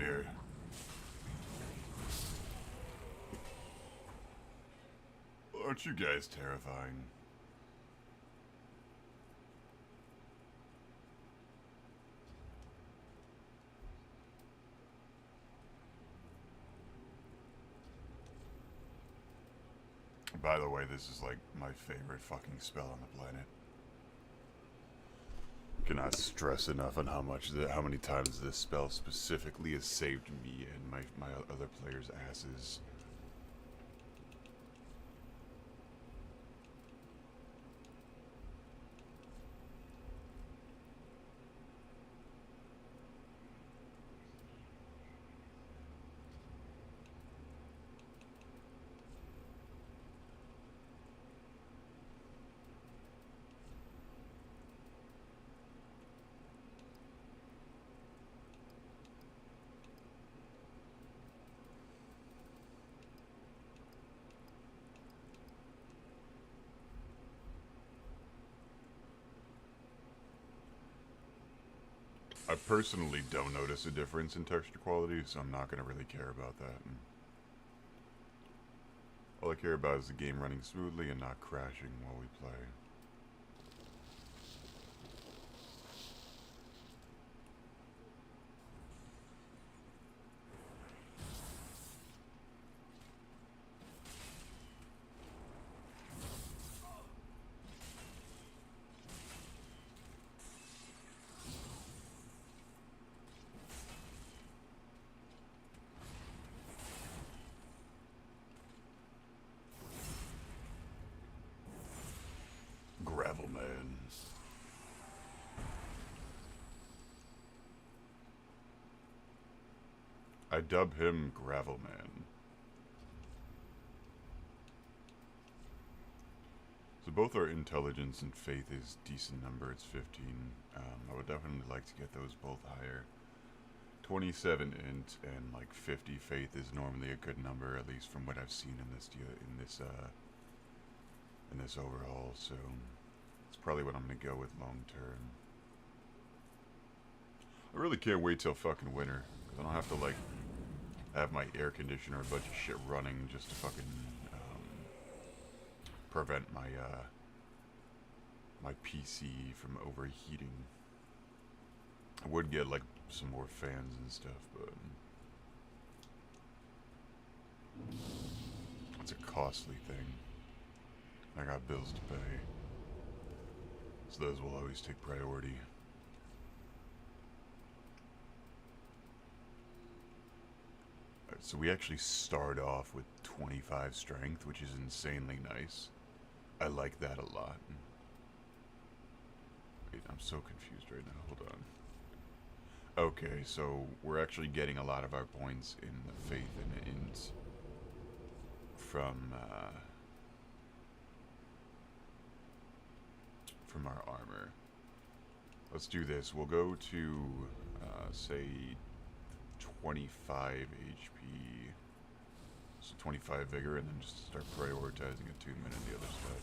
here. Aren't you guys terrifying? By the way, this is like my favorite fucking spell on the planet. Cannot stress enough on how many times this spell specifically has saved me and my other players' asses. I personally don't notice a difference in texture quality, so I'm not going to really care about that. All I care about is the game running smoothly and not crashing while we play. Gravel Man. I dub him Gravel Man. So both our intelligence and faith is decent number. It's 15. I would definitely like to get those both higher. 27 int and like 50 faith is normally a good number, at least from what I've seen in this overhaul. So it's probably what I'm gonna go with long term. I really can't wait till fucking winter, because I don't have to like have my air conditioner or a bunch of shit running just to fucking prevent my my PC from overheating. I would get like some more fans and stuff, but it's a costly thing. I got bills to pay, so those will always take priority. Alright, so we actually start off with 25 strength, which is insanely nice. I like that a lot. Wait, I'm so confused right now. Hold on. Okay, so we're actually getting a lot of our points in the faith and int from our armor. Let's do this. We'll go to say 25 HP, so 25 vigor, and then just start prioritizing attunement and the other stuff.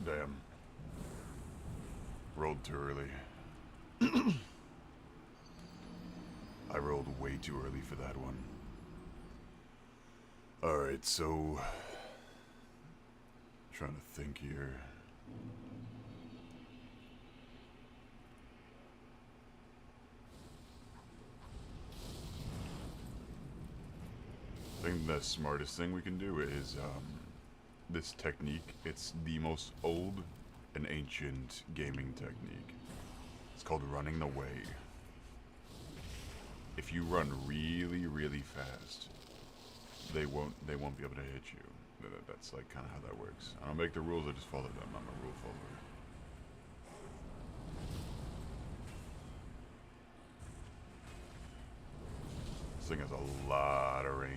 Damn. Rolled too early. I rolled way too early for that one. Alright, so trying to think here. I think the smartest thing we can do is this technique. It's the most old and ancient gaming technique. It's called running away. if you run really, really fast, they won't be able to hit you. That's like kind of how that works. I don't make the rules, I just follow them. I'm a rule follower. This thing has a lot of range.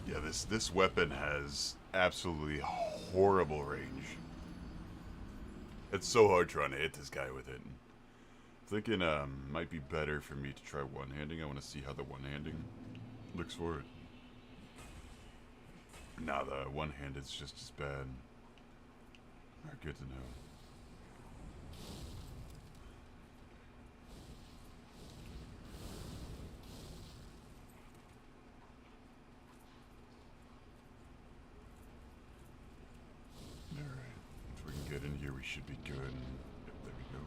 Yeah, this weapon has absolutely horrible range. It's so hard trying to hit this guy with it. Thinking might be better for me to try one-handing. I want to see how the one-handing looks for it. Nah, the one-handed's just as bad. Alright, good to know. Alright, if we can get in here, we should be good. Yep, there we go.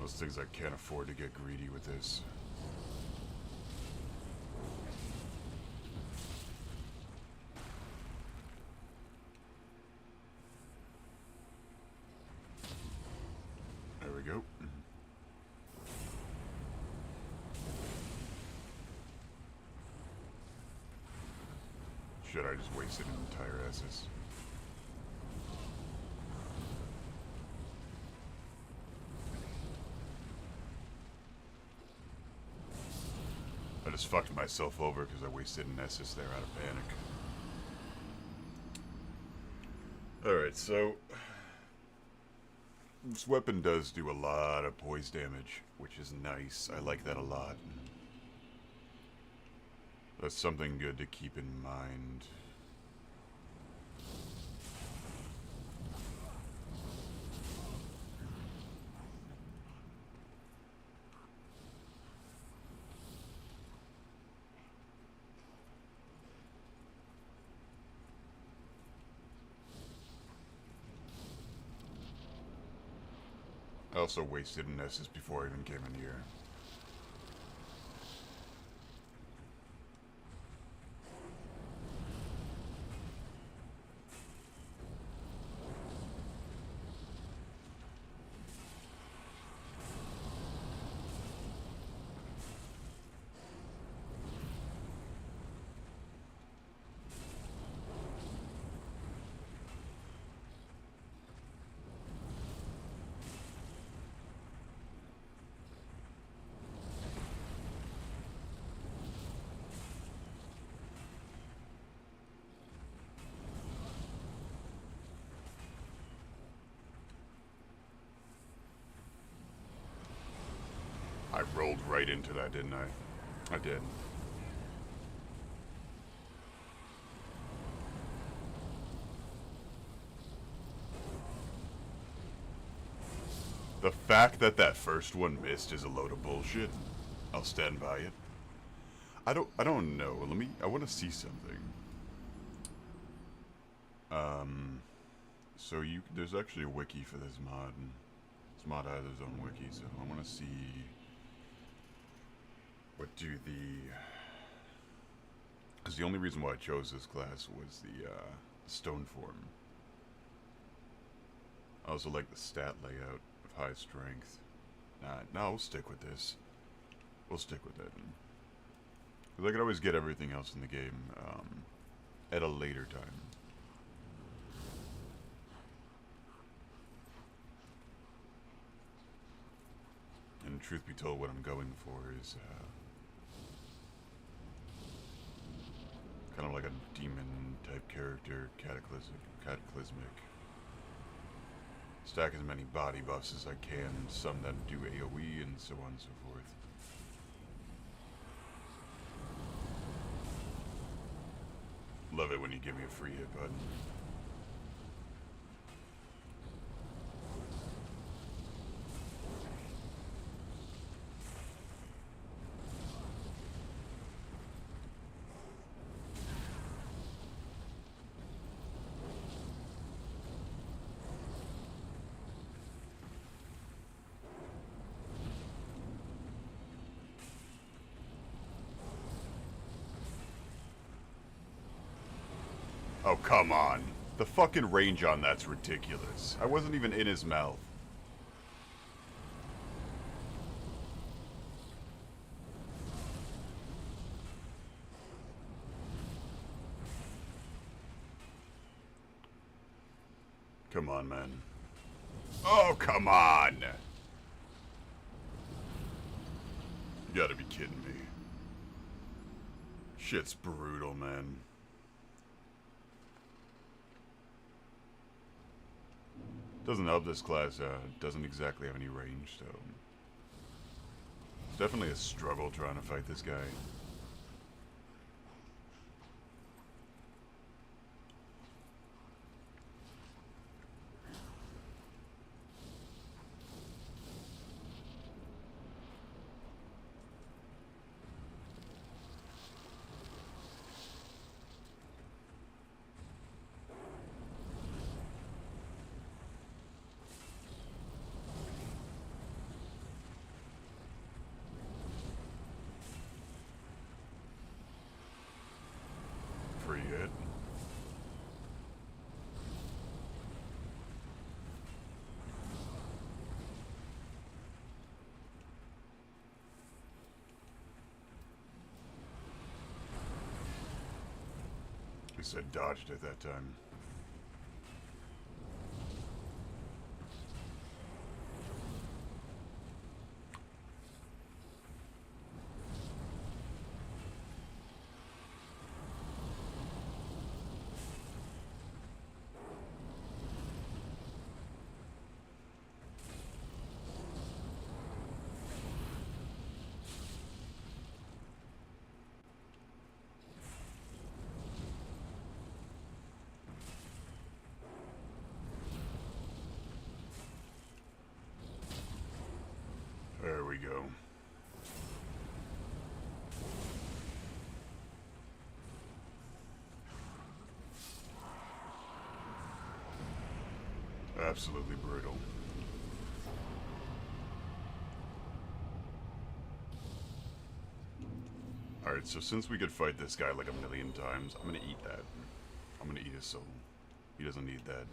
Those things I can't afford to get greedy with this. There we go. Shit, I just wasted an entire SS. I just fucked myself over because I wasted an SS there out of panic. Alright, so this weapon does do a lot of poise damage, which is nice. I like that a lot. That's something good to keep in mind. I also wasted an SS before I even came in here. I rolled right into that, didn't I? I did. The fact that that first one missed is a load of bullshit. I'll stand by it. I don't know. I want to see something. So there's actually a wiki for this mod. This mod has its own wiki, so I want to see what because the only reason why I chose this class was the stone form. I also like the stat layout of high strength. No, we'll stick with this. We'll stick with it. Because I could always get everything else in the game at a later time. And truth be told, what I'm going for is kind of like a demon-type character, cataclysmic. Stack as many body buffs as I can, some that do AoE, and so on and so forth. Love it when you give me a free hit button. Oh, come on. The fucking range on that's ridiculous. I wasn't even in his mouth. Come on, man. Oh, come on! You gotta be kidding me. Shit's brutal, man. Doesn't help this class doesn't exactly have any range, so it's definitely a struggle trying to fight this guy. Free hit. He said dodged at that time. There we go. Absolutely brutal. Alright, so since we could fight this guy like a million times, I'm gonna eat that. I'm gonna eat his soul. He doesn't need that.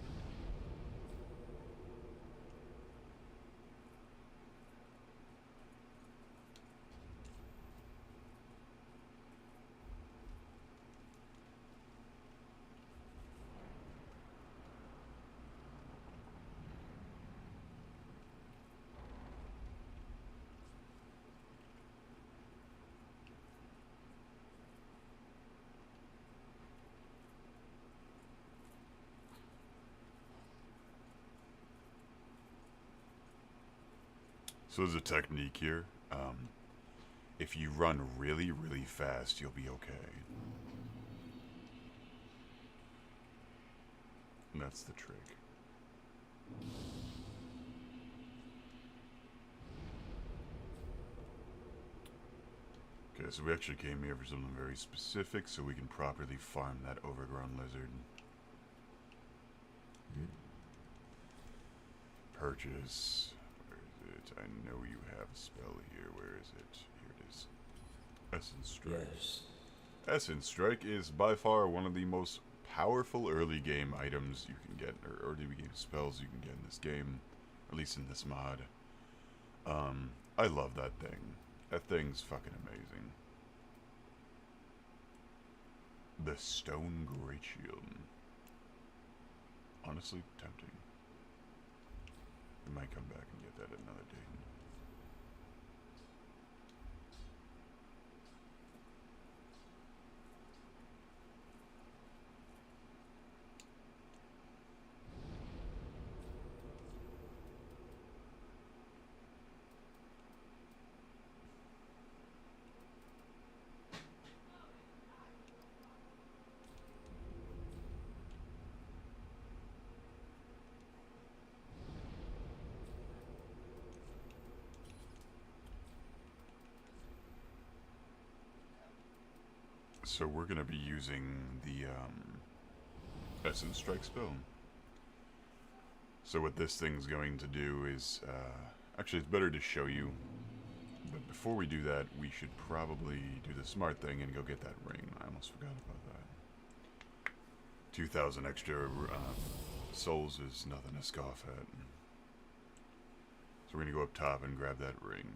So there's a technique here. If you run really, really fast, you'll be okay. And that's the trick. Okay, so we actually came here for something very specific so we can properly farm that overgrown lizard. Purchase. Where is it? I know you have a spell here. Where is it? Here it is. Essence Strike. Yes. Essence Strike is by far one of the most powerful early game items you can get, or early game spells you can get in this game, or at least in this mod. I love that thing. That thing's fucking amazing. The Stone Great Shield. Honestly, tempting. We might come back and get that at another date. So we're going to be using the Essence Strike spell. So what this thing's going to do is, actually it's better to show you, but before we do that, we should probably do the smart thing and go get that ring. I almost forgot about that. 2,000 extra souls is nothing to scoff at. So we're going to go up top and grab that ring.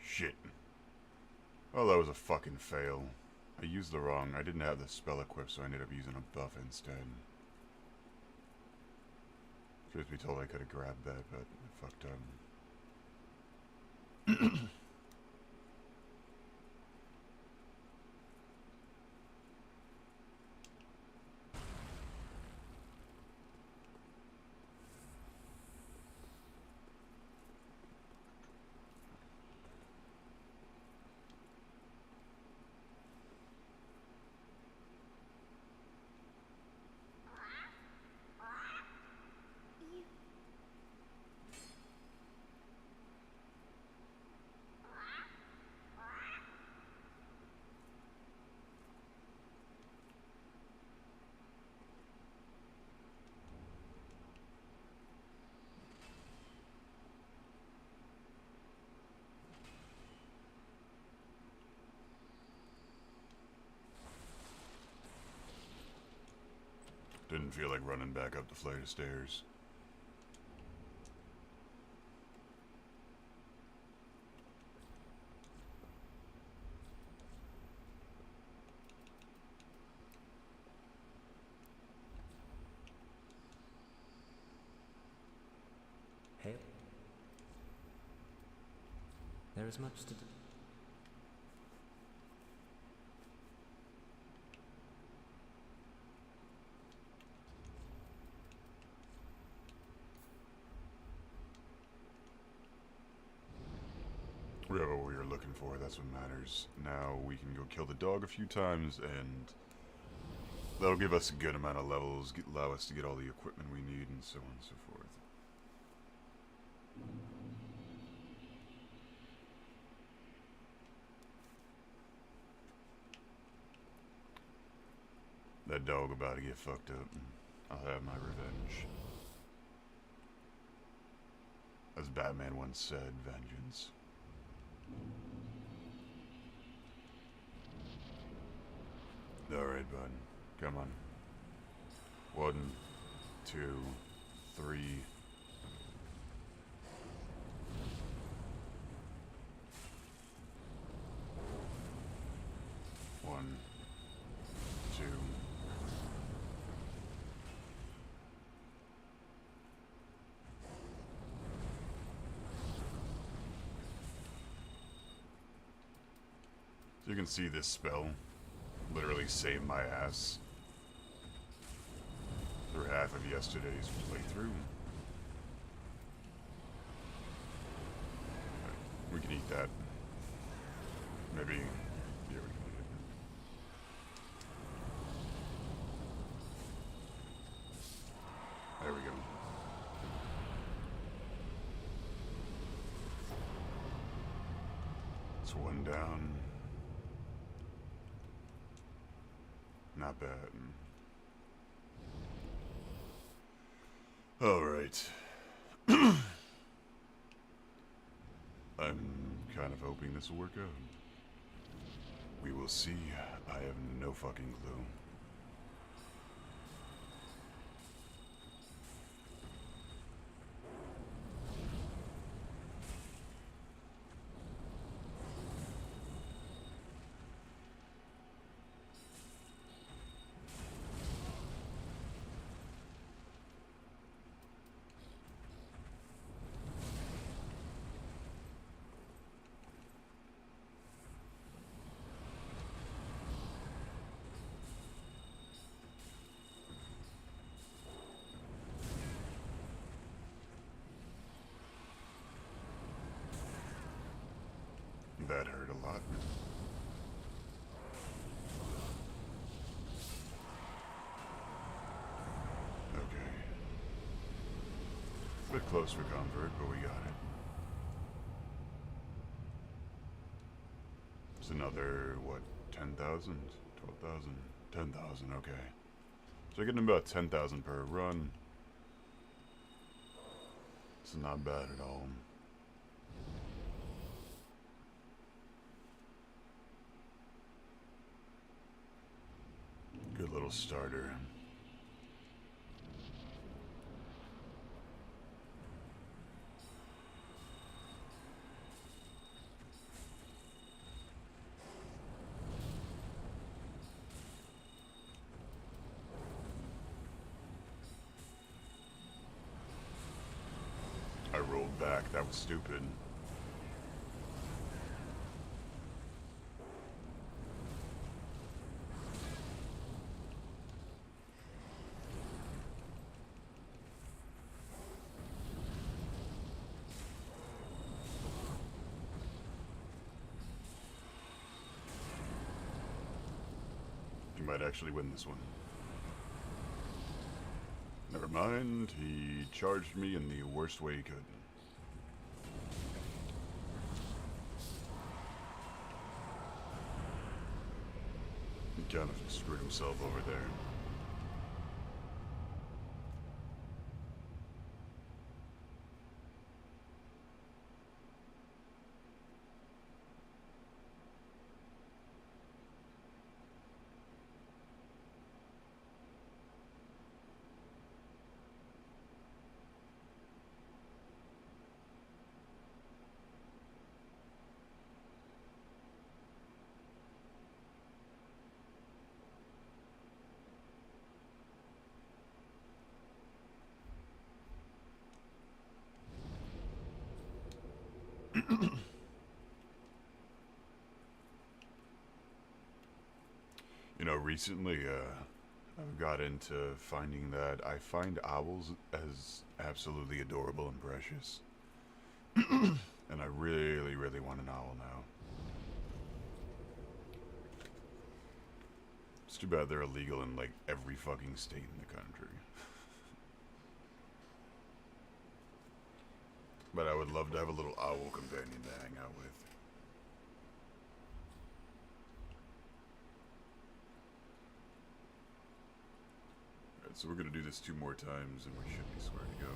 Shit. Oh, that was a fucking fail. I used the wrong... I didn't have the spell equipped, so I ended up using a buff instead. Truth be told, I could have grabbed that, but I fucked up. Didn't feel like running back up the flight of stairs. Hail. There is much to do. We have what we were looking for, that's what matters. Now we can go kill the dog a few times, and that'll give us a good amount of levels, allow us to get all the equipment we need, and so on and so forth. That dog about to get fucked up. I'll have my revenge. As Batman once said, vengeance. Alright, bud. Come on. 1, 2, 3. One, two. You can see this spell literally saved my ass through half of yesterday's playthrough. We can eat that. Maybe. Yeah, we can eat it. There we go. It's one down. Not bad. Alright. I'm kind of hoping this will work out. We will see. I have no fucking clue. That hurt a lot. Okay. Bit close for comfort, but we got it. It's another, what, 10,000? 12,000? 10,000, okay. So getting about 10,000 per run. It's not bad at all. Good little starter. I rolled back. That was stupid. You might actually win this one. Never mind, he charged me in the worst way he could. He kind of screwed himself over there. You know, recently, I've got into finding that I find owls as absolutely adorable and precious. And I really, really want an owl now. It's too bad they're illegal in, like, every fucking state in the country. But I would love to have a little owl companion to hang out with. Alright, so we're gonna do this 2 more times and we should be square to go.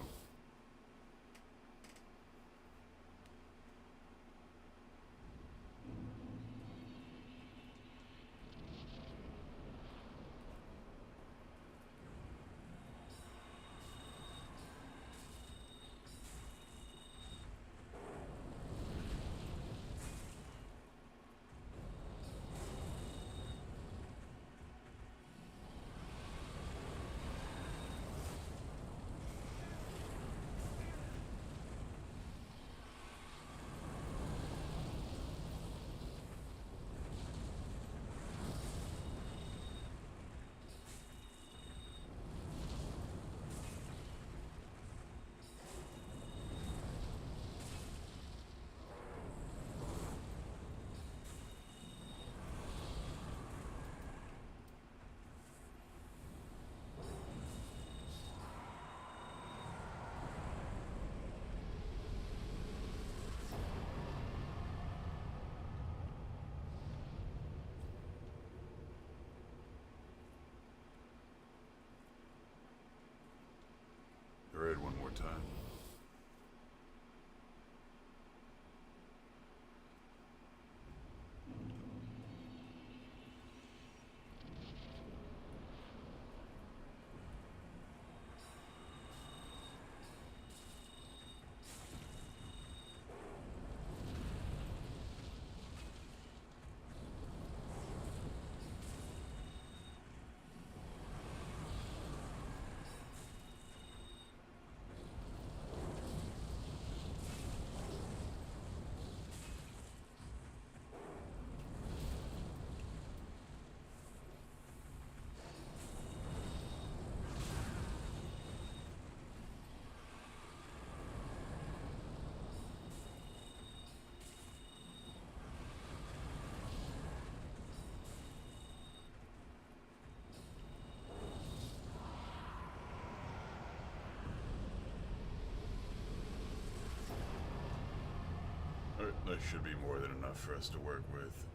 Alright, that should be more than enough for us to work with.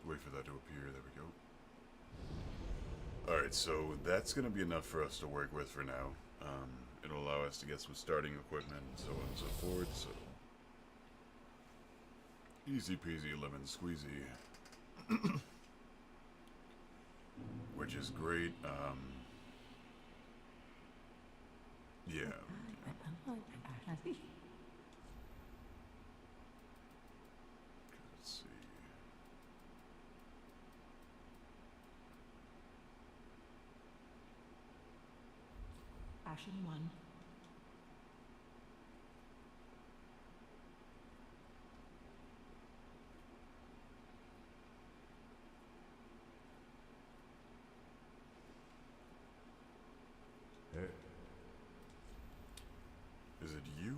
Wait for that to appear, there we go. Alright, so that's going to be enough for us to work with for now. It'll allow us to get some starting equipment and so on and so forth, so... Easy peasy lemon squeezy. Which is great, yeah. Let's see. Ashen 1. Is it you?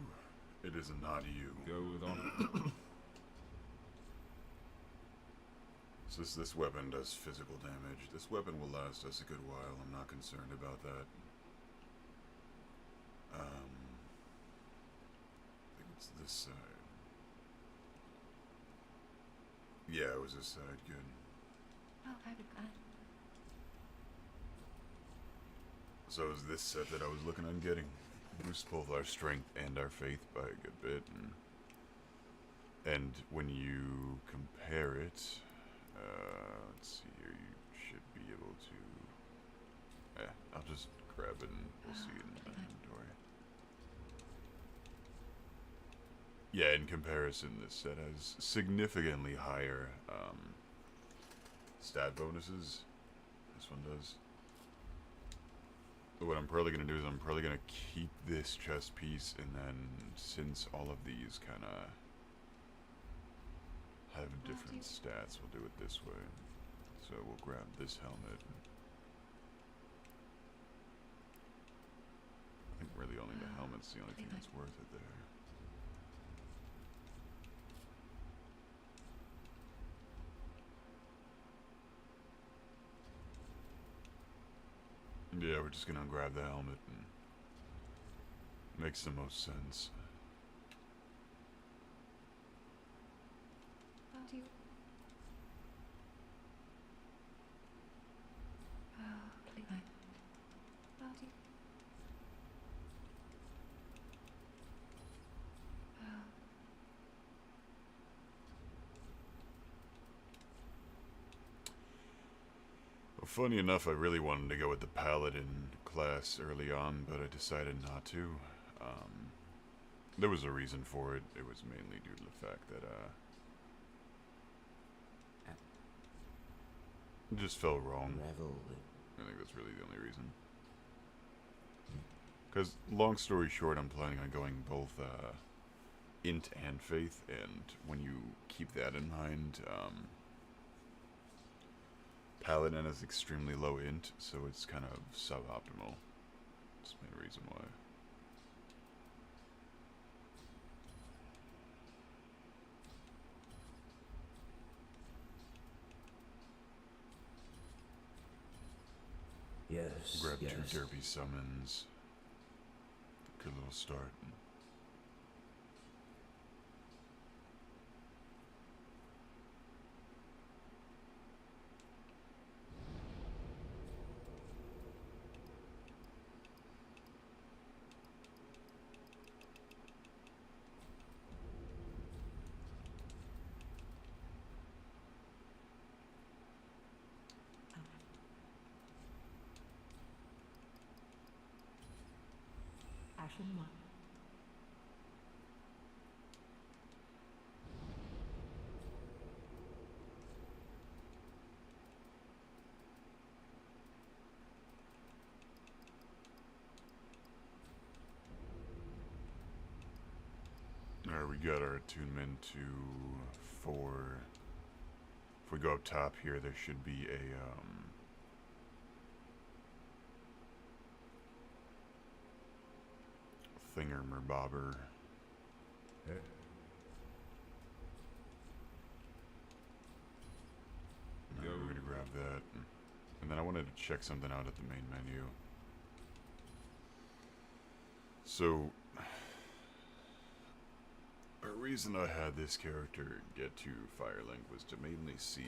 It is not you. Go with on. So this weapon does physical damage. This weapon will last us a good while. I'm not concerned about that. I think it's this side. Yeah, it was this side. Good. Oh, I would glad. So it was this set that I was looking on getting. Boosts both our strength and our faith by a good bit. And when you compare it, let's see here, you should be able to... I'll just grab it and we'll see it in the inventory. Yeah, in comparison, this set has significantly higher stat bonuses. This one does. What I'm probably going to do is I'm probably going to keep this chest piece, and then since all of these kind of have different stats, we'll do it this way. So we'll grab this helmet. I think really only the helmet's the only thing that's worth it there. Yeah, we're just gonna grab the helmet and makes the most sense. Do you... please. Do you... Well, funny enough, I really wanted to go with the paladin class early on, but I decided not to. There was a reason for it. It was mainly due to the fact that it just felt wrong. I think that's really the only reason. Because, long story short, I'm planning on going both int and faith, and when you keep that in mind, paladin is extremely low int, so it's kind of suboptimal. That's the main reason why. Yes. Grab 2 derpy summons. Good little start. Ashen 1. Alright, we got our attunement to 4. If we go up top here, there should be a, thingamabobber. We're gonna grab that. And then I wanted to check something out at the main menu. So, reason I had this character get to Firelink was to mainly see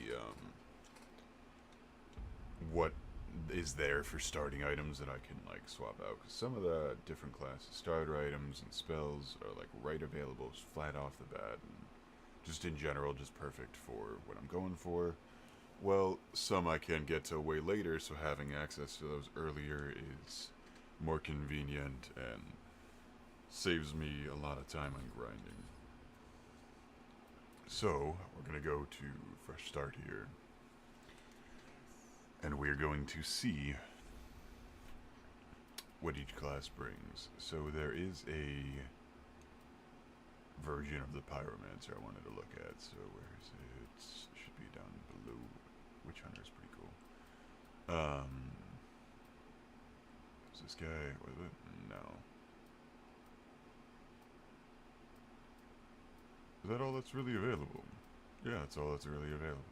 what is there for starting items that I can like swap out. Because some of the different classes starter items and spells are like right available flat off the bat, and just in general just perfect for what I'm going for. Well, some I can get to way later, so having access to those earlier is more convenient and saves me a lot of time on grinding. So, we're going to go to Fresh Start here. And we're going to see what each class brings. So there is a version of the Pyromancer I wanted to look at. So where is it? Should be down below. Witch Hunter is pretty cool. Is this guy? Was it? No. Is that all that's really available? Yeah, that's all that's really available.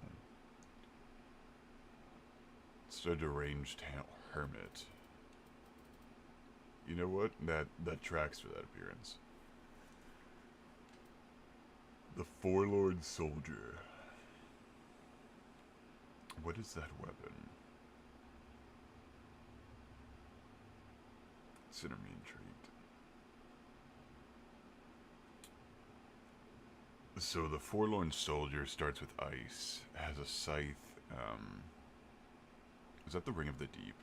It's a deranged hermit. You know what? That tracks for that appearance. The Forlorn Soldier. What is that weapon? Consider me intrigued. So the Forlorn Soldier starts with ice, has a scythe. Is that the Ring of the Deep?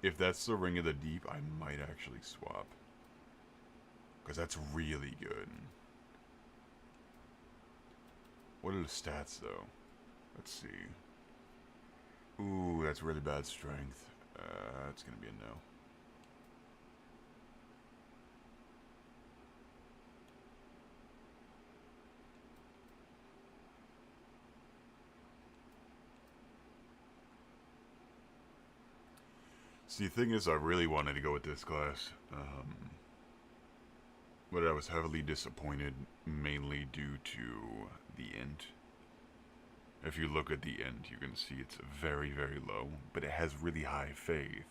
If that's the Ring of the Deep, I might actually swap. Because that's really good. What are the stats, though? Let's see. Ooh, that's really bad strength. It's going to be a no. See, the thing is, I really wanted to go with this class. But I was heavily disappointed, mainly due to the int. If you look at the int, you can see it's very, very low, but it has really high faith.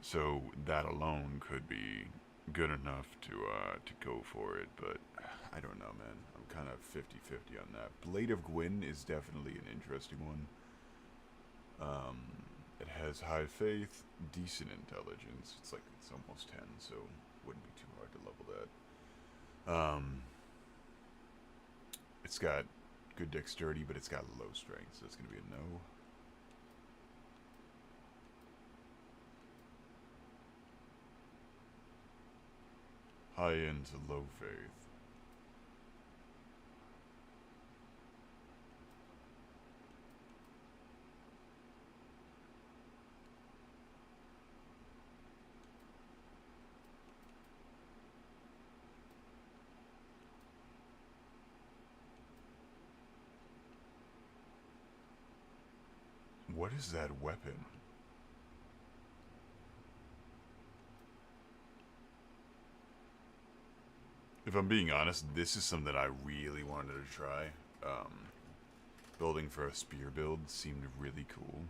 So that alone could be good enough to go for it, but I don't know, man. I'm kind of 50-50 on that. Blade of Gwyn is definitely an interesting one. It has high faith, decent intelligence. It's almost 10, so wouldn't be too hard to level that. It's got good dexterity, but it's got low strength, so it's going to be a no. High end to low faith. What is that weapon? If I'm being honest, this is something I really wanted to try. Building for a spear build seemed really cool.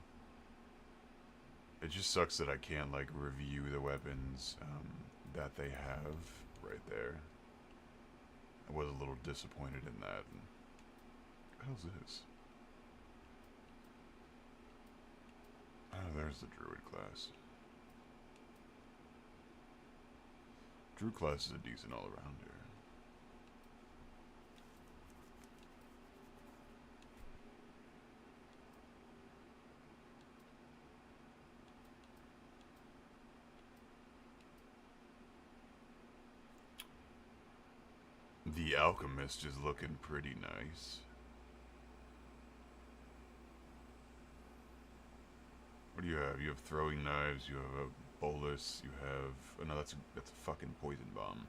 It just sucks that I can't, review the weapons that they have right there. I was a little disappointed in that. What the hell's this? Oh, there's the Druid class. Druid class is a decent all-arounder. The Alchemist is looking pretty nice. What do you have? You have throwing knives, you have a bolus, you have... Oh no, that's a fucking poison bomb.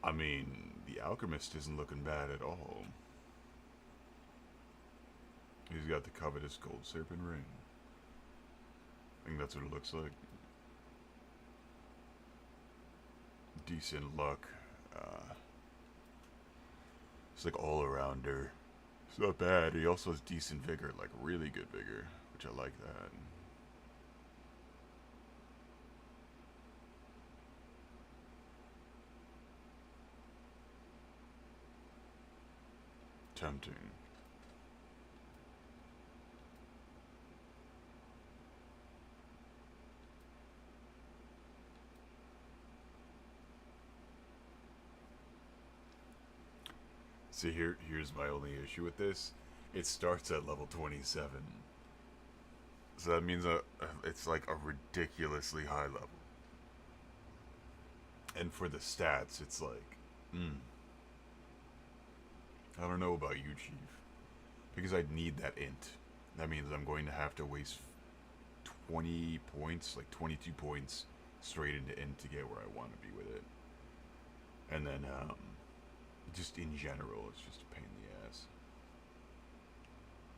I mean, the Alchemist isn't looking bad at all. He's got the covetous gold serpent ring. I think that's what it looks like. Decent luck. It's all-arounder. It's not bad. He also has decent vigor, really good vigor, which I like that. tempting. See, here's my only issue with this. It starts at level 27. So that means it's like a ridiculously high level. And for the stats, it's like, I don't know about you, Chief. Because I'd need that int. That means I'm going to have to waste 20 points, like 22 points, straight into int to get where I want to be with it. And then, just in general, it's just a pain in the ass.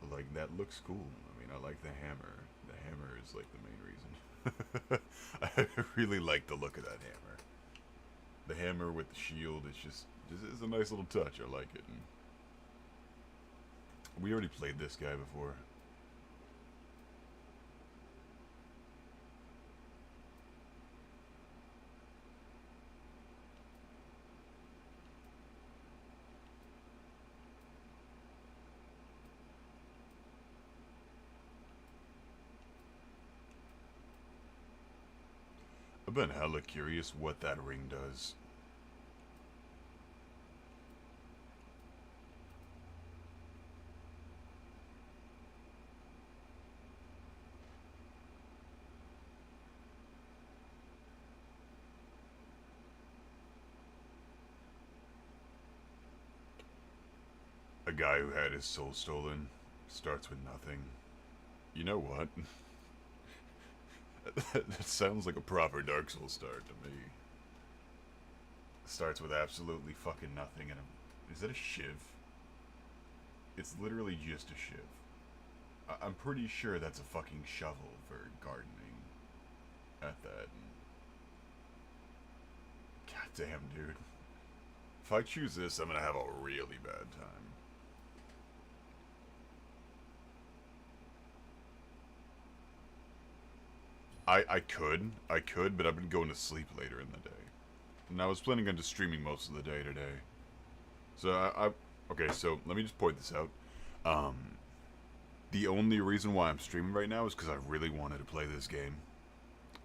But like, that looks cool. I mean, I like the hammer. The hammer is like the main reason. I really like the look of that hammer. The hammer with the shield, it's a nice little touch. I like it. And we already played this guy before. I've been hella curious what that ring does. A guy who had his soul stolen starts with nothing. You know what? That sounds like a proper Dark Souls start to me. Starts with absolutely fucking nothing and is that a shiv? It's literally just a shiv. I'm pretty sure that's a fucking shovel for gardening. At that. God damn, dude. If I choose this, I'm gonna have a really bad time. I could, but I've been going to sleep later in the day. And I was planning on just streaming most of the day today. So okay, so let me just point this out. The only reason why I'm streaming right now is because I really wanted to play this game.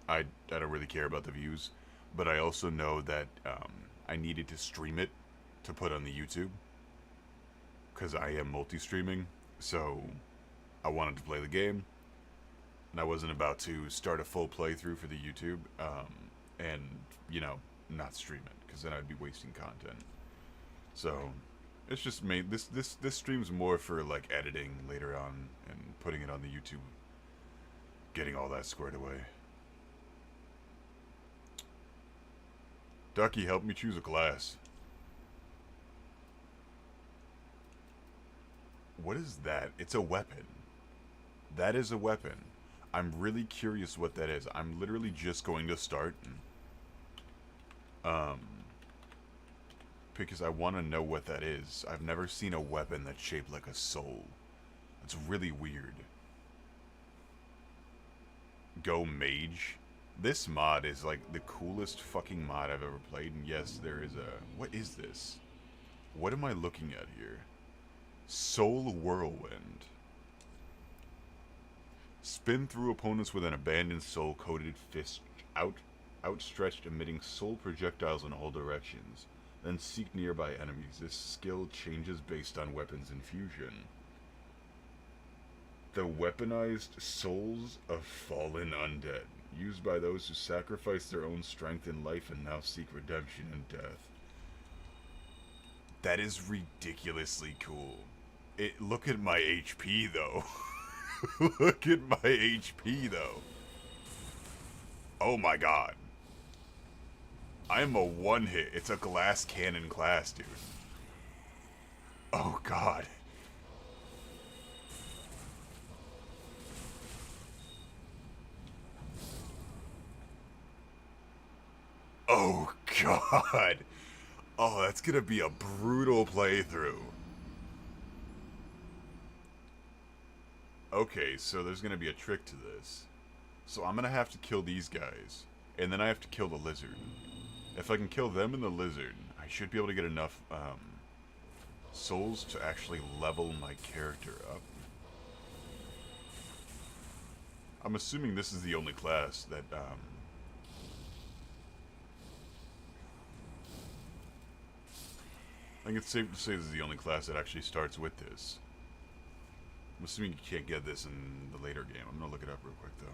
I don't really care about the views, but I also know that I needed to stream it to put on the YouTube. Because I am multi-streaming, so I wanted to play the game. And I wasn't about to start a full playthrough for the YouTube, and, you know, not stream it, because then I'd be wasting content. So, it's just made, this stream's more for, like, editing later on, and putting it on the YouTube, getting all that squared away. Ducky, help me choose a class. What is that? It's a weapon. That is a weapon. I'm really curious what that is. I'm literally just going to start. Because I want to know what that is. I've never seen a weapon that's shaped like a soul. It's really weird. Go Mage. This mod is like the coolest fucking mod I've ever played. And yes, there is a... What is this? What am I looking at here? Soul Whirlwind. Spin through opponents with an abandoned soul-coated fist outstretched, emitting soul projectiles in all directions. Then seek nearby enemies. This skill changes based on weapons infusion. The weaponized souls of fallen undead, used by those who sacrifice their own strength in life and now seek redemption in death. That is ridiculously cool. Look at my HP, though. Look at my HP, though. Oh my god. I'm a one-hit. It's a glass cannon class, dude. Oh god. Oh god. Oh, that's gonna be a brutal playthrough. Okay, so there's gonna be a trick to this. So I'm gonna have to kill these guys, and then I have to kill the lizard. If I can kill them and the lizard, I should be able to get enough souls to actually level my character up. I'm assuming this is the only class that, I think it's safe to say this is the only class that actually starts with this. I'm assuming you can't get this in the later game. I'm gonna look it up real quick, though.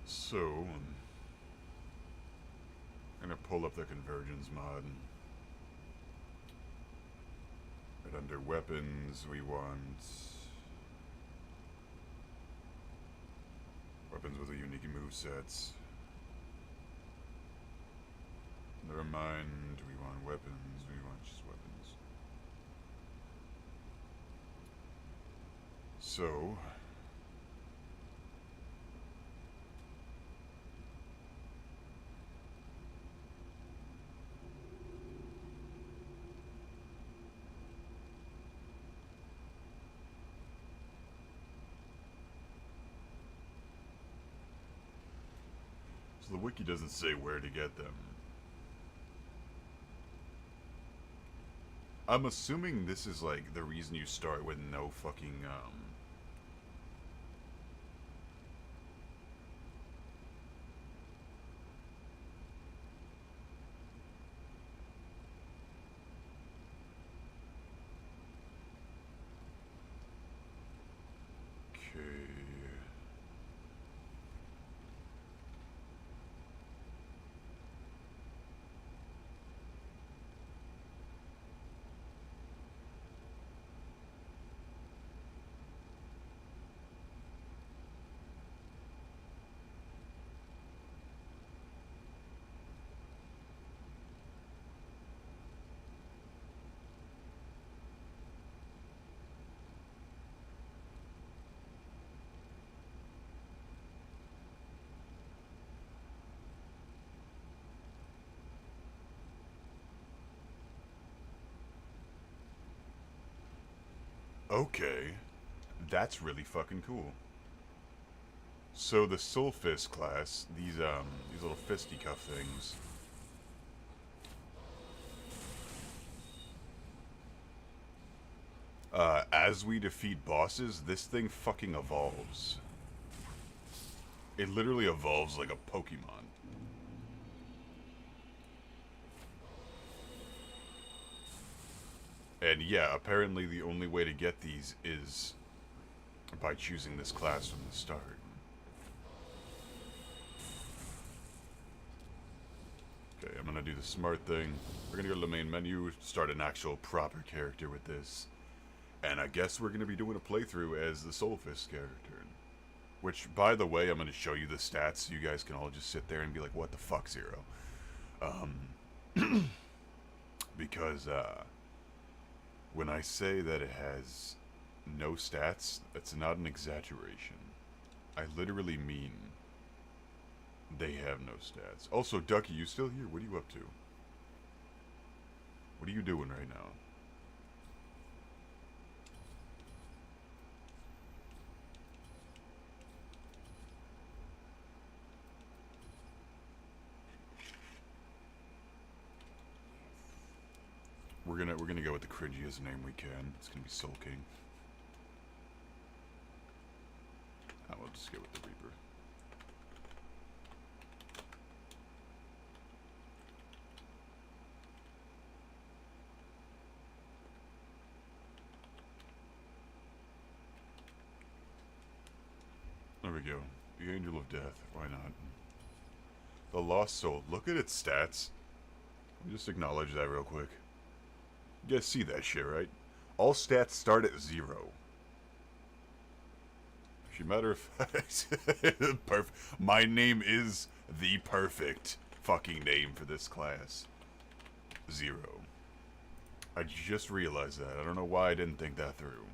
So, I'm gonna pull up the convergence mod. Right under weapons, we want weapons with a unique movesets. Never mind, we want weapons, we want just weapons. So, the wiki doesn't say where to get them. I'm assuming this is like the reason you start with no fucking okay. Okay. That's really fucking cool. So the Soul Fist class, these little fisticuff things. As we defeat bosses, this thing fucking evolves. It literally evolves like a Pokemon. And yeah, apparently the only way to get these is by choosing this class from the start. Okay, I'm gonna do the smart thing. We're gonna go to the main menu, start an actual proper character with this. And I guess we're gonna be doing a playthrough as the Soul Fist character. Which, by the way, I'm gonna show you the stats so you guys can all just sit there and be like, what the fuck, Zero? Because, when I say that it has no stats, that's not an exaggeration. I literally mean they have no stats. Also, Ducky, you still here? What are you up to? What are you doing right now? We're gonna go with the cringiest name we can. It's gonna be Soul King. I will just go with the Reaper. There we go. The Angel of Death. Why not? The Lost Soul. Look at its stats. Let me just acknowledge that real quick. You guys see that shit, right? All stats start at 0. As a matter of fact, my name is the perfect fucking name for this class. 0. I just realized that. I don't know why I didn't think that through.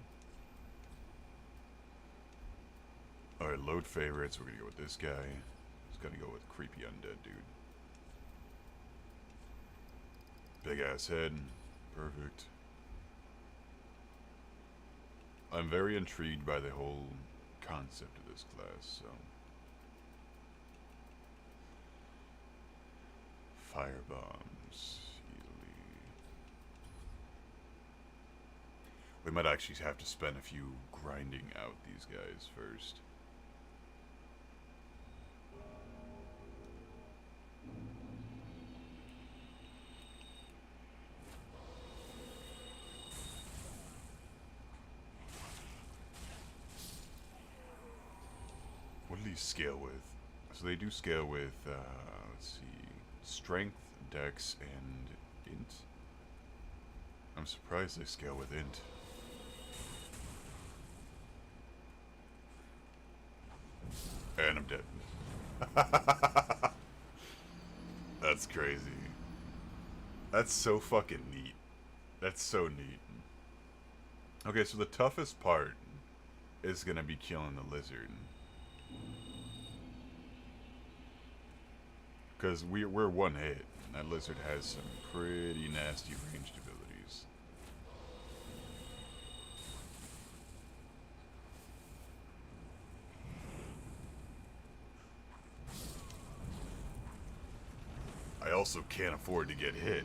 Alright, load favorites. We're gonna go with this guy. Just gotta go with creepy undead dude. Big ass head. Perfect. I'm very intrigued by the whole concept of this class, so. Fire bombs. Easily. We might actually have to spend a few grinding out these guys first. What do these scale with? So they do scale with, let's see, strength, dex, and int. I'm surprised they scale with int. And I'm dead. That's crazy. That's so fucking neat. That's so neat. Okay, so the toughest part is gonna be killing the lizard. Because we're one hit, and that lizard has some pretty nasty ranged abilities. I also can't afford to get hit,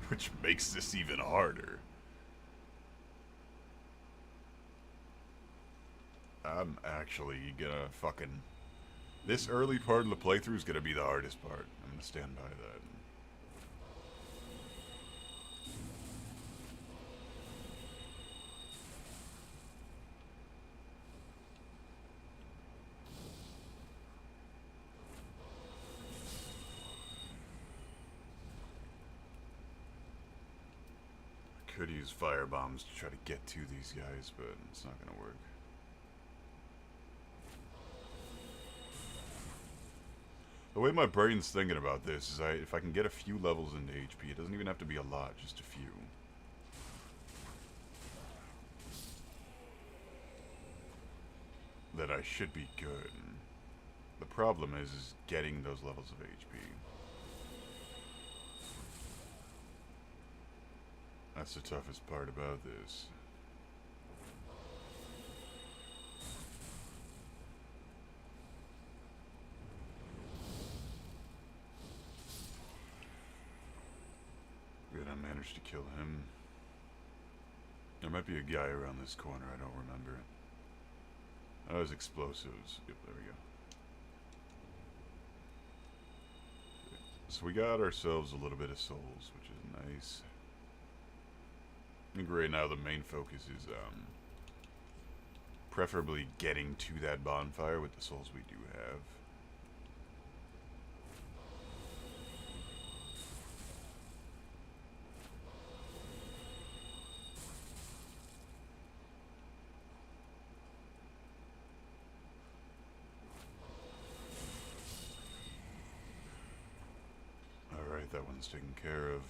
which makes this even harder. I'm actually gonna fucking... This early part of the playthrough is gonna be the hardest part. I'm gonna stand by that. I could use fire bombs to try to get to these guys, but it's not gonna work. The way my brain's thinking about this is if I can get a few levels into HP, it doesn't even have to be a lot, just a few. That I should be good. The problem is getting those levels of HP. That's the toughest part about this. Good, I managed to kill him. There might be a guy around this corner, I don't remember. Oh, those explosives. Yep, there we go. So we got ourselves a little bit of souls, which is nice. I think right now the main focus is preferably getting to that bonfire with the souls we do have. Alright, that one's taken care of.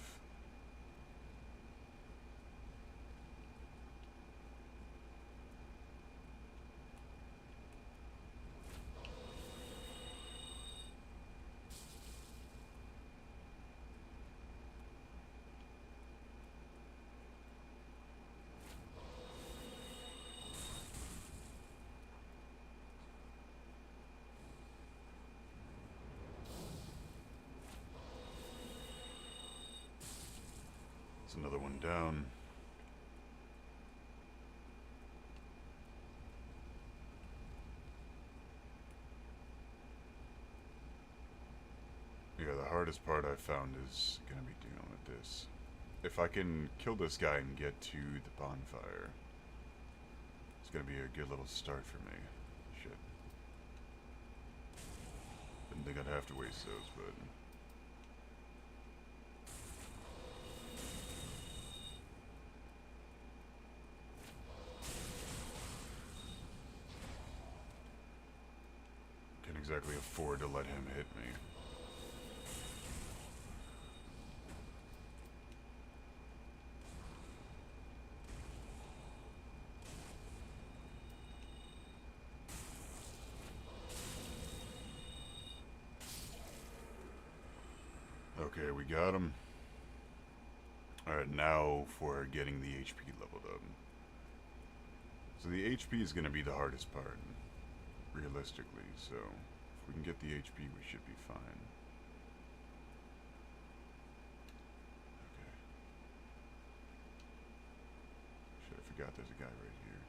There's another one down. Yeah, the hardest part I found is gonna be dealing with this. If I can kill this guy and get to the bonfire, it's gonna be a good little start for me. Shit. Didn't think I'd have to waste those, but... Can't exactly afford to let him hit me. Okay, we got him. Alright, now for getting the HP leveled up. So the HP is going to be the hardest part, realistically. So if we can get the HP, we should be fine. Okay. Shit, I forgot there's a guy right here.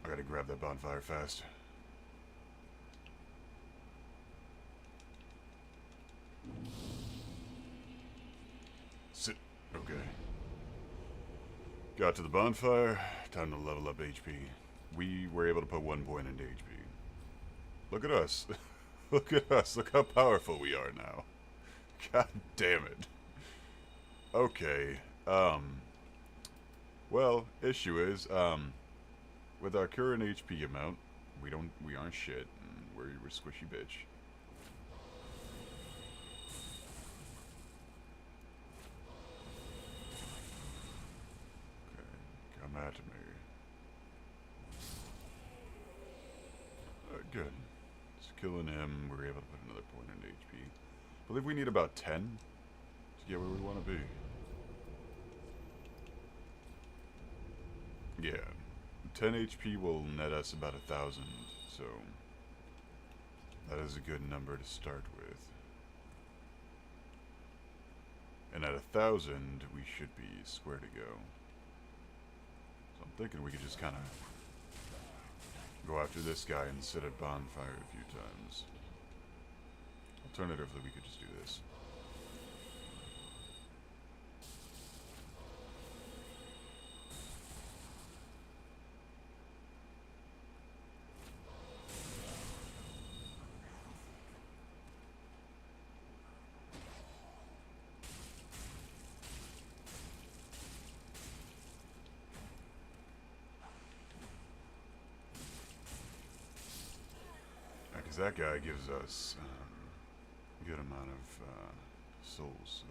I gotta grab that bonfire fast. Sit. Okay. Got to the bonfire. Time to level up HP. We were able to put 1 point into HP. Look at us. Look at us. Look how powerful we are now. God damn it. Okay. Well, issue is, with our current HP amount, we aren't shit. We're squishy bitch. Come at me. Good. Just killing him, we're able to put another point into HP. I believe we need about 10 to get where we want to be. Yeah. 10 HP will net us about 1,000, so that is a good number to start with. And at 1,000, we should be square to go. So I'm thinking we could just kind of go after this guy and sit at bonfire a few times. Alternatively, we could just do this. Because that guy gives us a good amount of souls,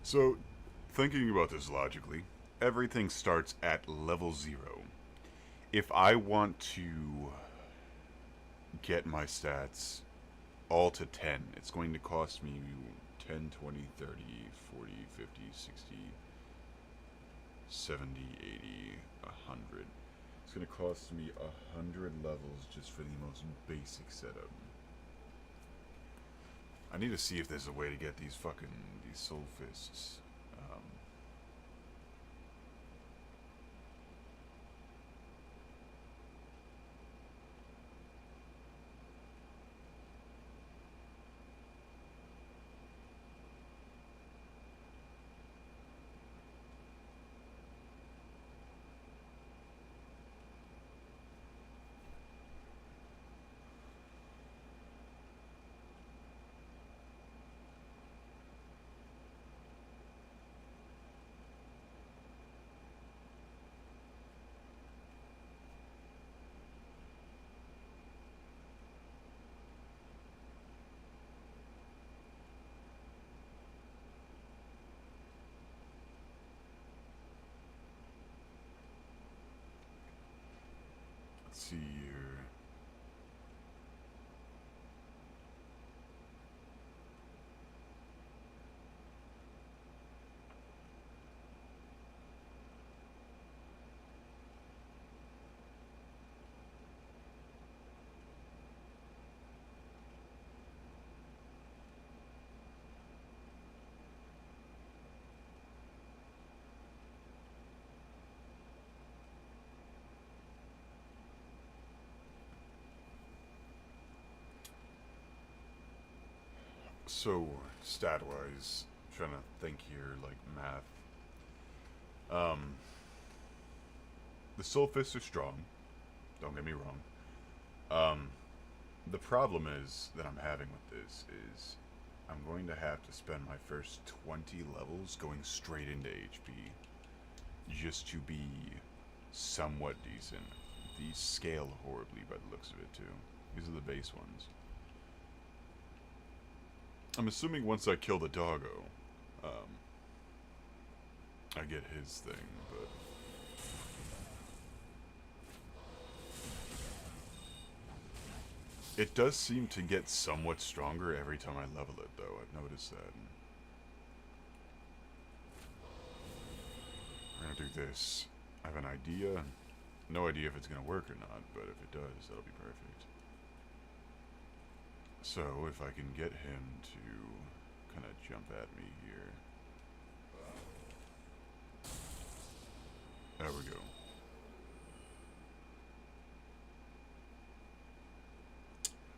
so thinking about this logically, everything starts at level 0. If I want to get my stats all to 10, it's going to cost me 10, 20, 30, 40, 50, 60, 70, 80, 100. It's going to cost me 100 levels just for the most basic setup. I need to see if there's a way to get these soul fists. Let's see here. So, stat-wise, trying to think here, like math. The soul fists are strong. Don't get me wrong. The problem is that I'm having with this is I'm going to have to spend my first 20 levels going straight into HP just to be somewhat decent. These scale horribly by the looks of it too. These are the base ones. I'm assuming once I kill the doggo, I get his thing, but it does seem to get somewhat stronger every time I level it, though. I've noticed that. We're gonna do this. I have an idea. No idea if it's gonna work or not, but if it does, that'll be perfect. So, if I can get him to kind of jump at me here. There we go.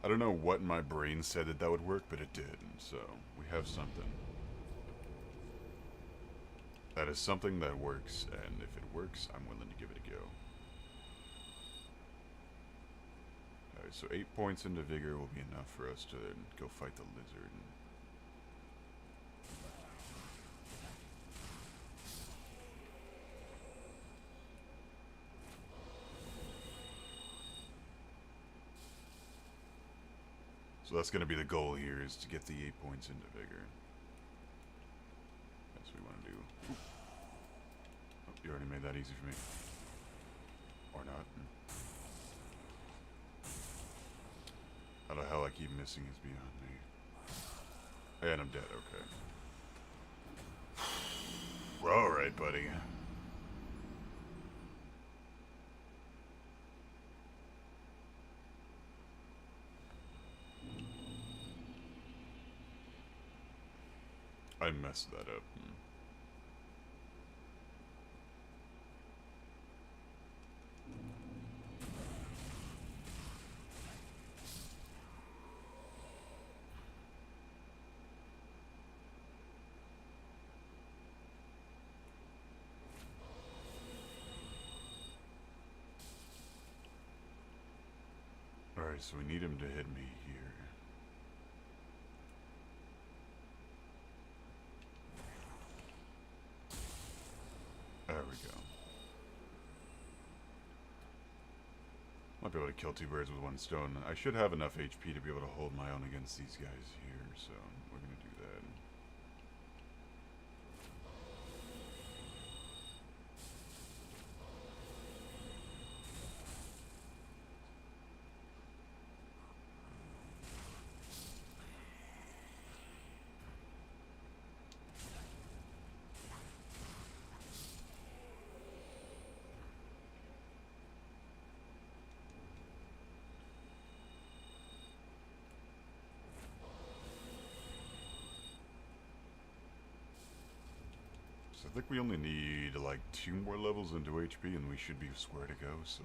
I don't know what in my brain said that would work, but it did. So, we have something. That is something that works, and if it works, I'm willing to give it a go. Alright, so 8 points into vigor will be enough for us to then go fight the lizard. So that's going to be the goal here, is to get the 8 points into vigor. That's what we want to do. Oh, you already made that easy for me. Or not. How the hell I keep missing is beyond me. And I'm dead, okay. Alright, buddy. I messed that up. Alright, so we need him to hit me here. There we go. Might be able to kill 2 birds with 1 stone. I should have enough HP to be able to hold my own against these guys here, so we're gonna do that. So I think we only need like 2 more levels into HP and we should be square to go, so...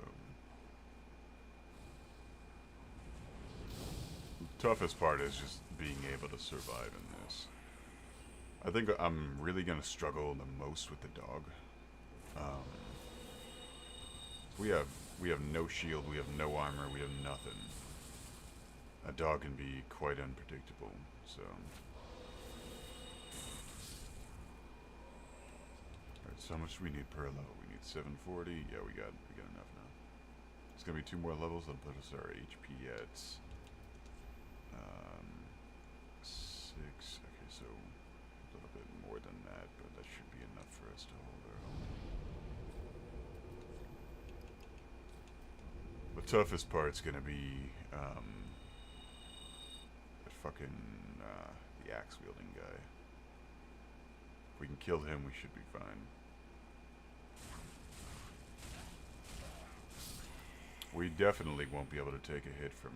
The toughest part is just being able to survive in this. I think I'm really going to struggle the most with the dog. We have no shield, we have no armor, we have nothing. A dog can be quite unpredictable, so... Alright, so how much do we need per level? We need 740. Yeah, we got enough now. It's gonna be 2 more levels that'll put us our HP at 6. Okay, so a little bit more than that, but that should be enough for us to hold our own. The toughest part's gonna be the axe wielding guy. If we can kill him, we should be fine. We definitely won't be able to take a hit from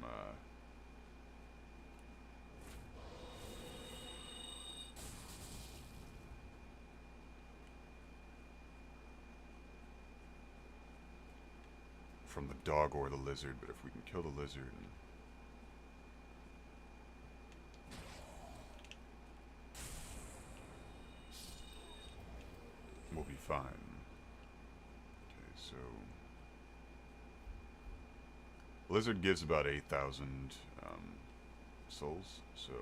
the dog or the lizard, but if we can kill the lizard, we'll be fine. Okay, so lizard gives about 8,000 souls, so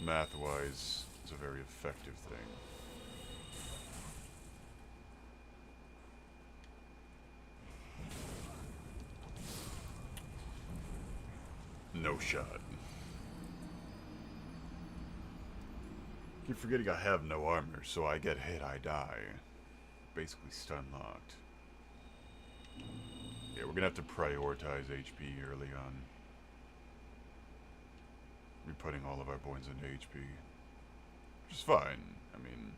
math-wise, it's a very effective thing. No shot. Keep forgetting I have no armor, so I get hit, I die. Basically stun locked. Yeah, we're gonna have to prioritize HP early on. We're putting all of our points into HP. Which is fine. I mean,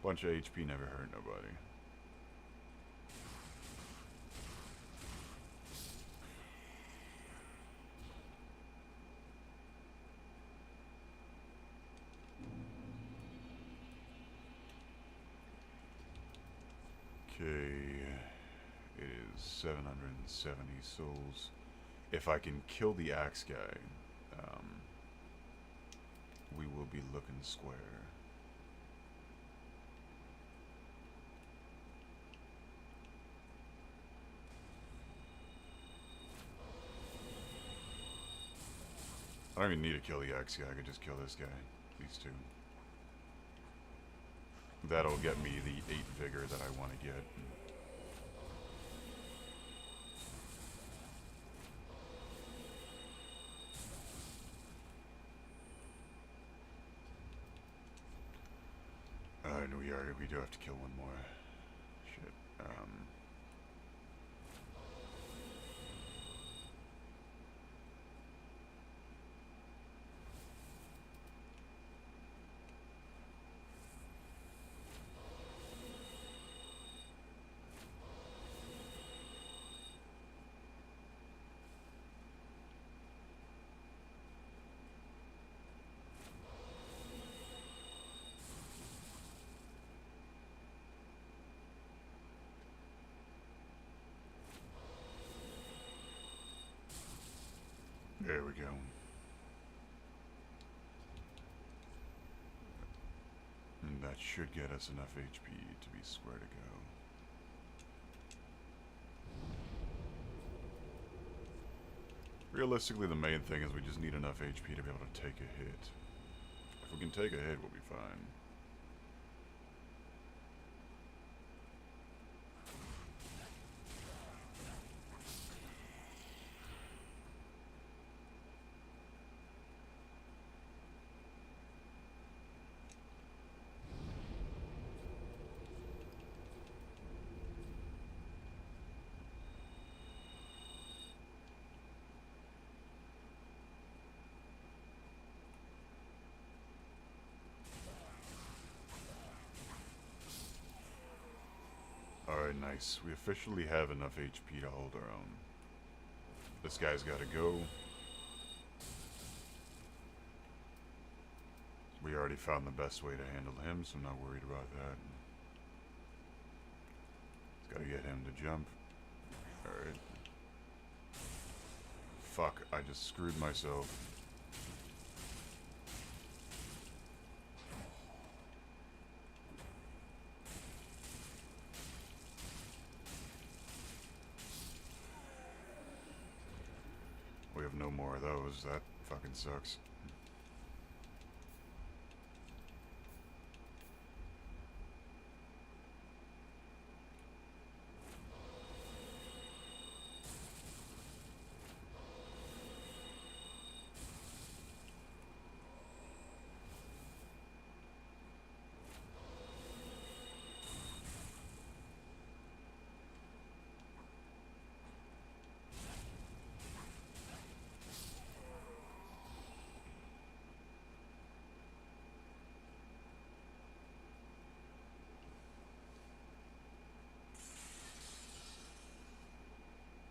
a bunch of HP never hurt nobody. Okay, it is 770 souls. If I can kill the axe guy, we will be looking square. I don't even need to kill the axe guy, I could just kill this guy. These two. That'll get me the 8 vigor that I want to get. And we do have to kill one more. Shit. There we go. And that should get us enough HP to be square to go. Realistically, the main thing is we just need enough HP to be able to take a hit. If we can take a hit, we'll be fine. Alright, nice. We officially have enough HP to hold our own. This guy's gotta go. We already found the best way to handle him, so I'm not worried about that. Just gotta get him to jump. Alright. Fuck, I just screwed myself. We have no more of those. That fucking sucks.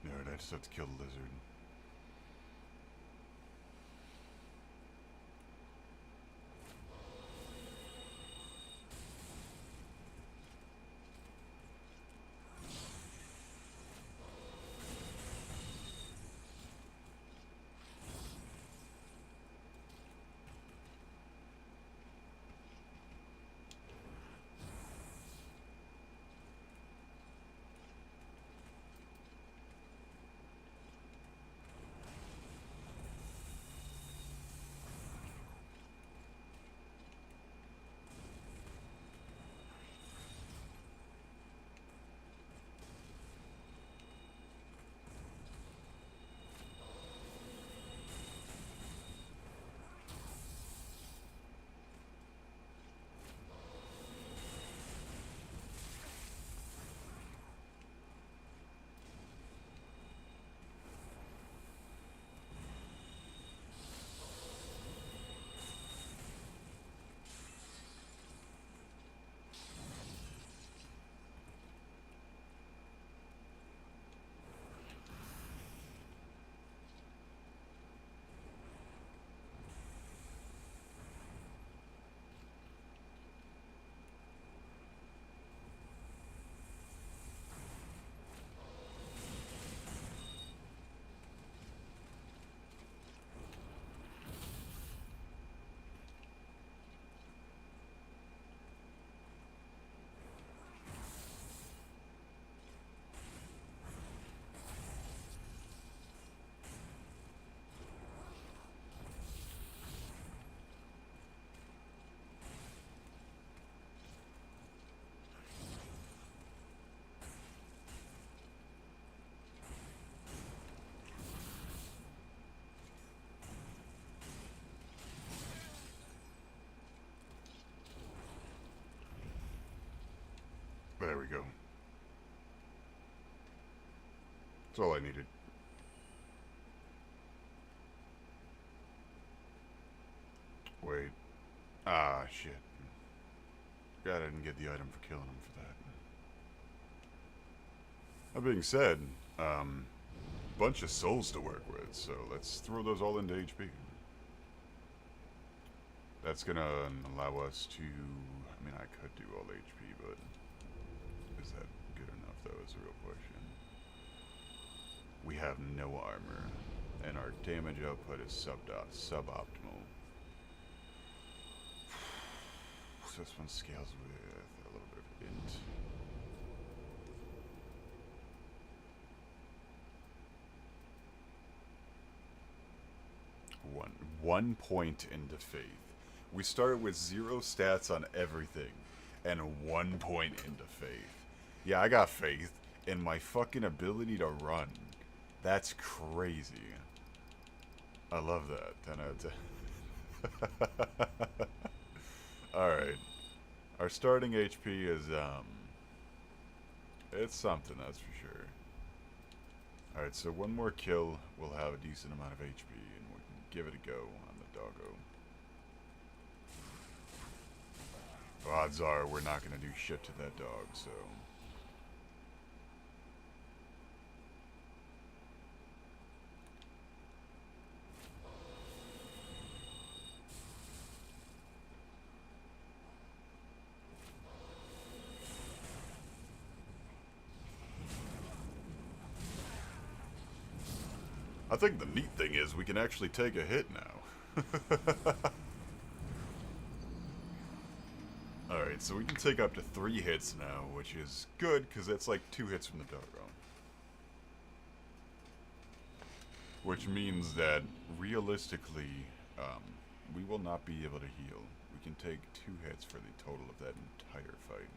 Alright, I just have to kill the lizard. That's all I needed. Wait. Ah, shit. God, I didn't get the item for killing him for that. That being said, bunch of souls to work with, so let's throw those all into HP. That's gonna allow us to... I mean, I could do all HP, but is that good enough, though, is a real question. We have no armor, and our damage output is suboptimal. So this one scales with a little bit of int. One point into faith. We start with 0 stats on everything, and 1 point into faith. Yeah, I got faith in my fucking ability to run. That's crazy. I love that. 10 out of 10. Alright. Our starting HP is, it's something, that's for sure. Alright, so one more kill will have a decent amount of HP, and we can give it a go on the doggo. Odds are we're not going to do shit to that dog, so... I think the neat thing is we can actually take a hit now. Alright, so we can take up to 3 hits now, which is good, because that's like 2 hits from the doggo. Which means that, realistically, we will not be able to heal. We can take 2 hits for the total of that entire fight.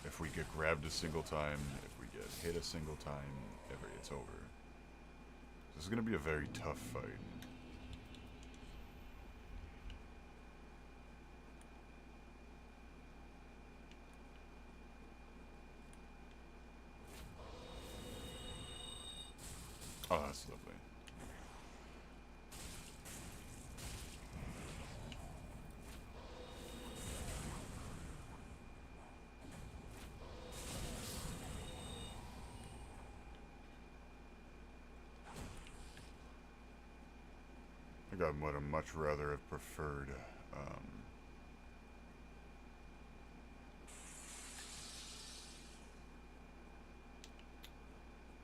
If we get grabbed a single time, if we get hit a single time, it's over. This is going to be a very tough fight. Oh, that's lovely. I think I would have much rather have preferred,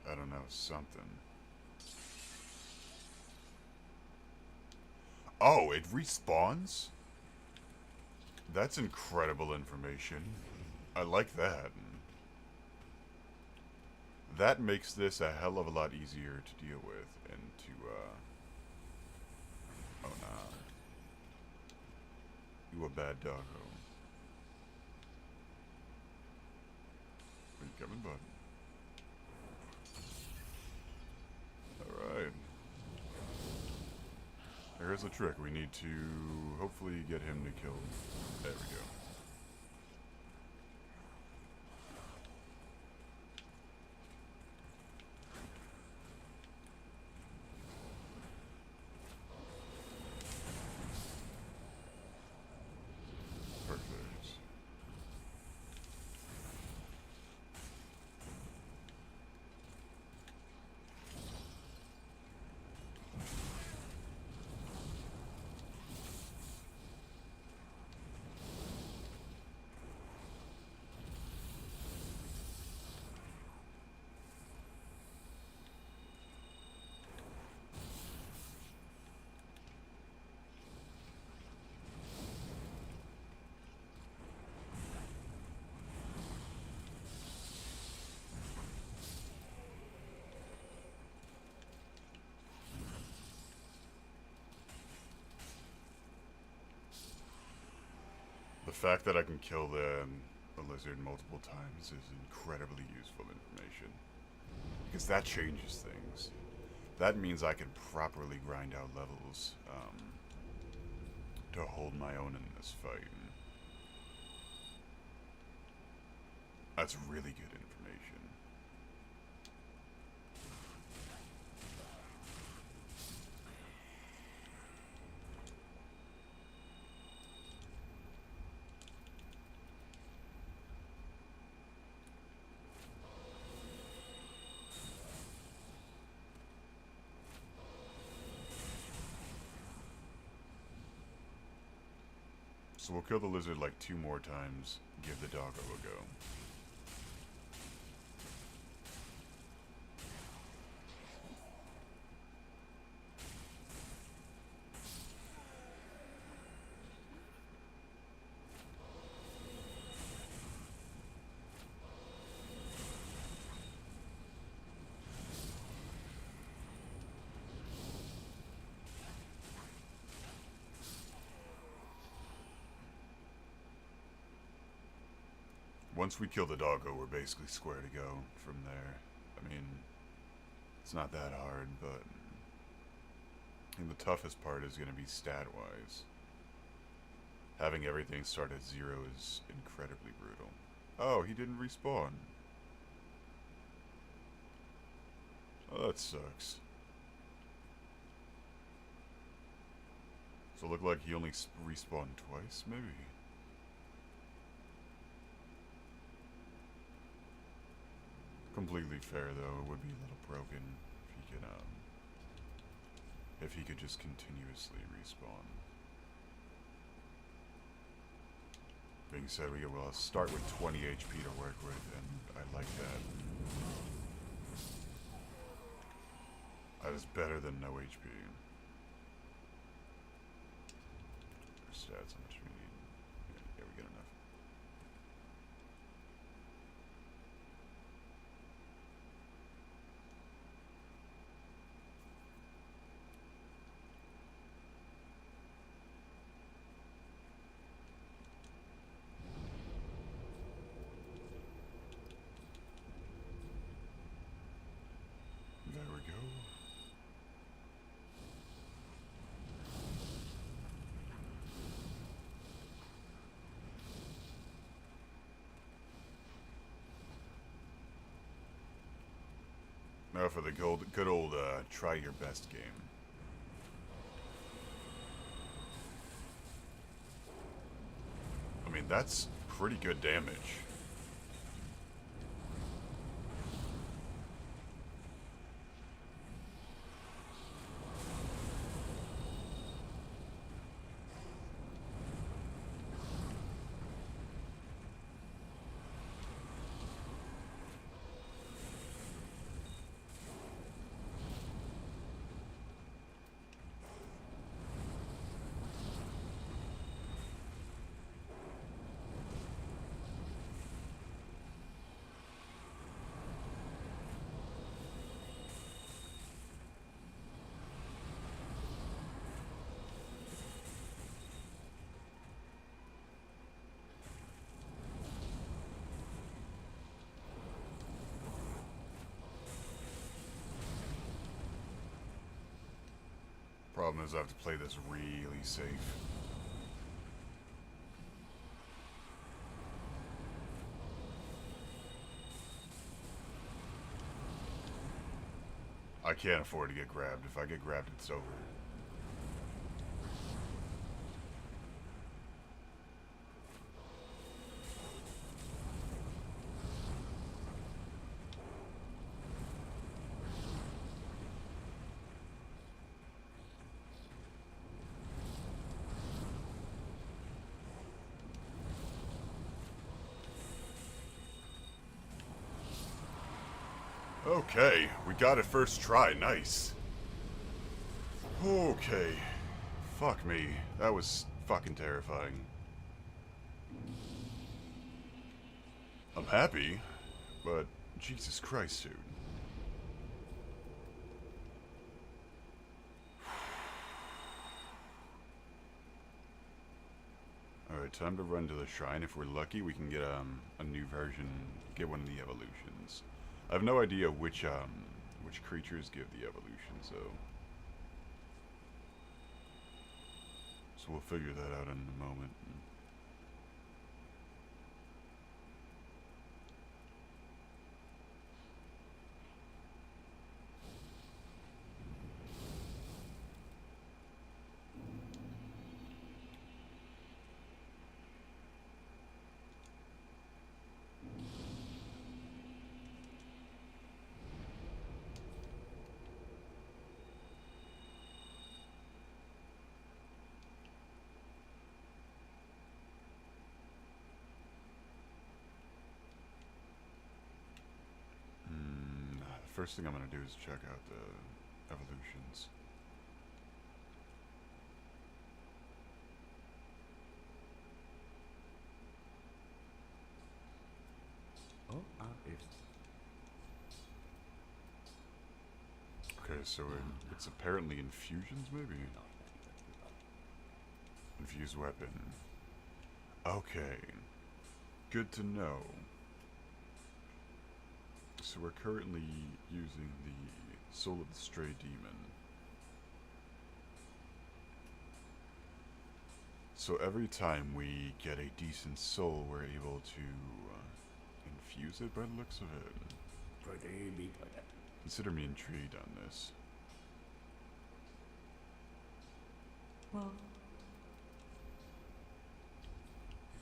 I don't know, something. Oh, it respawns? That's incredible information. I like that. That makes this a hell of a lot easier to deal with and to, oh, nah. You a bad doggo. Where you coming, bud? Alright. Here's the trick. We need to hopefully get him to kill. There we go. Perfect. The fact that I can kill the lizard multiple times is incredibly useful information. Because that changes things. That means I can properly grind out levels to hold my own in this fight. That's really good information. So we'll kill the lizard like 2 more times, give the doggo a go. Once we kill the doggo, we're basically square to go from there. I mean, it's not that hard, but I think the toughest part is going to be stat-wise. Having everything start at 0 is incredibly brutal. Oh, he didn't respawn. Oh, that sucks. So it looked like he only respawned twice, maybe? Completely fair, though. It would be a little broken if he could just continuously respawn. Being said, we will start with 20 HP to work with, and I like that. That is better than no HP. Stats, how much we need? Yeah, we get enough. There we go. Now for the good old try your best game. I mean, that's pretty good damage. Problem is I have to play this really safe. I can't afford to get grabbed. If I get grabbed, it's over. Okay, we got it first try. Nice. Okay. Fuck me. That was fucking terrifying. I'm happy, but Jesus Christ, dude. Alright, time to run to the shrine. If we're lucky, we can get a new version, get one of the evolutions. I have no idea which creatures give the evolution, so we'll figure that out in a moment. first thing I'm gonna do is check out the evolutions. Oh, if Okay, so it's apparently infusions, maybe? Infused weapon. Okay. Good to know. So we're currently using the Soul of the Stray Demon. So every time we get a decent soul, we're able to infuse it by the looks of it. pretty big like that. Consider me intrigued on this. Well,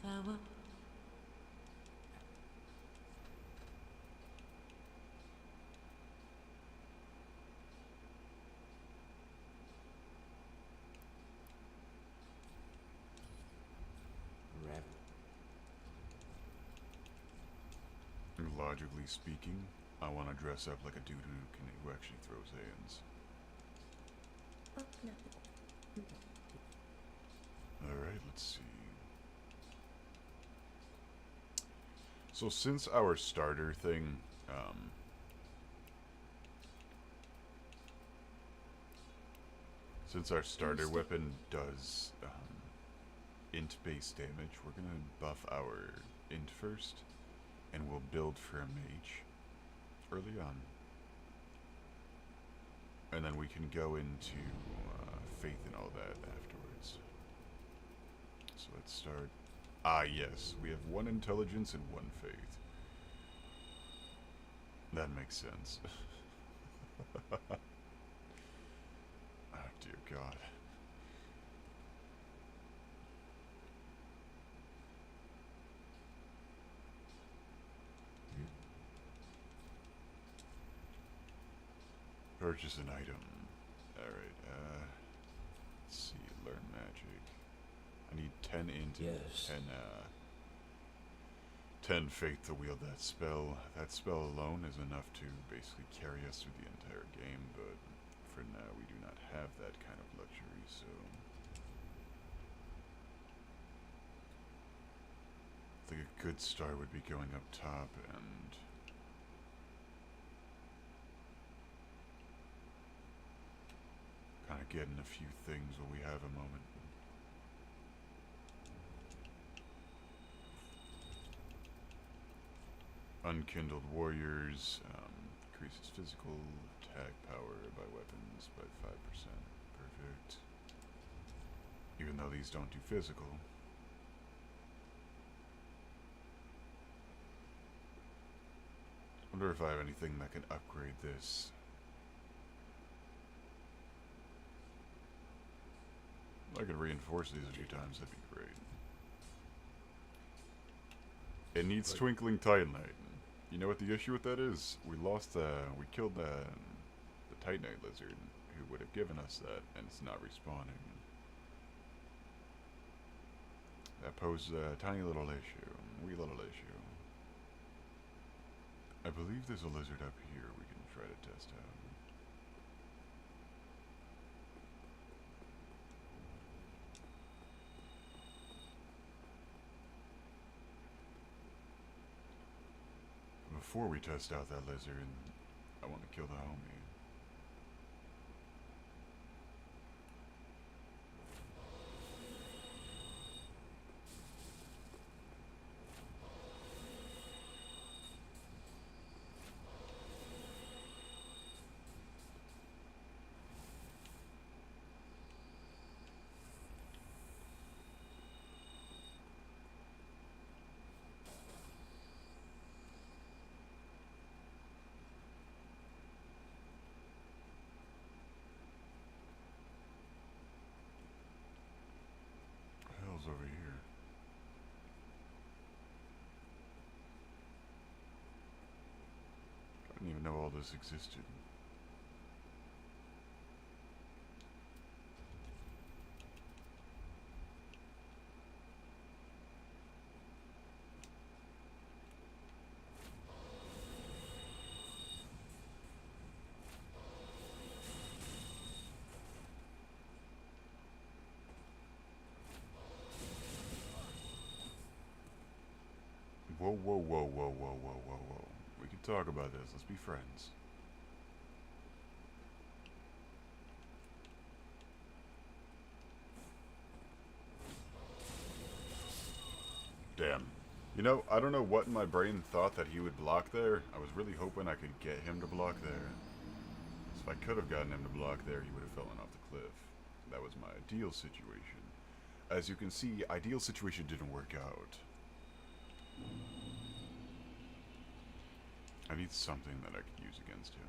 farewell. Rev. Logically speaking, I want to dress up like a dude who actually throws hands. Oh, no. Alright, let's see. So since our starter thing, since our starter weapon does int-based damage, we're gonna buff our int first, and we'll build for a mage early on. And then we can go into faith and all that afterwards. So let's start. Ah, yes. We have 1 intelligence and 1 faith. That makes sense. Oh, dear God. Purchase an item. Alright, let's see. Learn magic. I need 10 int and Yes. 10 faith to wield that spell. That spell alone is enough to basically carry us through the entire game, but for now we do not have that kind of luxury, so... I think a good start would be going up top and... kind of getting a few things while we have a moment. Unkindled Warriors increases physical attack power by weapons by 5%. Perfect. Even though these don't do physical. Wonder if I have anything that can upgrade this. I could reinforce these a few times, that'd be great. It needs Twinkling Titanite. You know what the issue with that is? We killed the Titanite lizard, who would have given us that, and it's not respawning. That poses a tiny little issue, wee little issue. I believe there's a lizard up here we can try to test out. Before we test out that lizard, I want to kill the homie. Hell's over here. I didn't even know all this existed. whoa, whoa, whoa, whoa, whoa, whoa, whoa. We can talk about this. Let's be friends. Damn. You know, I don't know what in my brain thought that he would block there. I was really hoping I could get him to block there. So if I could have gotten him to block there, he would have fallen off the cliff. That was my ideal situation. As you can see, ideal situation didn't work out. I need something that I could use against him.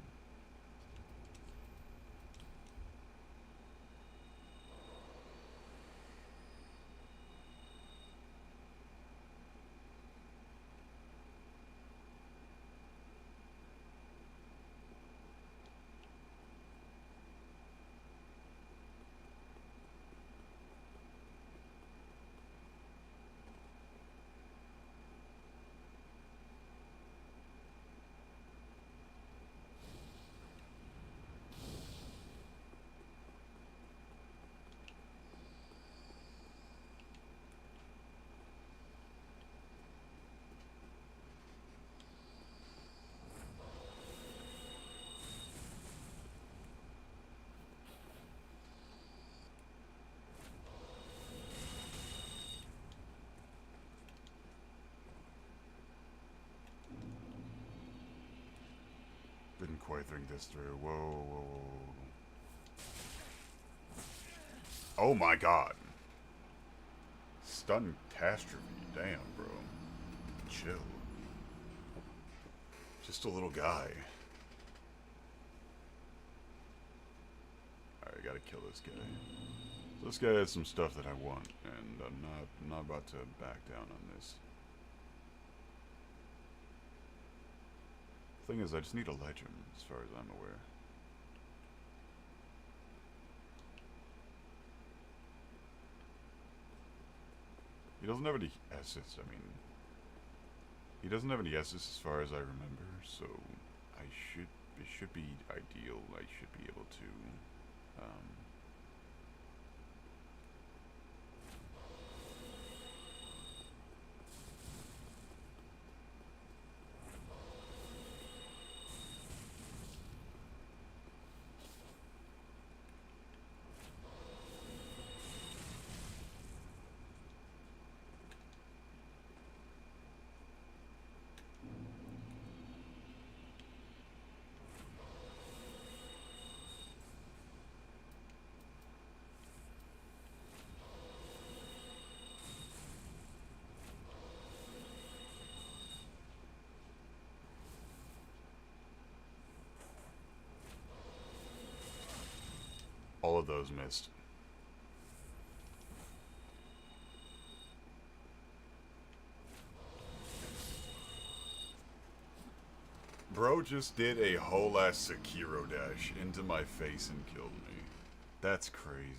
Didn't quite think this through. Whoa, whoa, whoa. Oh my god. Stun catastrophe. Damn, bro. Chill. Just a little guy. Alright, gotta kill this guy. So this guy has some stuff that I want, and I'm not about to back down on this. Thing is, I just need to ledge him, as far as I'm aware. He doesn't have any S's, I mean... He doesn't have any S's as far as I remember, so... It should be ideal. I should be able to... all of those missed. Bro just did a whole ass Sekiro dash into my face and killed me. That's crazy.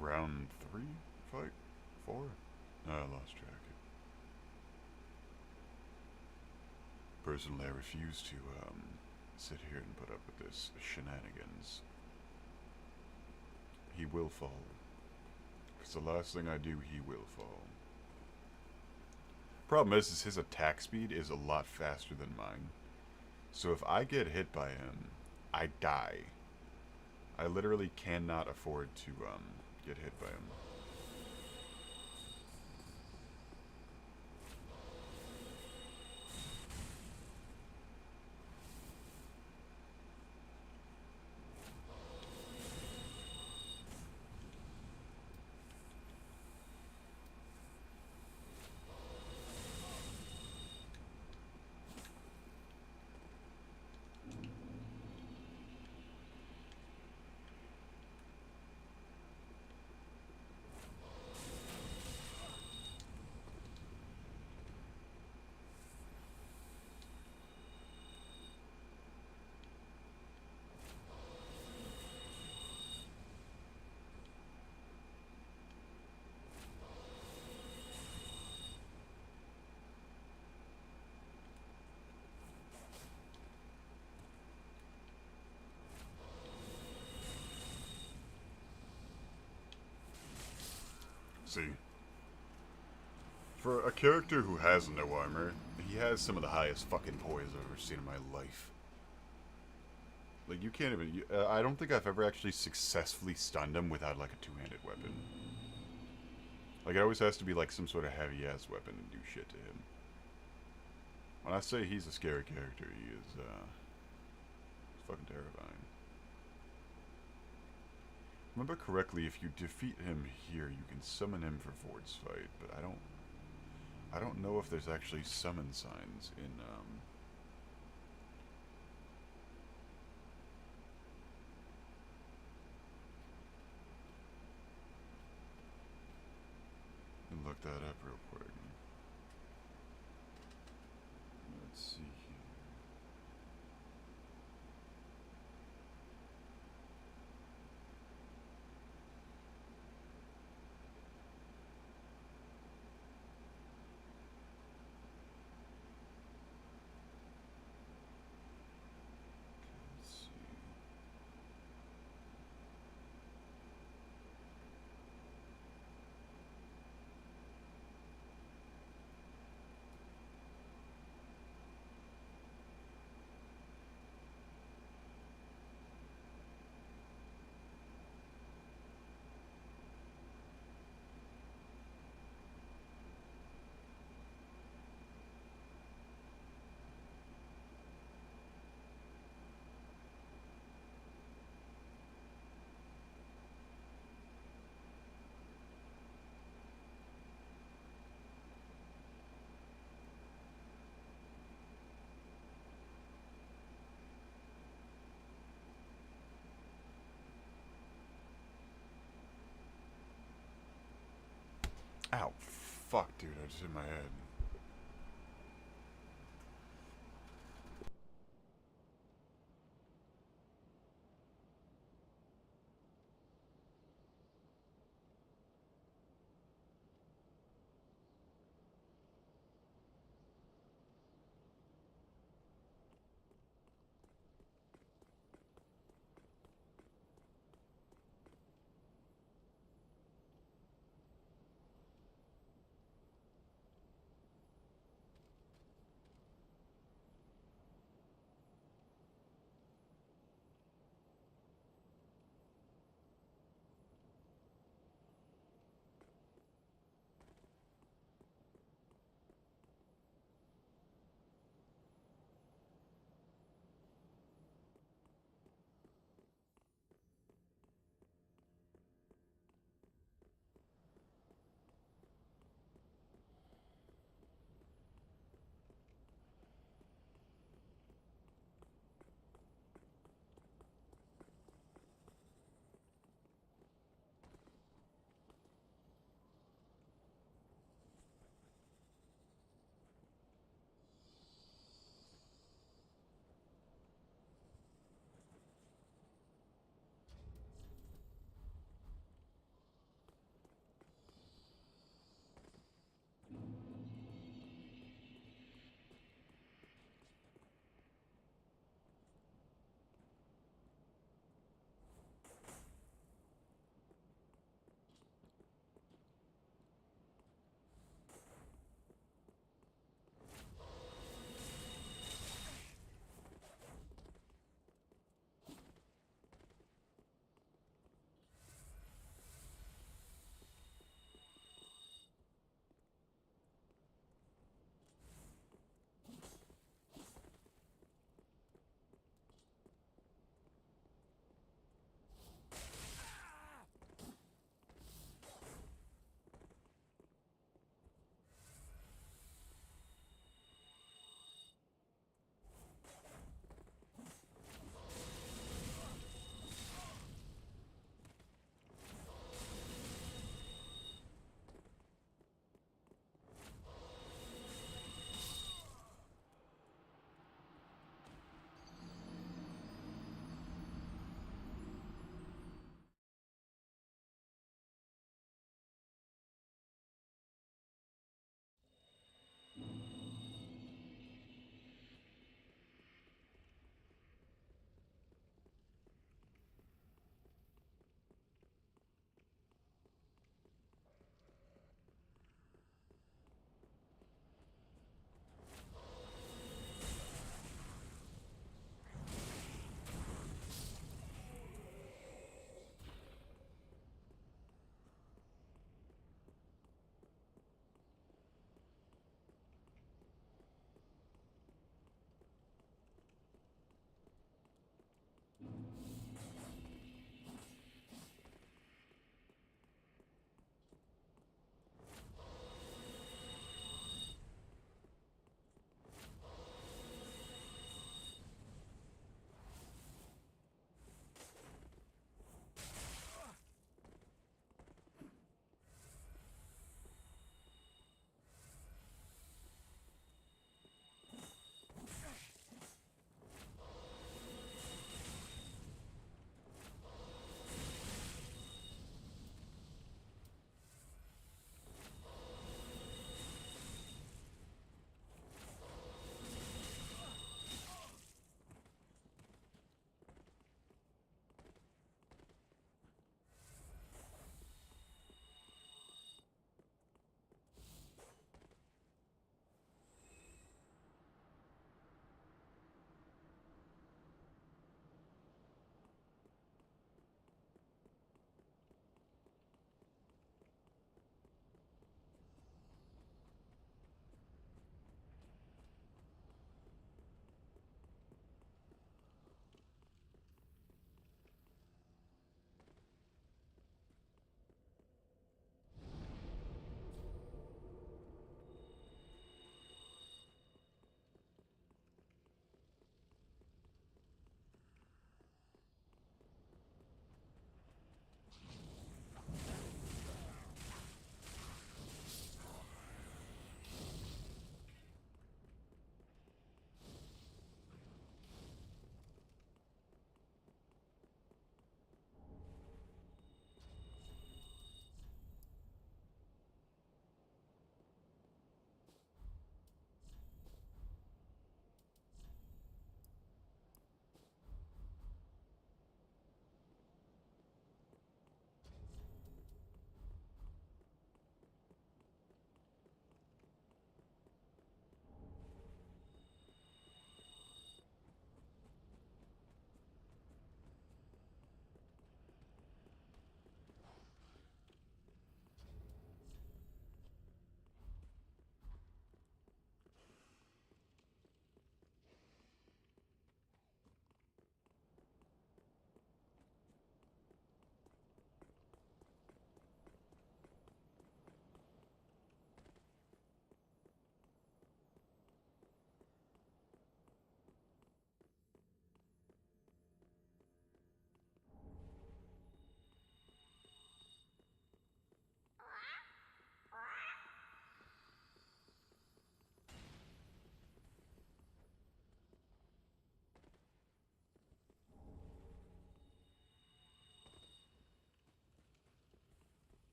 Round 3? Fight? 4? No, I lost track. Personally, I refuse to sit here and put up with this shenanigans. He will fall. It's the last thing I do, he will fall. Problem is his attack speed is a lot faster than mine. So if I get hit by him, I die. I literally cannot afford to get hit by him. See, for a character who has no armor, he has some of the highest fucking poise I've ever seen in my life. Like, you can't even... I don't think I've ever actually successfully stunned him without, like, a two-handed weapon. Like, it always has to be, like, some sort of heavy-ass weapon to do shit to him. When I say he's a scary character, he is, he's fucking terrifying. Remember correctly, if you defeat him here, you can summon him for Ford's fight, but I don't know if there's actually summon signs in, look that up real quick. Let's see here. Let's see. Ow, fuck, dude, I just hit my head.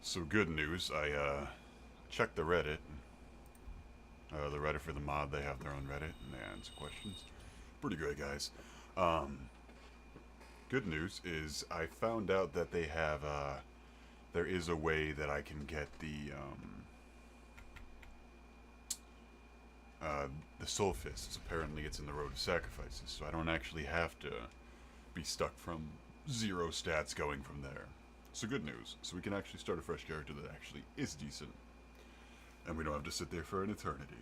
So good news, I checked the Reddit. The Reddit for the mod, they have their own Reddit, and they answer questions. Pretty great, guys. Good news is I found out that they have, there is a way that I can get the Soul Fists. Apparently it's in the Road of Sacrifices, so I don't actually have to be stuck from 0 stats going from there. So good news. So we can actually start a fresh character that actually is decent. And we don't have to sit there for an eternity.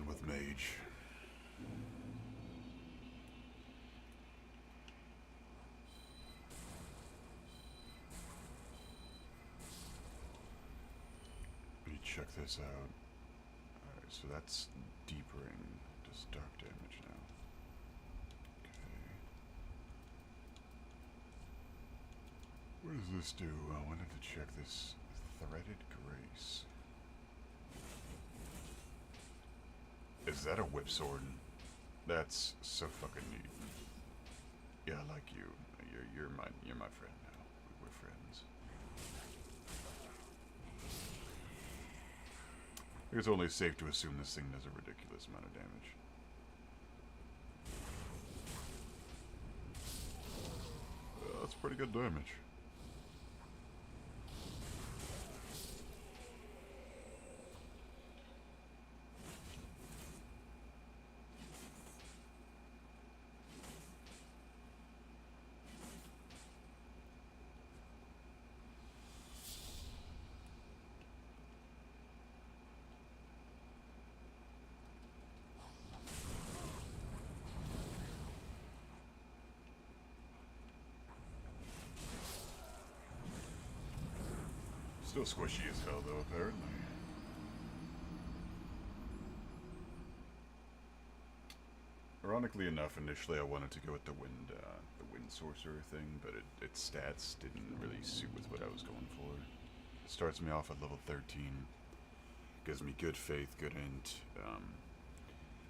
fun with mage. Let me check this out. Alright, so that's deepering. Does dark damage now. Okay. What does this do? I wanted to check this threaded grace. Is that a whip sword? That's so fucking neat. Yeah, I like you. You're my friend now. We're friends. I think it's only safe to assume this thing does a ridiculous amount of damage. That's pretty good damage. Still squishy as hell, though, apparently. Ironically enough, initially I wanted to go with the wind sorcerer thing, but its stats didn't really suit with what I was going for. It starts me off at level 13, gives me good faith, good int.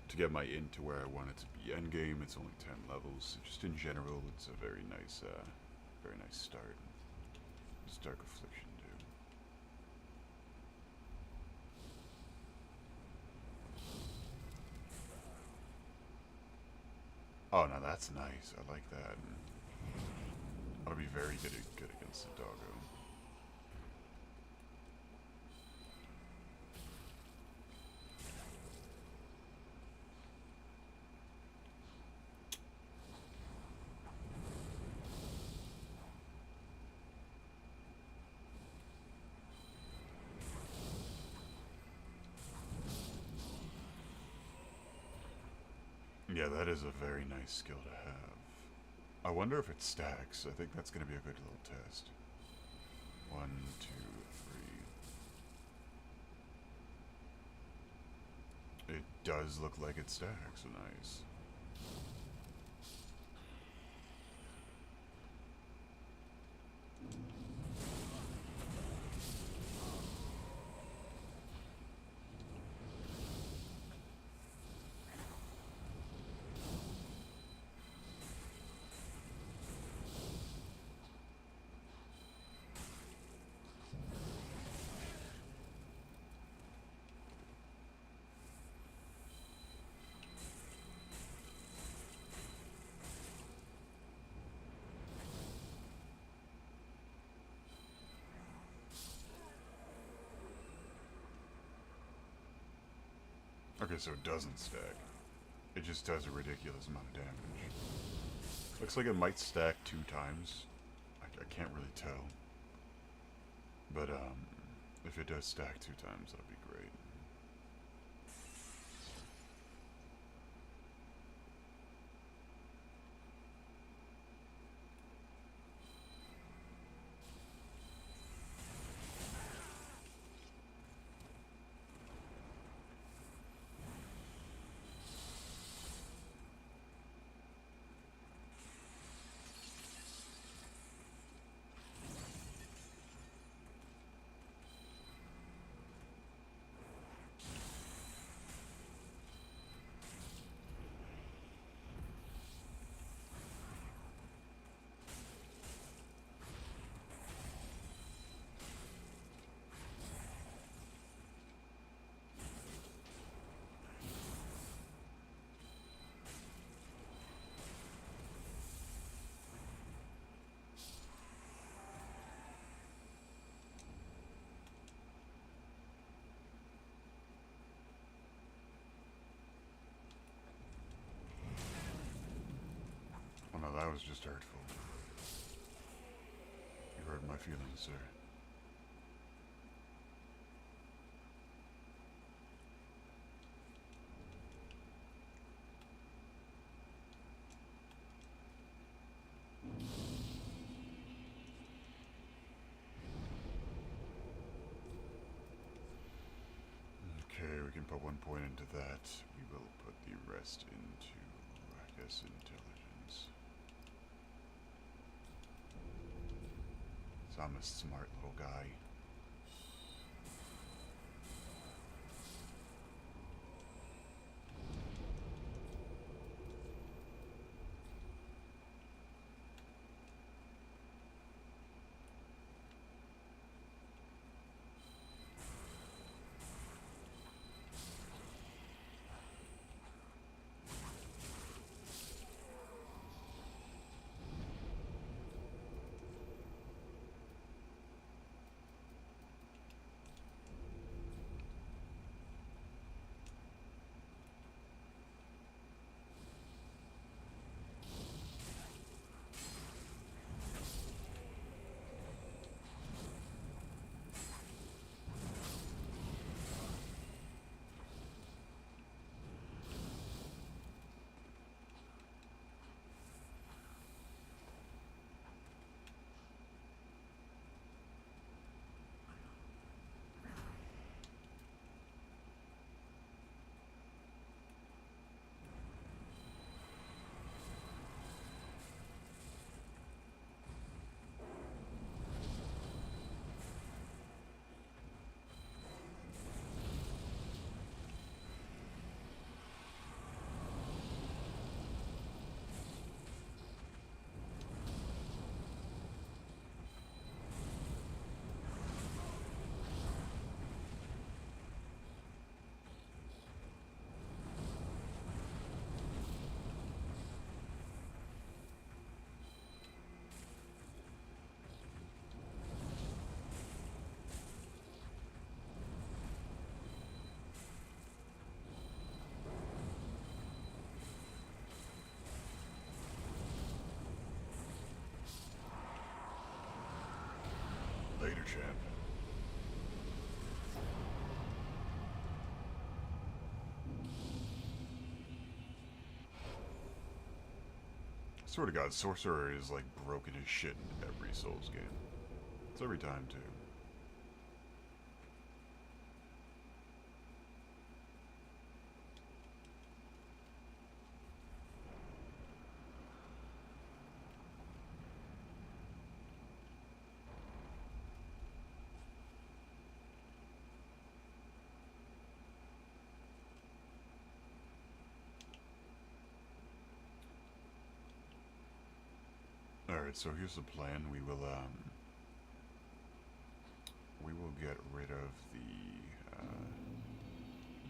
To get my int to where I want it to be endgame, it's only 10 levels. Just in general, it's a very nice start. What does Dark Affliction do? Oh, now that's nice. I like that. I'll be very good against the doggo. Yeah, that is a very nice skill to have. I wonder if it stacks. I think that's going to be a good little test. 1, 2, 3. It does look like it stacks. Nice. Okay, so it doesn't stack. It just does a ridiculous amount of damage. Looks like it might stack 2 times. I can't really tell. But, if it does stack 2 times, that'll be great. Oh no, that was just hurtful. You hurt my feelings, sir. 1 point into that. We will put the rest into, I guess, intelligence. So I'm a smart little guy. Later, champ. I swear to God, Sorcerer is like broken as shit in every Souls game. It's every time, too. Alright, so here's the plan. We will get rid of the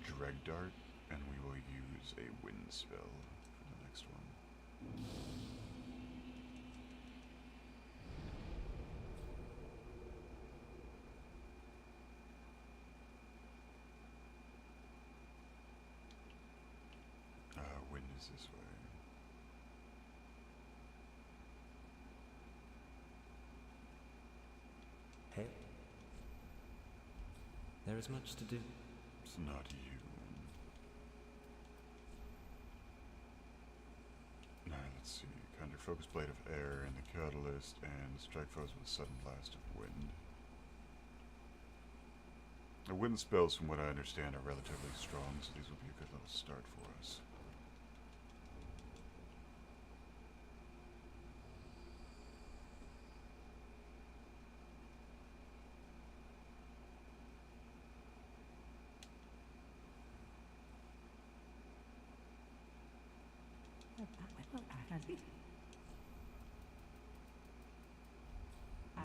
Dreg Dart, and we will use a Wind spell for the next one. Wind is this way. Hail. There is much to do. It's not you. Now, let's see. Conjure Focus Blade of Air and the Catalyst, and strike foes with a sudden blast of wind. The wind spells, from what I understand, are relatively strong, so these will be a good little start for us.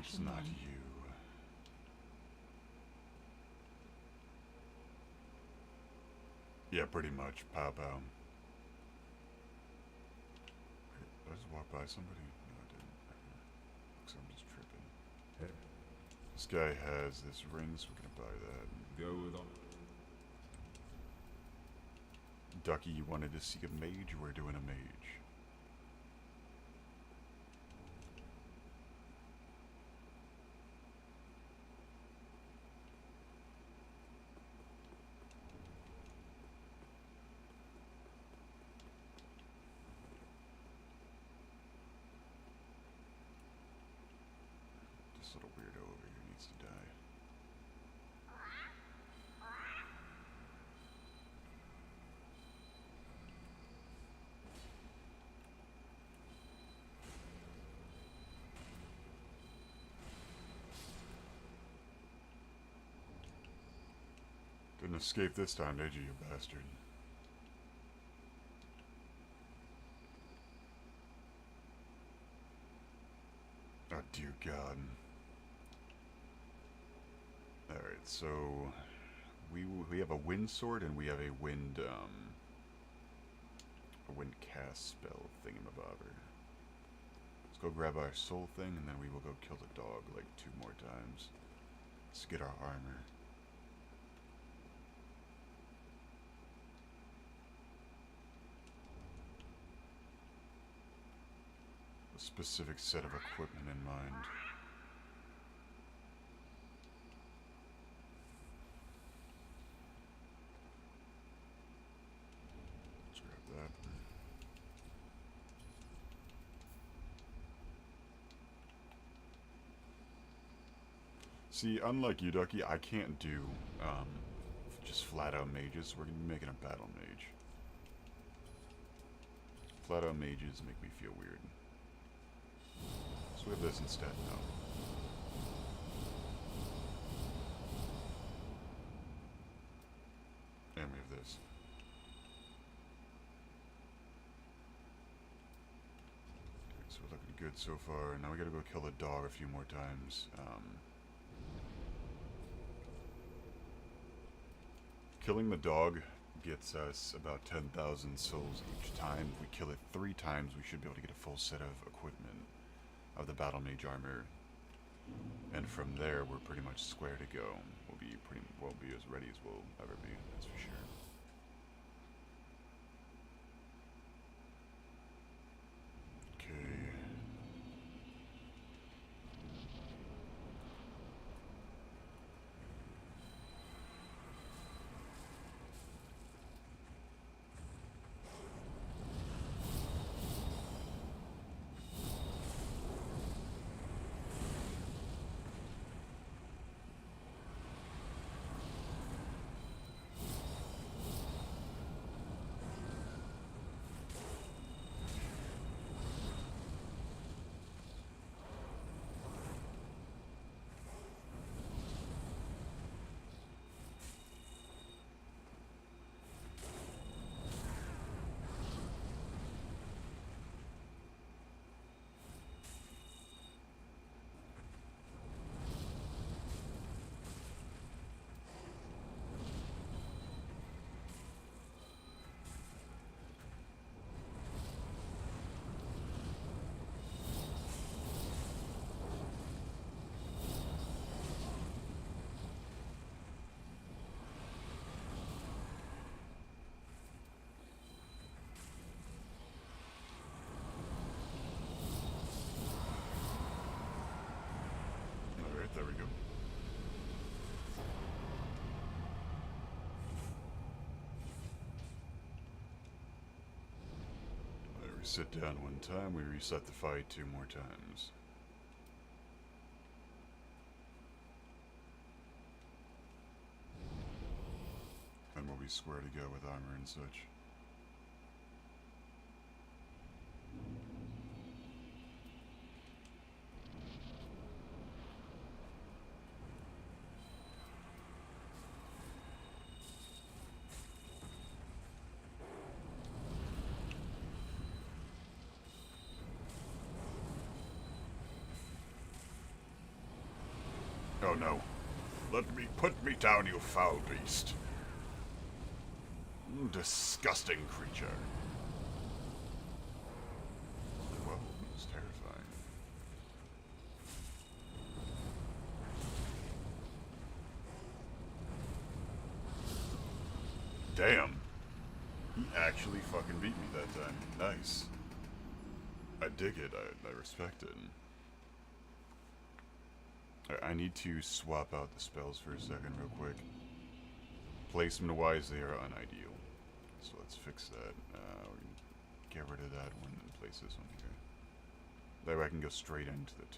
It's not you. Yeah, pretty much. Pow pow. Did I just walk by somebody? No, I didn't. Looks like I'm just tripping. Hey. This guy has this ring, so we're gonna buy that. Go with on. Ducky, you wanted to seek a mage? We're doing a mage. This little weirdo over here needs to die. didn't escape this time, did you, you bastard? Oh, dear God. Alright, so... We have a wind sword and we have a wind cast spell thingamabobber. Let's go grab our soul thing and then we will go kill the dog like 2 more times. Let's get our armor. A specific set of equipment in mind. Let's grab that. See, unlike you, Ducky, I can't do just flat-out mages. We're going to be making a battle mage. Flat-out mages make me feel weird. So we have this instead now. And we have this. Okay, so we're looking good so far. Now we gotta go kill the dog a few more times. Killing the dog gets us about 10,000 souls each time. If we kill it 3 times, we should be able to get a full set of equipment of the battle mage armor. And from there, we're pretty much square to go. We'll be as ready as we'll ever be, that's for sure. Okay. There we go. There, we sit down 1 time, we reset the fight 2 more times. And we'll be square to go with armor and such. Oh no. Put me down, you foul beast. Disgusting creature. Whoa, it's terrifying. Damn. He actually fucking beat me that time. Nice. I dig it. I respect it. I need to swap out the spells for a second real quick. Placement-wise, they are unideal. So let's fix that. We can get rid of that one and place this one here. That way I can go straight into the 2.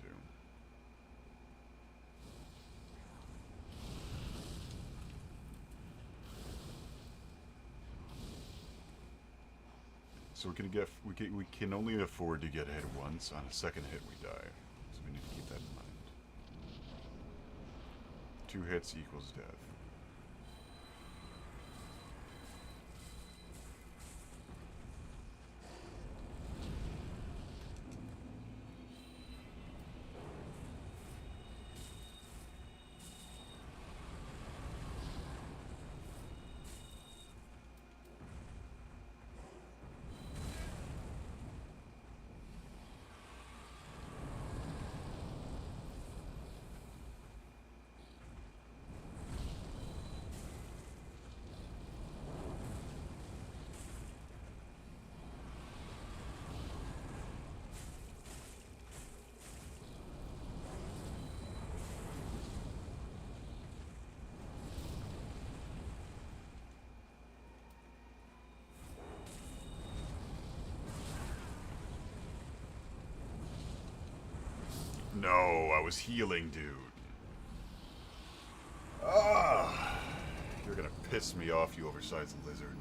So we can only afford to get hit once. On a second hit, we die. So we need to keep that in mind. 2 hits equals death. no, I was healing, dude. Ah, you're gonna piss me off, you oversized lizard.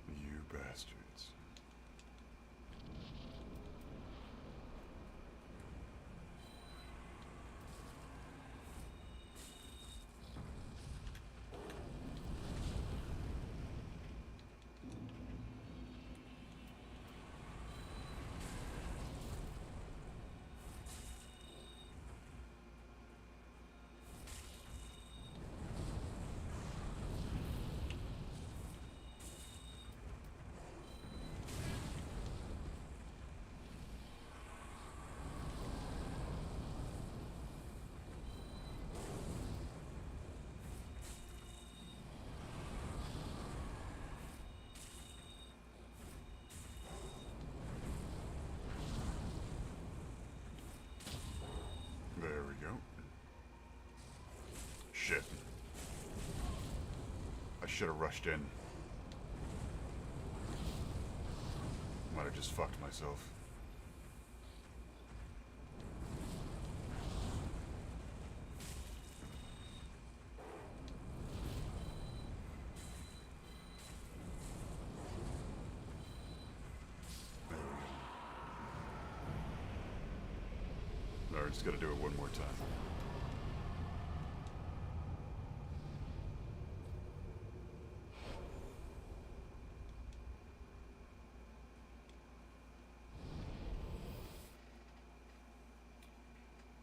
You bastards. There we go. Shit. I should have rushed in. Might have just fucked myself. There we go. Alright, just gotta do it one more time.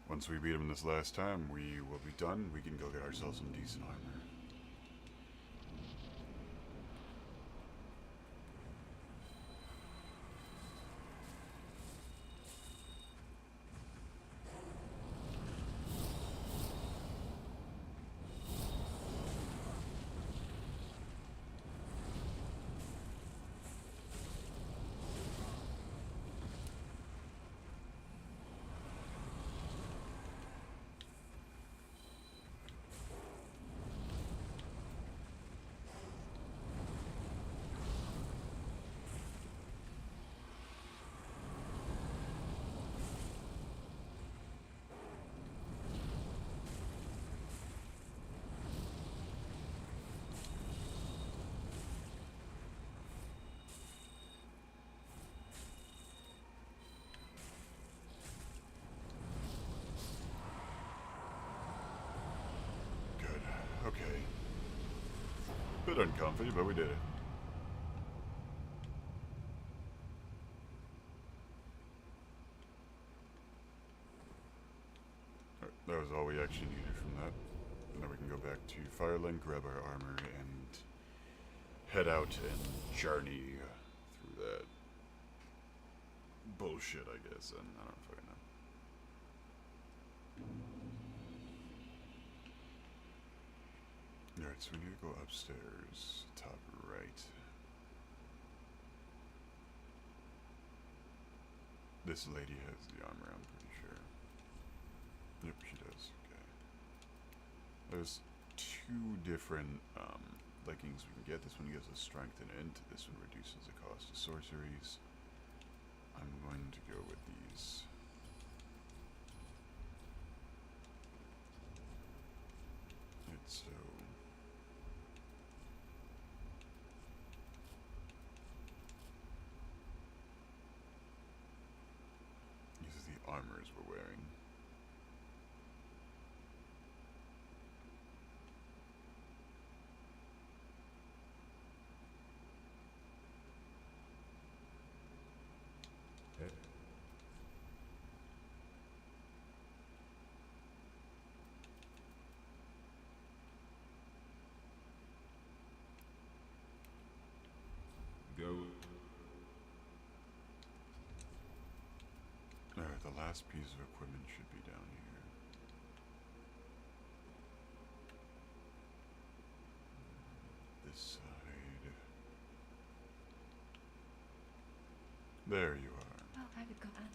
Once we beat him this last time, we will be done. We can go get ourselves some decent armor. Okay. Bit uncomfy, but we did it. Alright, that was all we actually needed from that. Now we can go back to Firelink, grab our armor, and head out and journey through that bullshit, I guess. And I don't fucking know. Alright, so we need to go upstairs, top right. This lady has the armor, I'm pretty sure. Yep, she does. Okay. There's two different leggings we can get. This one gives us strength and int. This one reduces the cost of sorceries. I'm going to go with these. It's so... These are the armors we're wearing. Go. Alright, the last piece of equipment should be down here. this side. There you are. Oh, I would go on.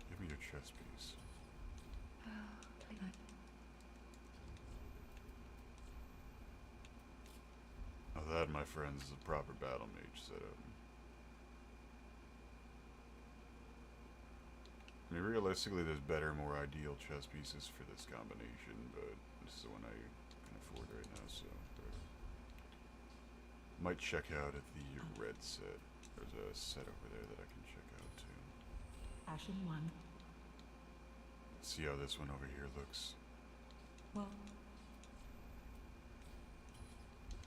Give me your chess piece. Oh, please. Now that, my friends, is a proper battle mage setup. I mean, realistically, there's better, more ideal chess pieces for this combination, but this is the one I can afford right now, so... Might check out at the red set. There's a set over there that I can check out, too. Ashen 1. See how this one over here looks. Well,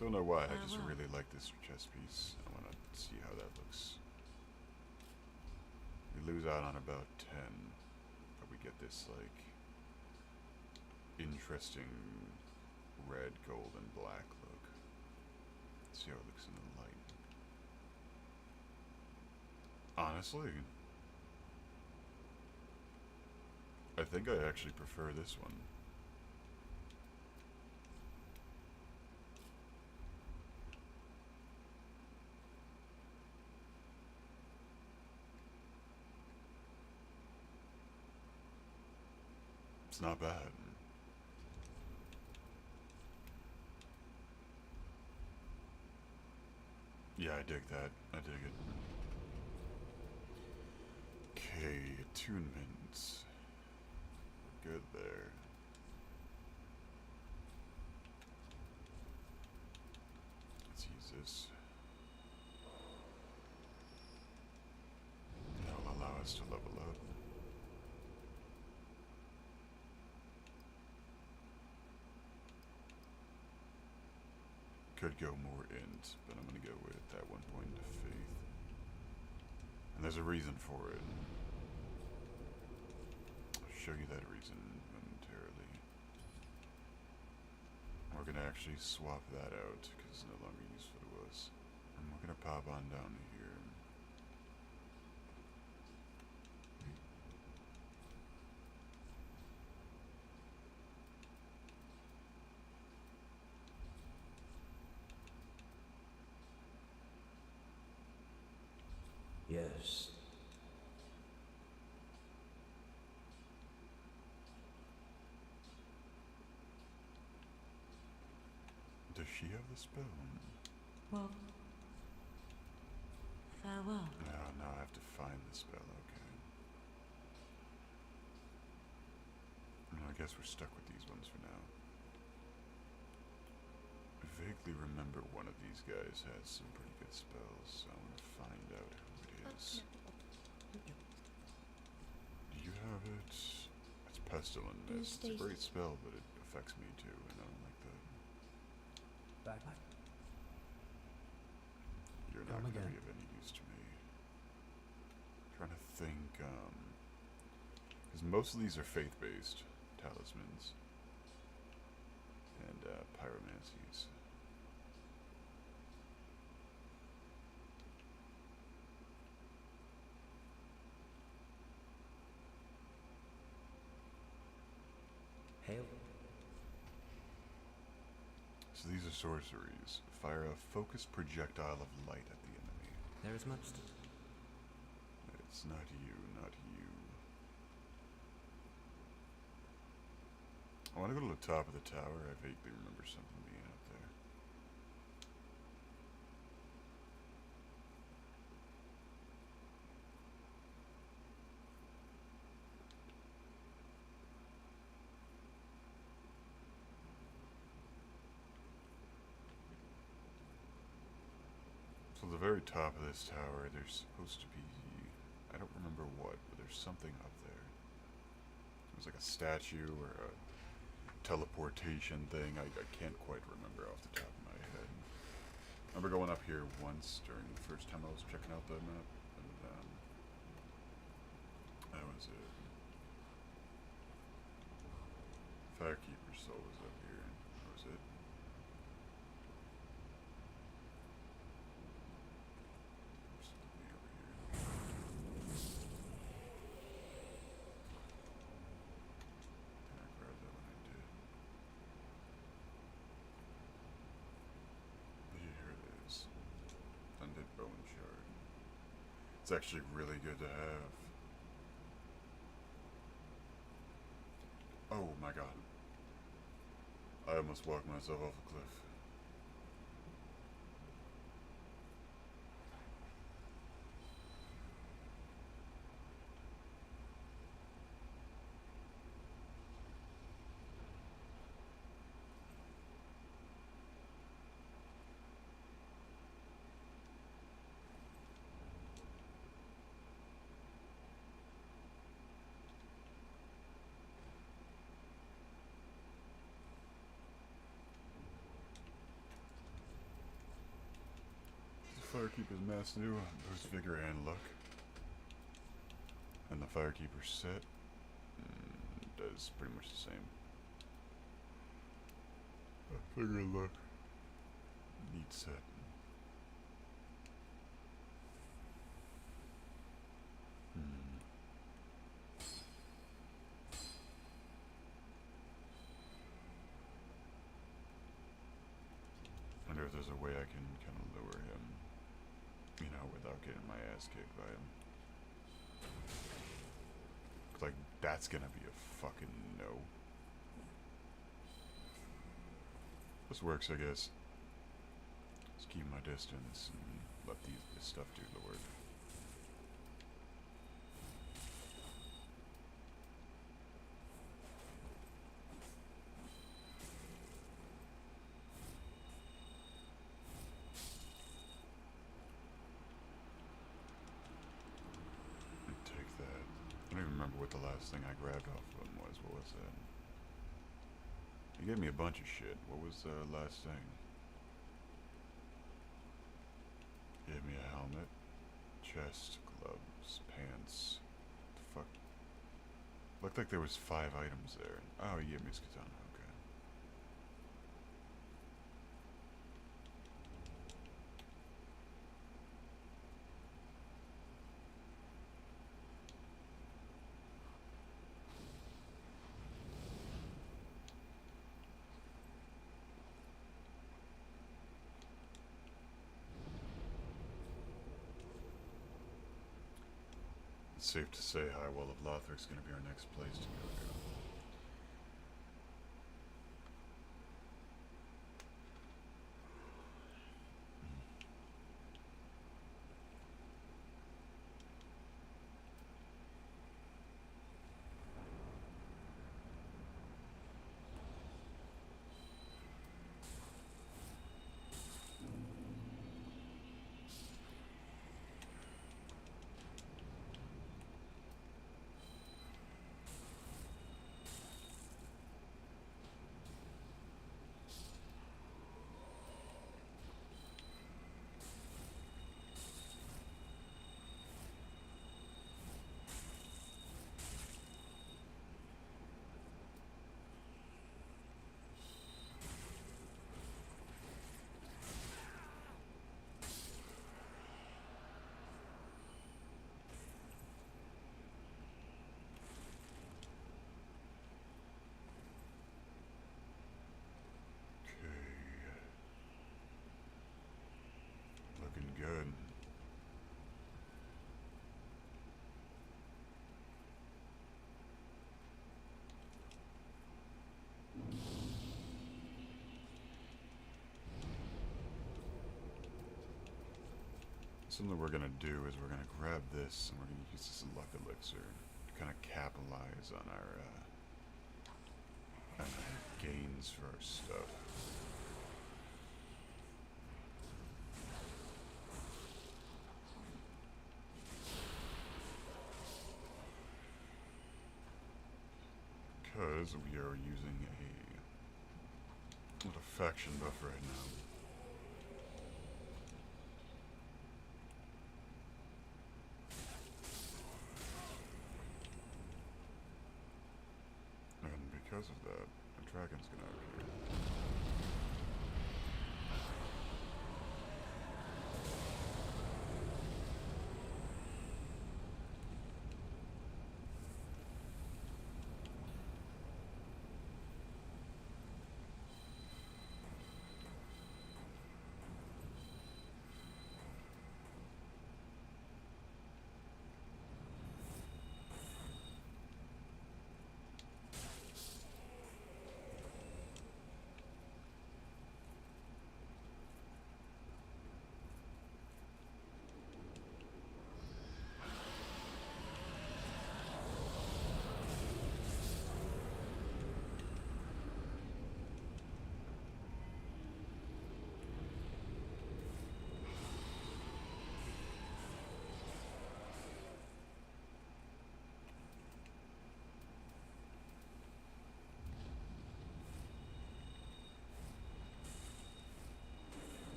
Don't know why, I just really like this chess piece. I want to see how that looks. We lose out on about 10, but we get this, like, interesting red, gold, and black look. Let's see how it looks in the light. Honestly, I think I actually prefer this one. It's not bad. Yeah, I dig that. I dig it. Okay, attunements. Good there. Let's use this. That'll allow us to level up. Could go more int, but I'm gonna go with that 1 point of faith. And there's a reason for it. I'll show you that reason momentarily. We're gonna actually swap that out because it's no longer useful to us. And we're gonna pop on down here. Yes. Does she have the spell? well. Farewell. Oh, now I have to find the spell, okay. I guess we're stuck with these ones for now. I vaguely remember one of these guys has some pretty good spells, so I'm gonna find out who it is. Do you have it? It's Pestilent Mist. It's a great spell, but it affects me too, and I don't like that. Back. You're not Come gonna again. be of any use to me. Trying to think, because most of these are faith-based talismans and pyromancies. Hail. So these are sorceries. Fire a focused projectile of light at the enemy. There is much to... It's not you, not you. I want to go to the top of the tower. I vaguely remember something being up there. So the very top of this tower, there's supposed to be, I don't remember what, but there's something up there. It was like a statue or a teleportation thing. I can't quite remember off the top of my head. I remember going up here once during the first time I was checking out the map, and that was it. Firekeeper's soul was up here, and that was it. There's something over here. I grabbed that when I did. It's actually really good to have. Oh my god. I almost walked myself off a cliff. Firekeeper's mask new, boosts vigor and luck. And the Firekeeper set does pretty much the same. Vigor and luck. Neat set. Wonder if there's a way I can kind of lure him, you know, without getting my ass kicked by him. Like, that's gonna be a fucking no. This works, I guess. Just keep my distance and let this stuff do the work. Take that. I don't even remember what the last thing I grabbed off of him was. What was that? He gave me a bunch of shit. What was the last thing? Gave me a helmet, chest, gloves, pants. The fuck? Looked like there was 5 items there. Oh, he gave me his katana. Okay. It's safe to say High Wall of Lothric's gonna be our next place to go to. Looking good. Something we're gonna do is we're gonna grab this and we're gonna use this luck elixir to kind of capitalize on our gains for our stuff. Because we are using a faction buff right now. And because of that, a dragon's gonna appear.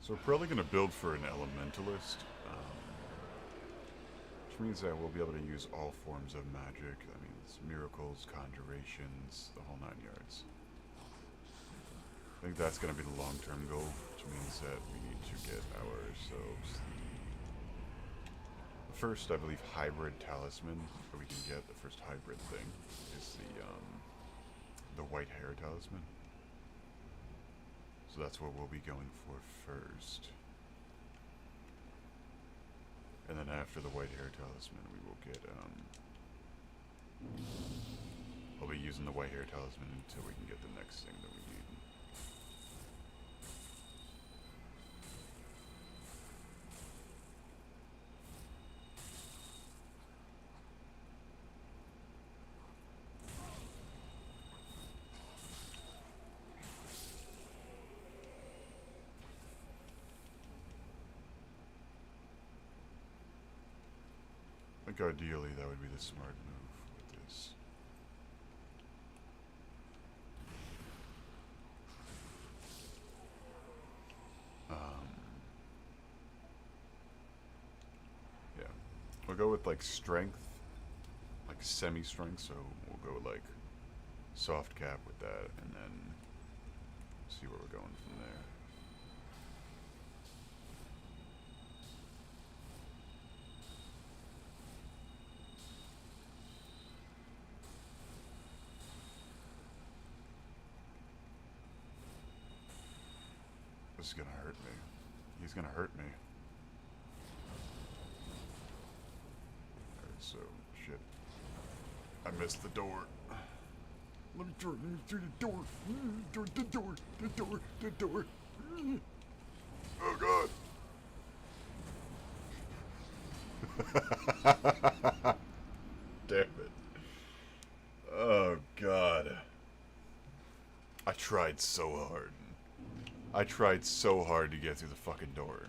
So we're probably going to build for an elementalist, which means that we'll be able to use all forms of magic. That means miracles, conjurations, the whole 9 yards. I think that's going to be the long-term goal, which means that we need to get ourselves the first, I believe, hybrid talisman that we can get. The first hybrid thing is the white hair talisman. So that's what we'll be going for first. And then after the white hair talisman, we will get, I'll be using the white hair talisman until we can get the next thing that we need. I think ideally that would be the smart move with this. Yeah. We'll go with like strength, like semi-strength, so we'll go like soft cap with that and then see where we're going from there. This is gonna hurt me. He's gonna hurt me. Alright, so, shit. I missed the door. Let me through the door. The door. Oh god. Damn it. Oh god. I tried so hard. I tried so hard to get through the fucking door.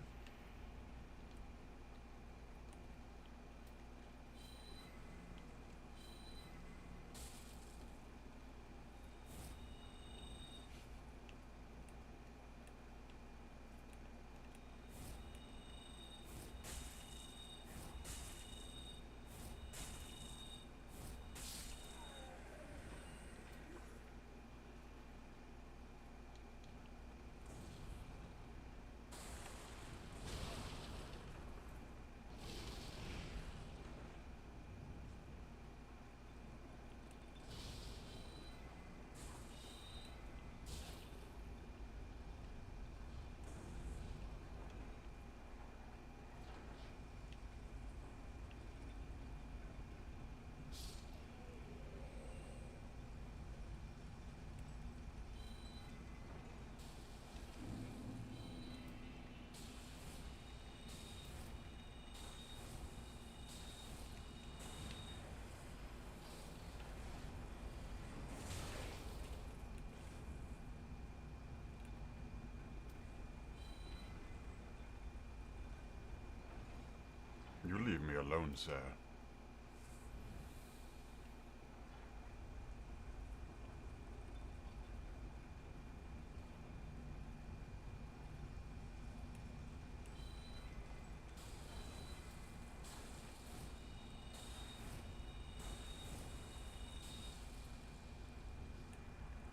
You leave me alone, sir.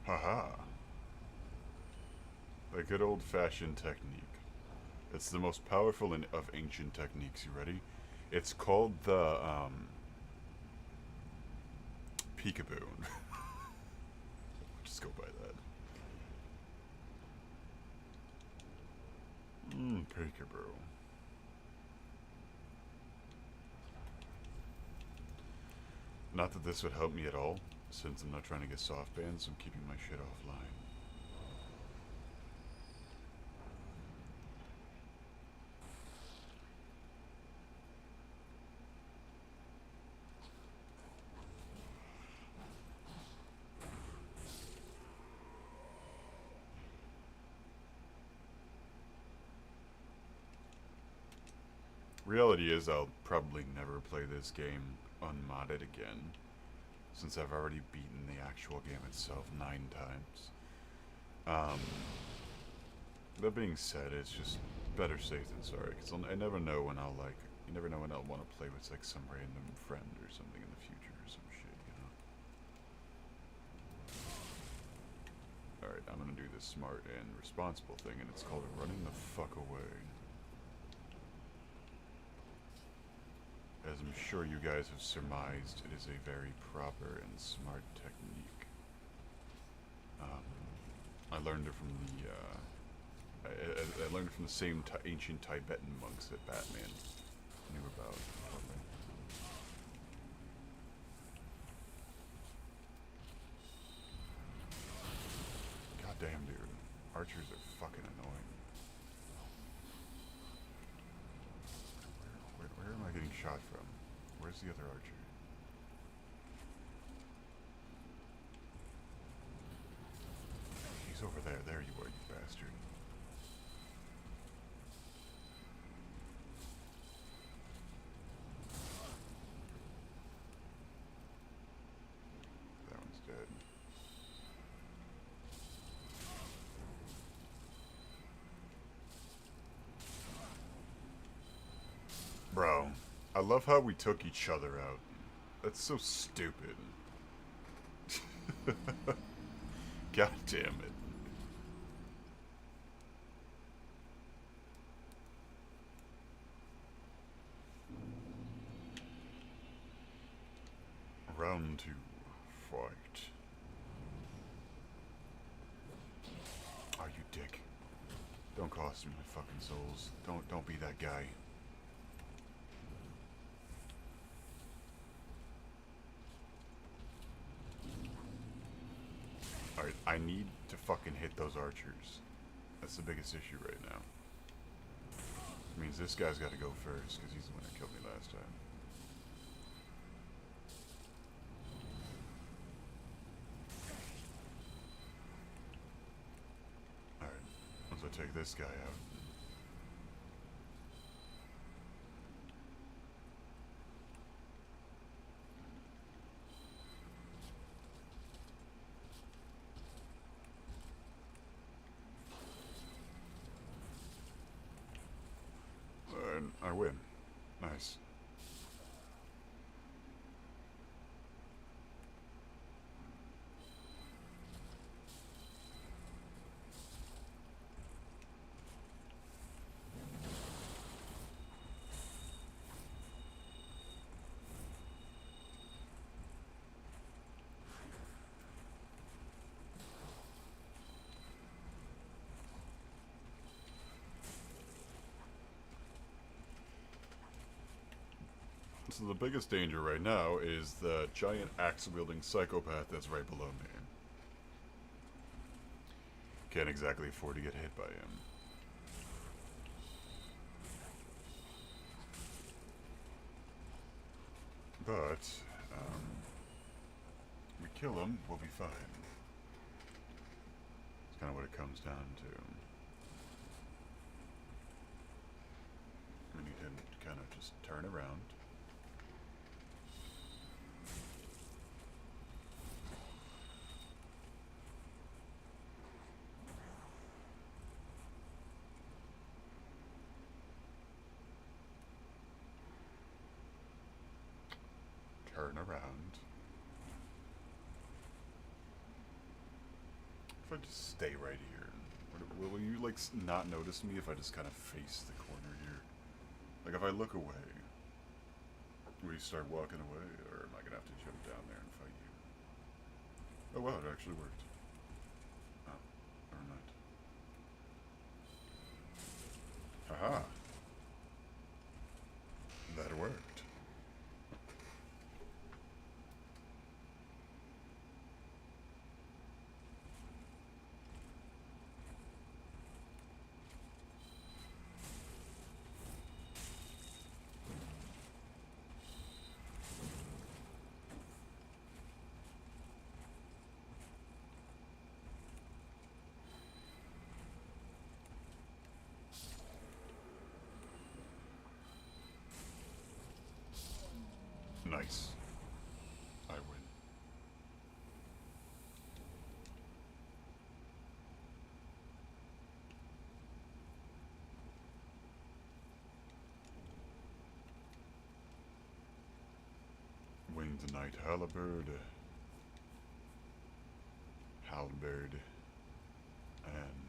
Haha. The good old-fashioned technique. It's the most powerful of ancient techniques. You ready? It's called the, peekaboo. Just go by that. Peekaboo. Not that this would help me at all, since I'm not trying to get soft bans, I'm keeping my shit offline. Reality is I'll probably never play this game unmodded again, since I've already beaten the actual game itself 9 times. That being said, it's just better safe than sorry. Cause I never know when I'll like. You never know when I'll want to play with like some random friend or something in the future or some shit, you know. All right, I'm gonna do this smart and responsible thing, and it's called running the fuck away. As I'm sure you guys have surmised, it is a very proper and smart technique. I learned it from the. I learned it from the same ancient Tibetan monks that Batman knew about. God damn, dude. Archers are fucking annoying. Where am I getting shot from? Where's the other archer? He's over there. There you are, you bastard. That one's dead. Bro, I love how we took each other out. That's so stupid. God damn it. Round 2. Fight. Oh, you dick. Don't cost me my fucking souls. Don't be that guy. Alright, I need to fucking hit those archers. That's the biggest issue right now. It means this guy's got to go first, because he's the one that killed me last time. Alright, once I take this guy out. And I win. Nice. So the biggest danger right now is the giant axe-wielding psychopath that's right below me. Can't exactly afford to get hit by him. But, we kill him, we'll be fine. It's kind of what it comes down to. We need him to kind of just turn around. Turn around. If I just stay right here, will you like not notice me if I just kind of face the corner here? Like if I look away, will you start walking away, or am I gonna have to jump down there and fight you? Oh wow, it actually worked. Oh, never mind. Haha. That worked. the Knight Halberd, and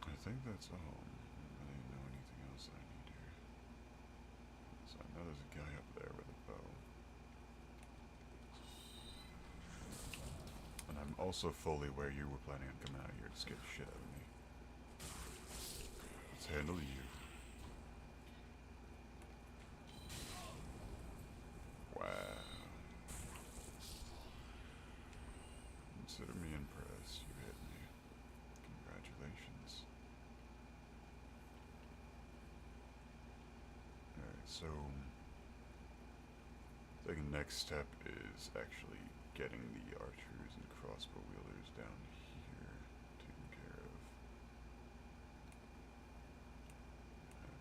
I think that's all. I didn't know anything else I need here. So I know there's a guy up there with a bow. And I'm also fully aware you were planning on coming out here to scare the shit out of me. Let's handle you. Wow. Consider me impressed. You hit me. Congratulations. Alright, so I think the next step is actually getting the archers and crossbow wielders down here taken care of.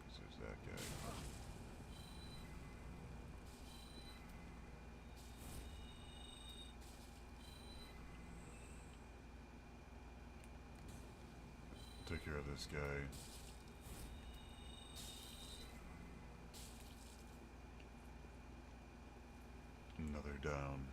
Because there's that guy. Take care of this guy. Another down.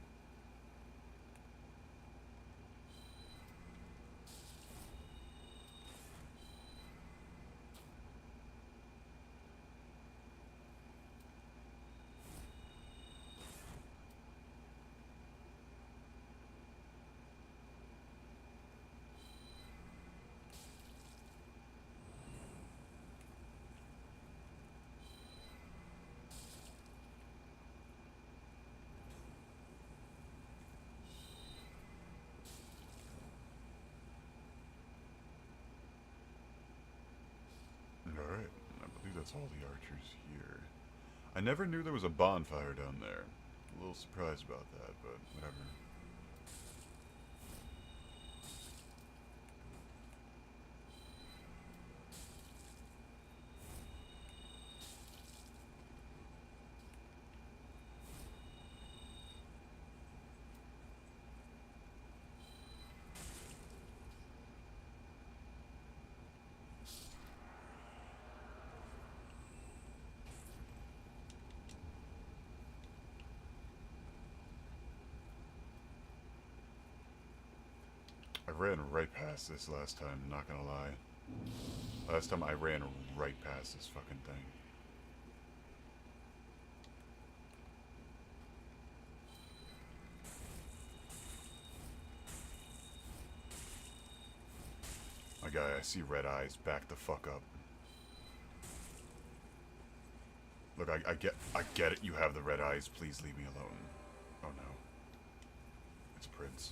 Alright, I believe that's all the archers here. I never knew there was a bonfire down there. A little surprised about that, but whatever. I ran right past this last time, not gonna lie. Last time I ran right past this fucking thing. My guy, I see red eyes. Back the fuck up. Look, I get it. You have the red eyes. Please leave me alone. Oh no. It's Prince.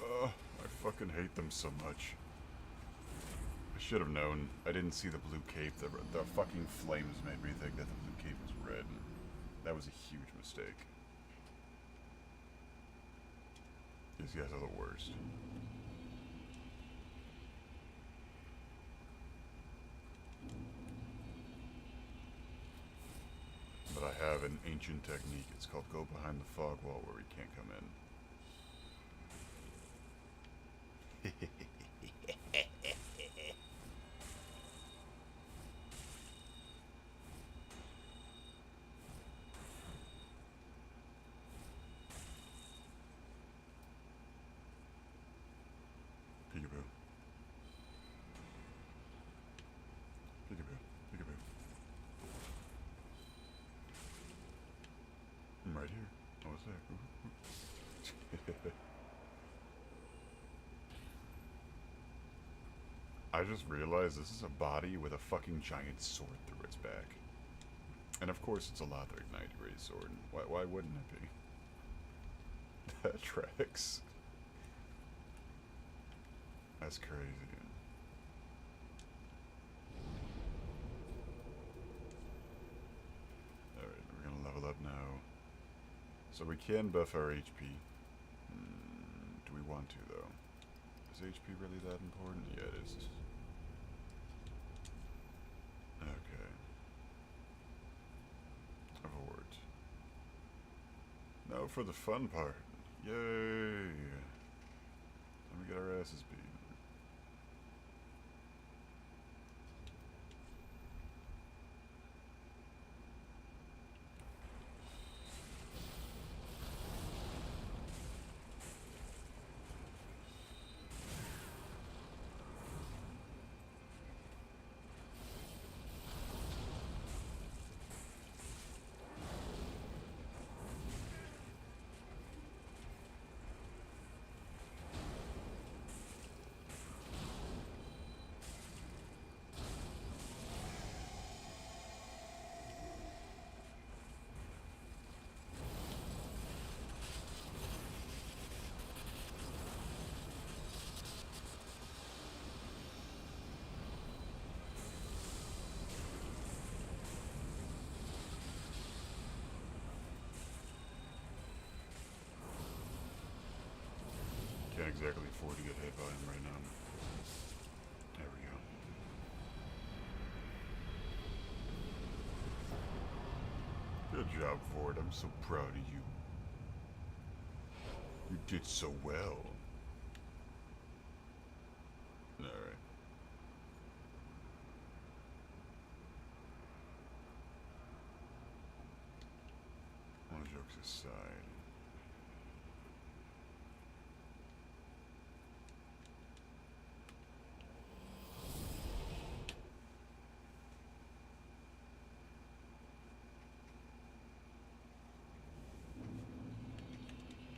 I fucking hate them so much. I should have known. I didn't see the blue cape. The fucking flames made me think that the blue cape was red. That was a huge mistake. These guys are the worst. But I have an ancient technique. It's called go behind the fog wall where we can't come in. Peekaboo. Peekaboo. Peekaboo. I'm right here. Oh, it's there. Ooh, ooh. I just realized this is a body with a fucking giant sword through its back. And of course it's a Lothric Knight raised sword. Why wouldn't it be? That tracks. That's crazy. Alright, we're gonna level up now. So we can buff our HP. Do we want to, though? Is HP really that important? Yeah, it is. Okay. Abort. Now for the fun part. Yay! Let me get our asses beat. exactly afford to get hit by him right now. There we go. Good job, Ford. I'm so proud of you. You did so well. Alright. All jokes aside.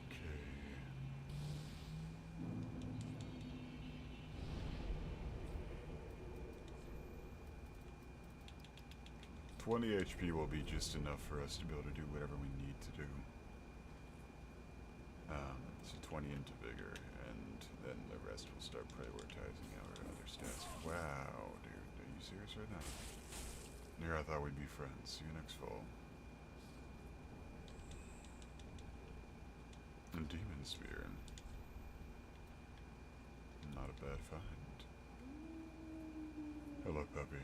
Okay. 20 HP will be just enough for us to be able to do whatever we need to do. So 20 into vigor, and then the rest will start prioritizing our other stats. Wow, dude, are you serious right now? Here I thought we'd be friends. See you next fall. And Demon Spear. Not a bad find. Hello, puppy.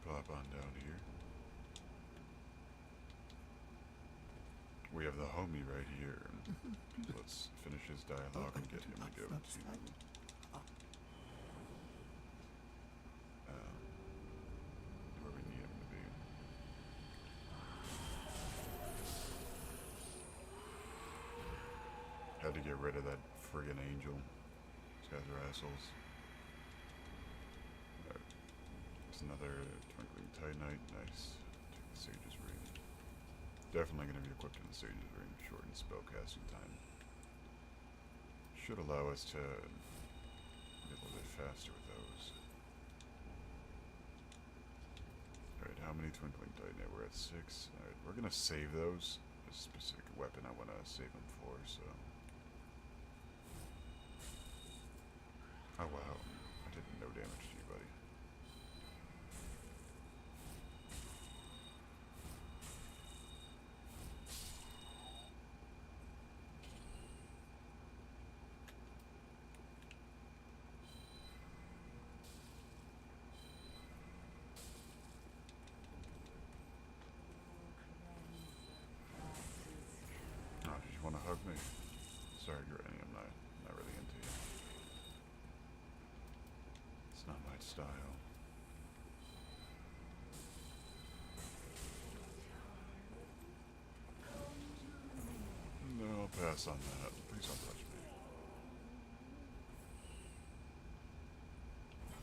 Pop on down here. We have the homie right here. Let's finish his dialogue and get him to go to where we need him to be. Had to get rid of that friggin' angel. These guys are assholes. There's another Twinkling Titanite. Nice. Take the Sage's Ring. Definitely going to be equipped in the Sage's Ring. Shorten spellcasting time. Should allow us to be a little bit faster with those. Alright, how many Twinkling Titanite? We're at 6. Alright, we're going to save those. There's a specific weapon I want to save them for, so. Oh wow. I did no damage to you, buddy. Oh, did you want to hug me? Sorry, Granny, I'm not really into you. It's not my style. No, I'll pass on that. Please don't touch me.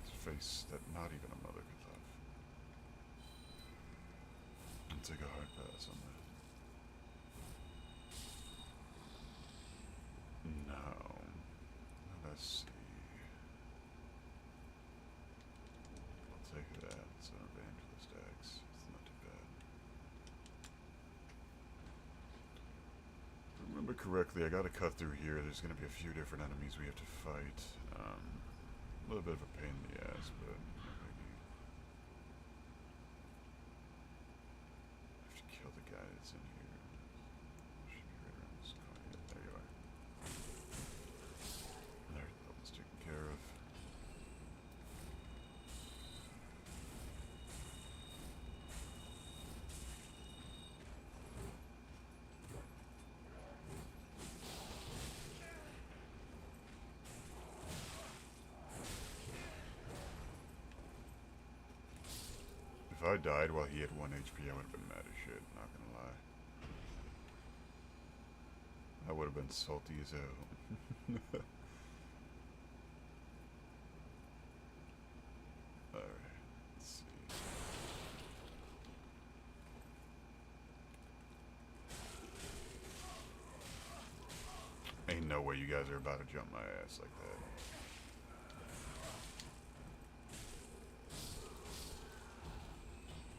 It's a face that not even a mother could love. I'll take a hard pass on that. No. Let's see. I'll take that. It's an evangelist axe. It's not too bad. If I remember correctly, I gotta cut through here. There's gonna be a few different enemies we have to fight. A little bit of a pain in the ass, but no biggie. I have to kill the guy that's in here. Should be right around this corner. Yeah, there you are. There, that one's taken care of. If I died while he had 1 HP, I would have been mad as shit, not gonna lie. I would have been salty as hell. Alright, let's see. Ain't no way you guys are about to jump my ass like that.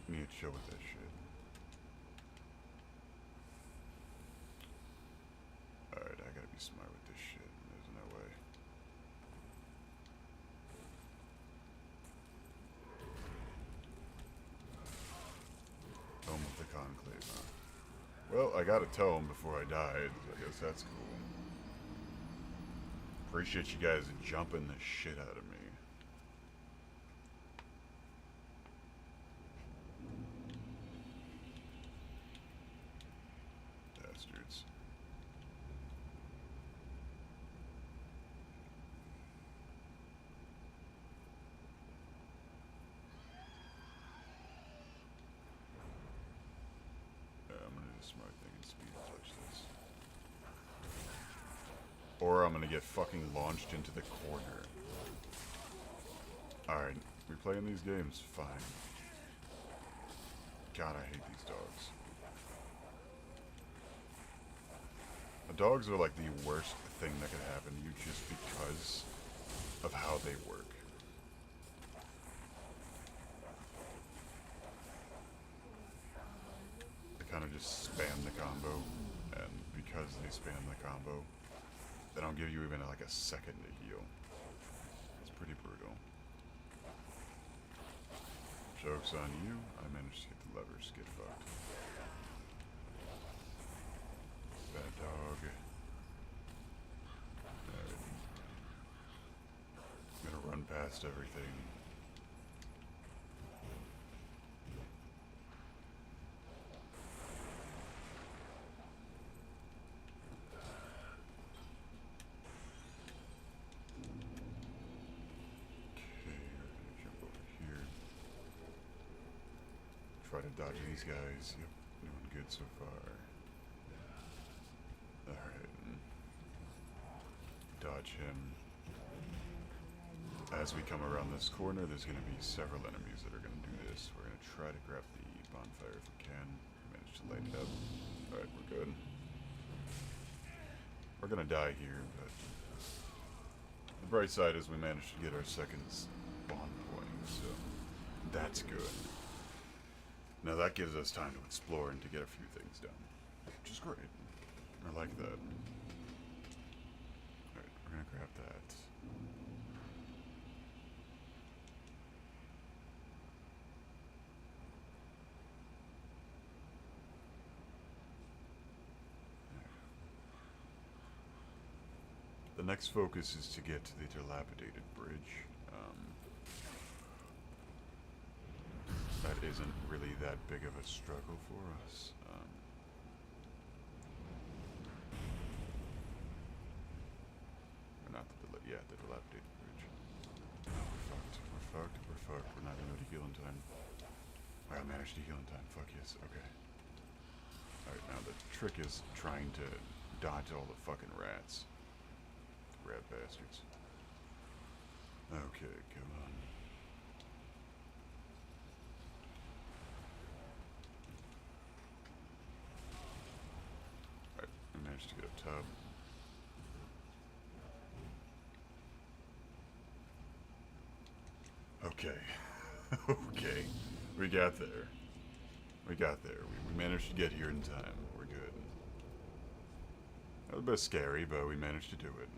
You need to chill with that shit. Alright, I gotta be smart with this shit. There's no way. Tome of the Conclave, huh? Well, I got a tome before I died. I guess that's cool. Appreciate you guys jumping the shit out of me. Bastards. I'm gonna do the smart thing and speed touch this. Or I'm gonna get fucking launched into the corner. Alright, we playing these games? Fine. God, I hate these dogs. The dogs are like the worst thing that could happen to you just because of how they work. They kind of just spam the combo, and because they spam the combo, they don't give you even like a second to heal. It's pretty brutal. Joke's on you. I managed to get the levers. Get fucked. Bad dog. Alright. I'm gonna run past everything. Try to dodge these guys. Yep, doing good so far. Alright. Dodge him. As we come around this corner, there's going to be several enemies that are going to do this. We're going to try to grab the bonfire if we can. Manage to light it up. Alright, we're good. We're going to die here, but the bright side is we managed to get our second spawn point, so that's good. Now that gives us time to explore and to get a few things done, which is great. I like that. Alright, we're gonna grab that. The next focus is to get to the dilapidated bridge. That isn't really that big of a struggle for us. Or not the dilapidated bridge. Oh, we're fucked. We're fucked. We're fucked. We're not gonna be able to heal in time. I managed to heal in time. Fuck yes. Okay. Alright, now the trick is trying to dodge all the fucking rats. Rat bastards. Okay, come on. Alright, we managed to get up top. Okay. Okay. We got there. We got there. We managed to get here in time. We're good. That was a bit scary, but we managed to do it.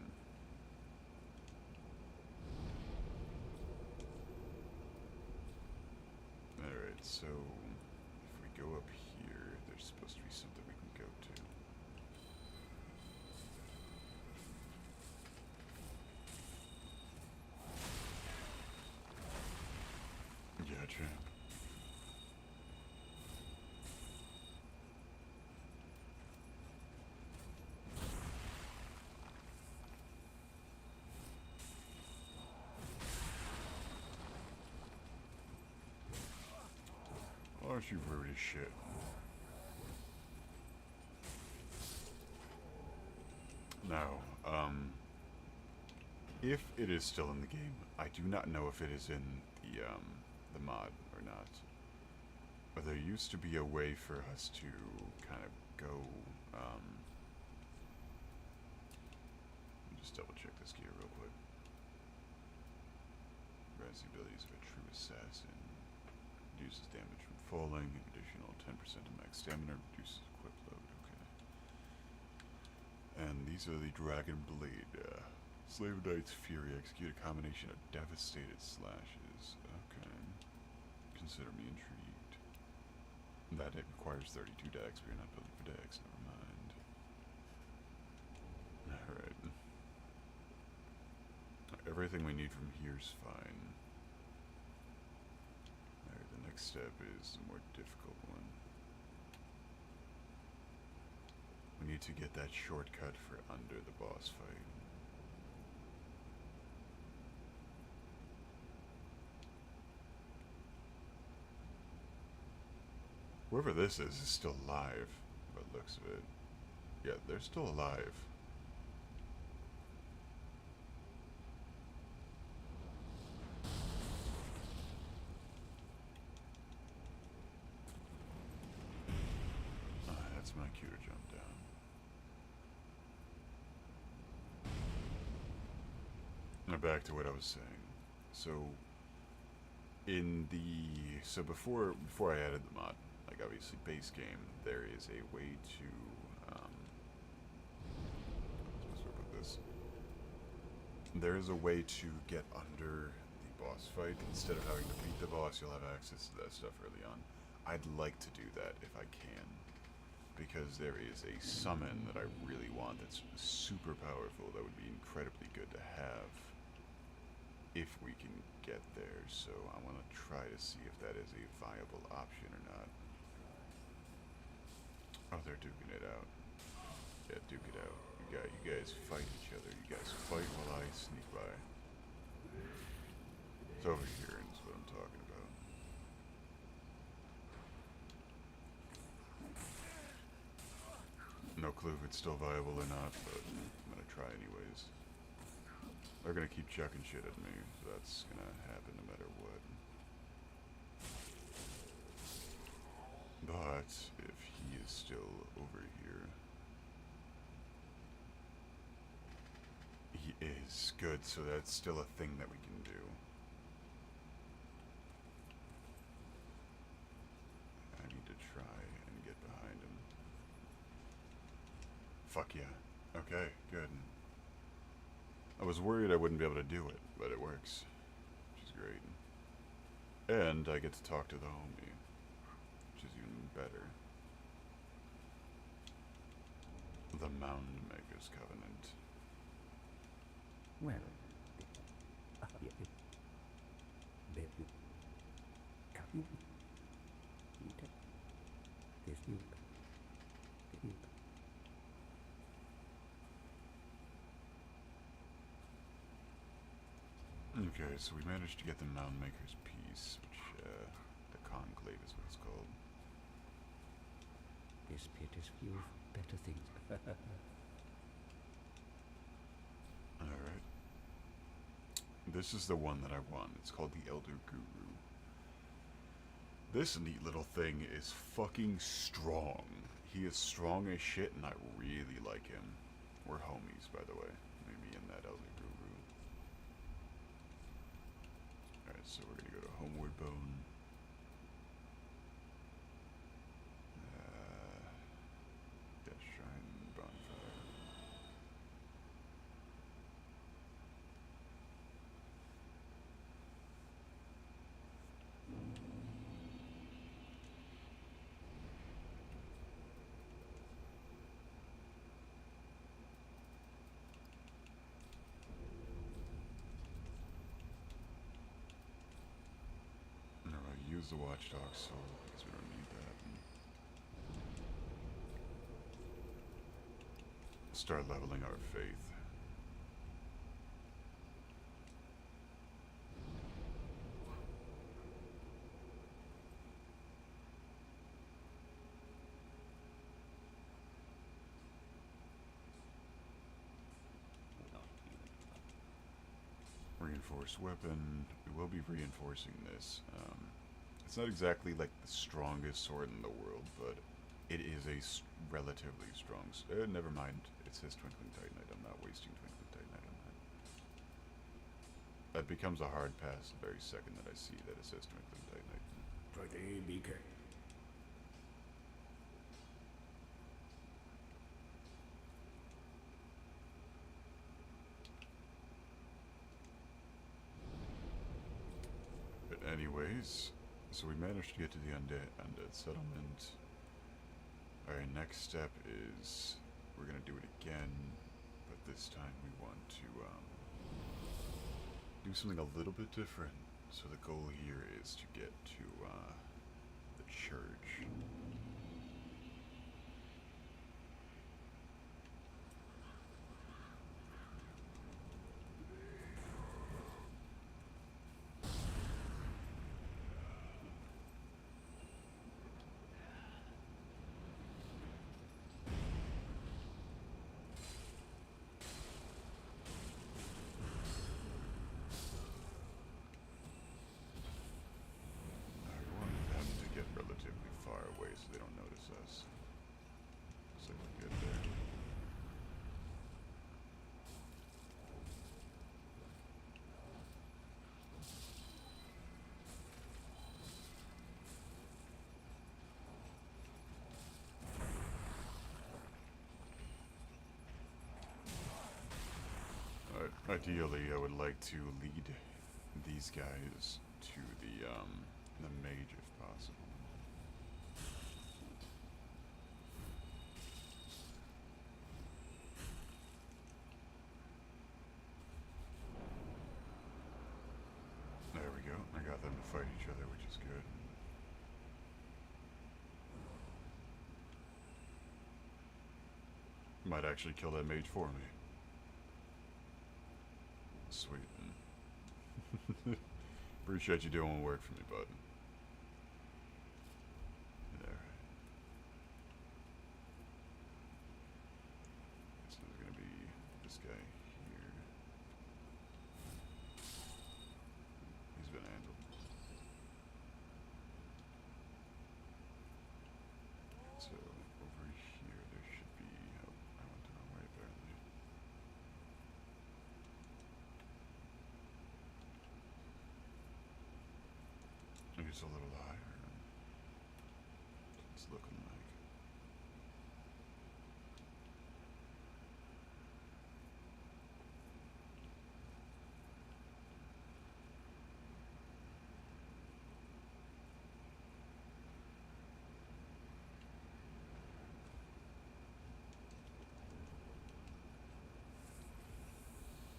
Alright, so if we go up here, there's supposed to be something we can go to. Gotcha. Aren't you rude as shit? Now, if it is still in the game, I do not know if it is in the mod or not. But there used to be a way for us to kind of go, just double check this gear real quick. Grants the abilities of a true assassin. Reduces damage from falling. Additional 10% of max stamina. Reduces equip load. Okay. And these are the Dragon Blade. Slave Knight's Fury. Execute a combination of devastated slashes. Okay. Consider me intrigued. That it requires 32 dex, but you're not building for dex. Never mind. Alright. Everything we need from here's fine. Alright, the next step is the more difficult one. We need to get that shortcut for under the boss fight. Whoever this is still alive, by the looks of it. Yeah, they're still alive. That's my cue to jump down. Now back to what I was saying. So, before I added the mod, like obviously base game, there is a way to, supposed to put this. There is a way to get under the boss fight. Instead of having to beat the boss, you'll have access to that stuff early on. I'd like to do that if I can, because there is a summon that I really want that's super powerful that would be incredibly good to have if we can get there. So I want to try to see if that is a viable option or not. Oh, they're duking it out. Yeah, duke it out. You guys fight each other. You guys fight while I sneak by. It's over here, and that's what I'm talking about. No clue if it's still viable or not, but I'm gonna try anyways. They're gonna keep chucking shit at me, so that's gonna happen no matter what. But if he is still over here, he is good, so that's still a thing that we can do. I need to try and get behind him. Fuck yeah. Okay, good. I was worried I wouldn't be able to do it, but it works, which is great. And I get to talk to the homie, which is even better. The Mound Maker's Covenant. Well, yeah, Okay, so we managed to get the Mound Maker's Peace, which, the Conclave is what it's called. this pit is full of better things. Alright. This is the one that I want. It's called the Elder Guru. This neat little thing is fucking strong. He is strong as shit, and I really like him. We're homies, by the way. Maybe in that Elder Guru. Alright, so we're gonna go to Homeward Bone. Death Shrine, Bonfire. Alright, use the Watchdog Soul because we don't need that. Start leveling our faith. Reinforced weapon. We will be reinforcing this. It's not exactly like the strongest sword in the world, but it is a relatively strong. Never mind. It says Twinkling Titanite. I'm not wasting Twinkling Titanite That becomes a hard pass the very second that I see that it says Twinkling Titanite. Pretty BK. But anyways, so we managed to get to the undead settlement. Alright, next step is we're gonna do it again, but this time we want to do something a little bit different. So the goal here is to get to the church. I want them to get relatively far away so they don't notice us. So we're good there. Ideally, I would like to lead these guys to the mage if possible. There we go. I got them to fight each other, which is good. Might actually kill that mage for me. Sweet. Appreciate you doing work for me, bud. Alright. So there's gonna be this guy here. He's been handled. So over here there should be, oh, I went the wrong way apparently. Maybe it's a little higher. It's looking like.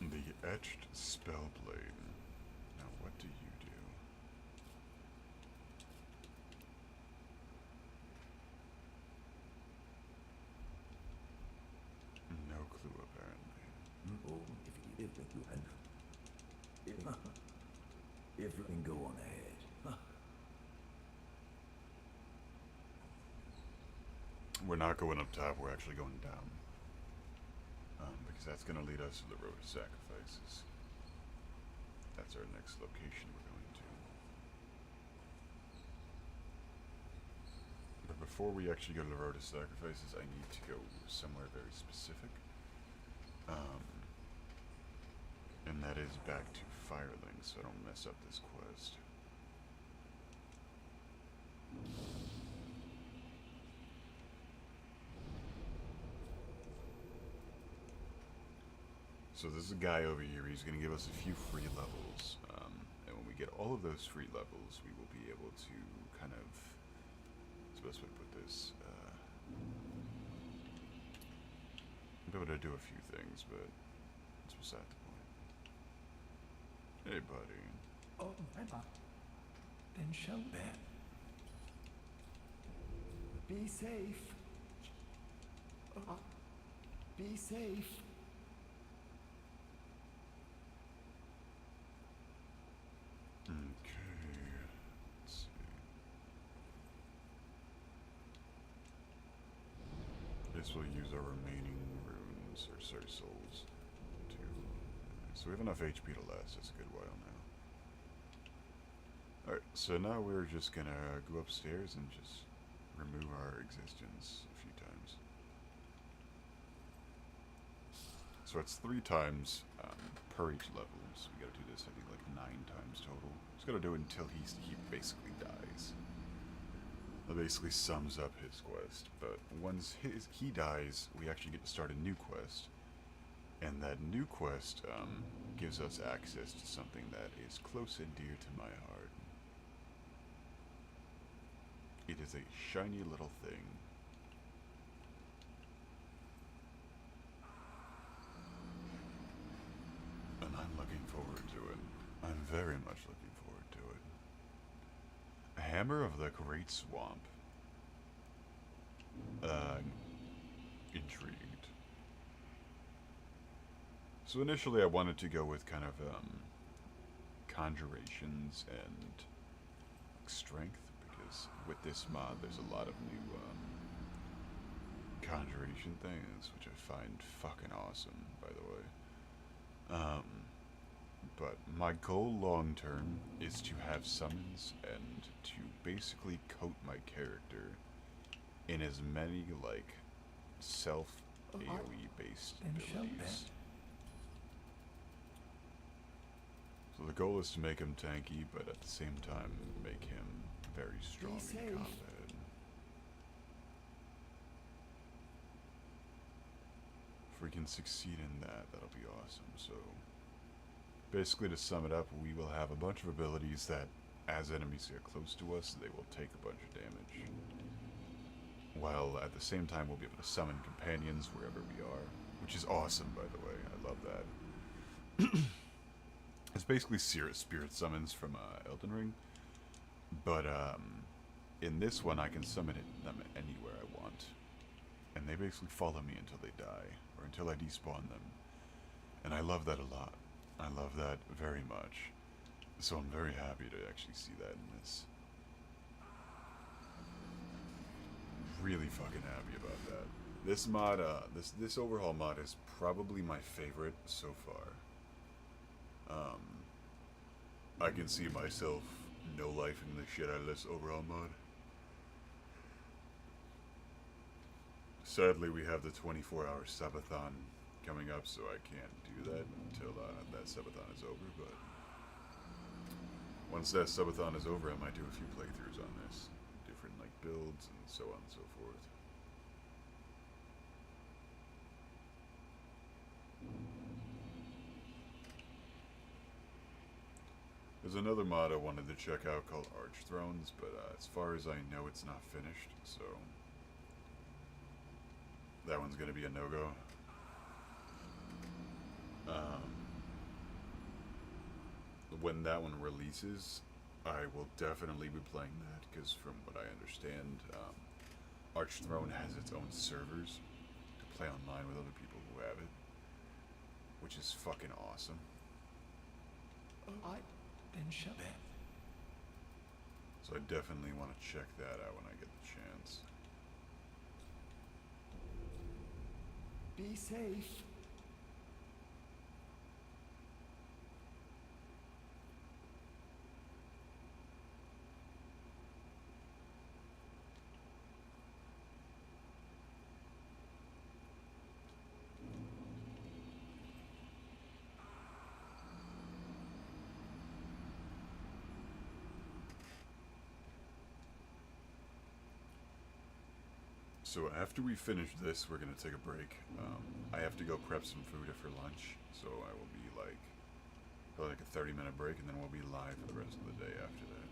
The etched spellblade. Now what do you do? No clue, apparently. Oh, if you had. If you can go on ahead. We're not going up top, we're actually going down. Because that's going to lead us to the Road of Sacrifices. That's our next location we're going to. But before we actually go to the Road of Sacrifices, I need to go somewhere very specific. And that is back to Firelink, so I don't mess up this quest. So this is a guy over here, he's going to give us a few free levels, and when we get all of those free levels, we will be able to kind of, what's the best way to put this, be able to do a few things, but that's beside the point. Hey buddy. Oh, Emma. Then show that. Be safe. Be safe. Okay, let's see. This will use our remaining runes, or sorry, souls, to... So we have enough HP to last us a good while now. Alright, so now we're just gonna go upstairs and just remove our existence a few times. So it's 3 times per each level. So we gotta do this, I think, like 9 times total. Just gotta do it until he basically dies. That basically sums up his quest. But once he dies, we actually get to start a new quest. And that new quest gives us access to something that is close and dear to my heart. It is a shiny little thing. And I'm looking forward to it. I'm very much looking forward to it. A Hammer of the Great Swamp. Intrigued. So initially I wanted to go with kind of conjurations and strength, because with this mod there's a lot of new conjuration things, which I find fucking awesome, by the way. But my goal long term is to have summons and to basically coat my character in as many, like, self AoE based abilities. So the goal is to make him tanky, but at the same time make him very strong in combat. If we can succeed in that, that'll be awesome. So basically, to sum it up, we will have a bunch of abilities that, as enemies get close to us, they will take a bunch of damage. While at the same time, we'll be able to summon companions wherever we are, which is awesome, by the way. I love that. It's basically spirit summons from Elden Ring, but in this one, I can summon them anywhere I want, and they basically follow me until they die, or until I despawn them, and I love that a lot. I love that very much, so I'm very happy to actually see that in this. Really fucking happy about that. This mod, this overhaul mod is probably my favorite so far. I can see myself no-lifing the shit out of this overhaul mod. Sadly, we have the 24-hour subathon coming up, so I can't do that until that subathon is over, but once that subathon is over, I might do a few playthroughs on this. Different, like, builds and so on and so forth. There's another mod I wanted to check out called Arch Thrones, but as far as I know, it's not finished, so that one's gonna be a no-go. When that one releases, I will definitely be playing that, because from what I understand, Arch Throne has its own servers to play online with other people who have it, which is fucking awesome. Then shall be. So I definitely want to check that out when I get the chance. Be safe. So after we finish this, we're gonna take a break. I have to go prep some food for lunch, so I will be like, probably like a 30-minute break, and then we'll be live for the rest of the day after that.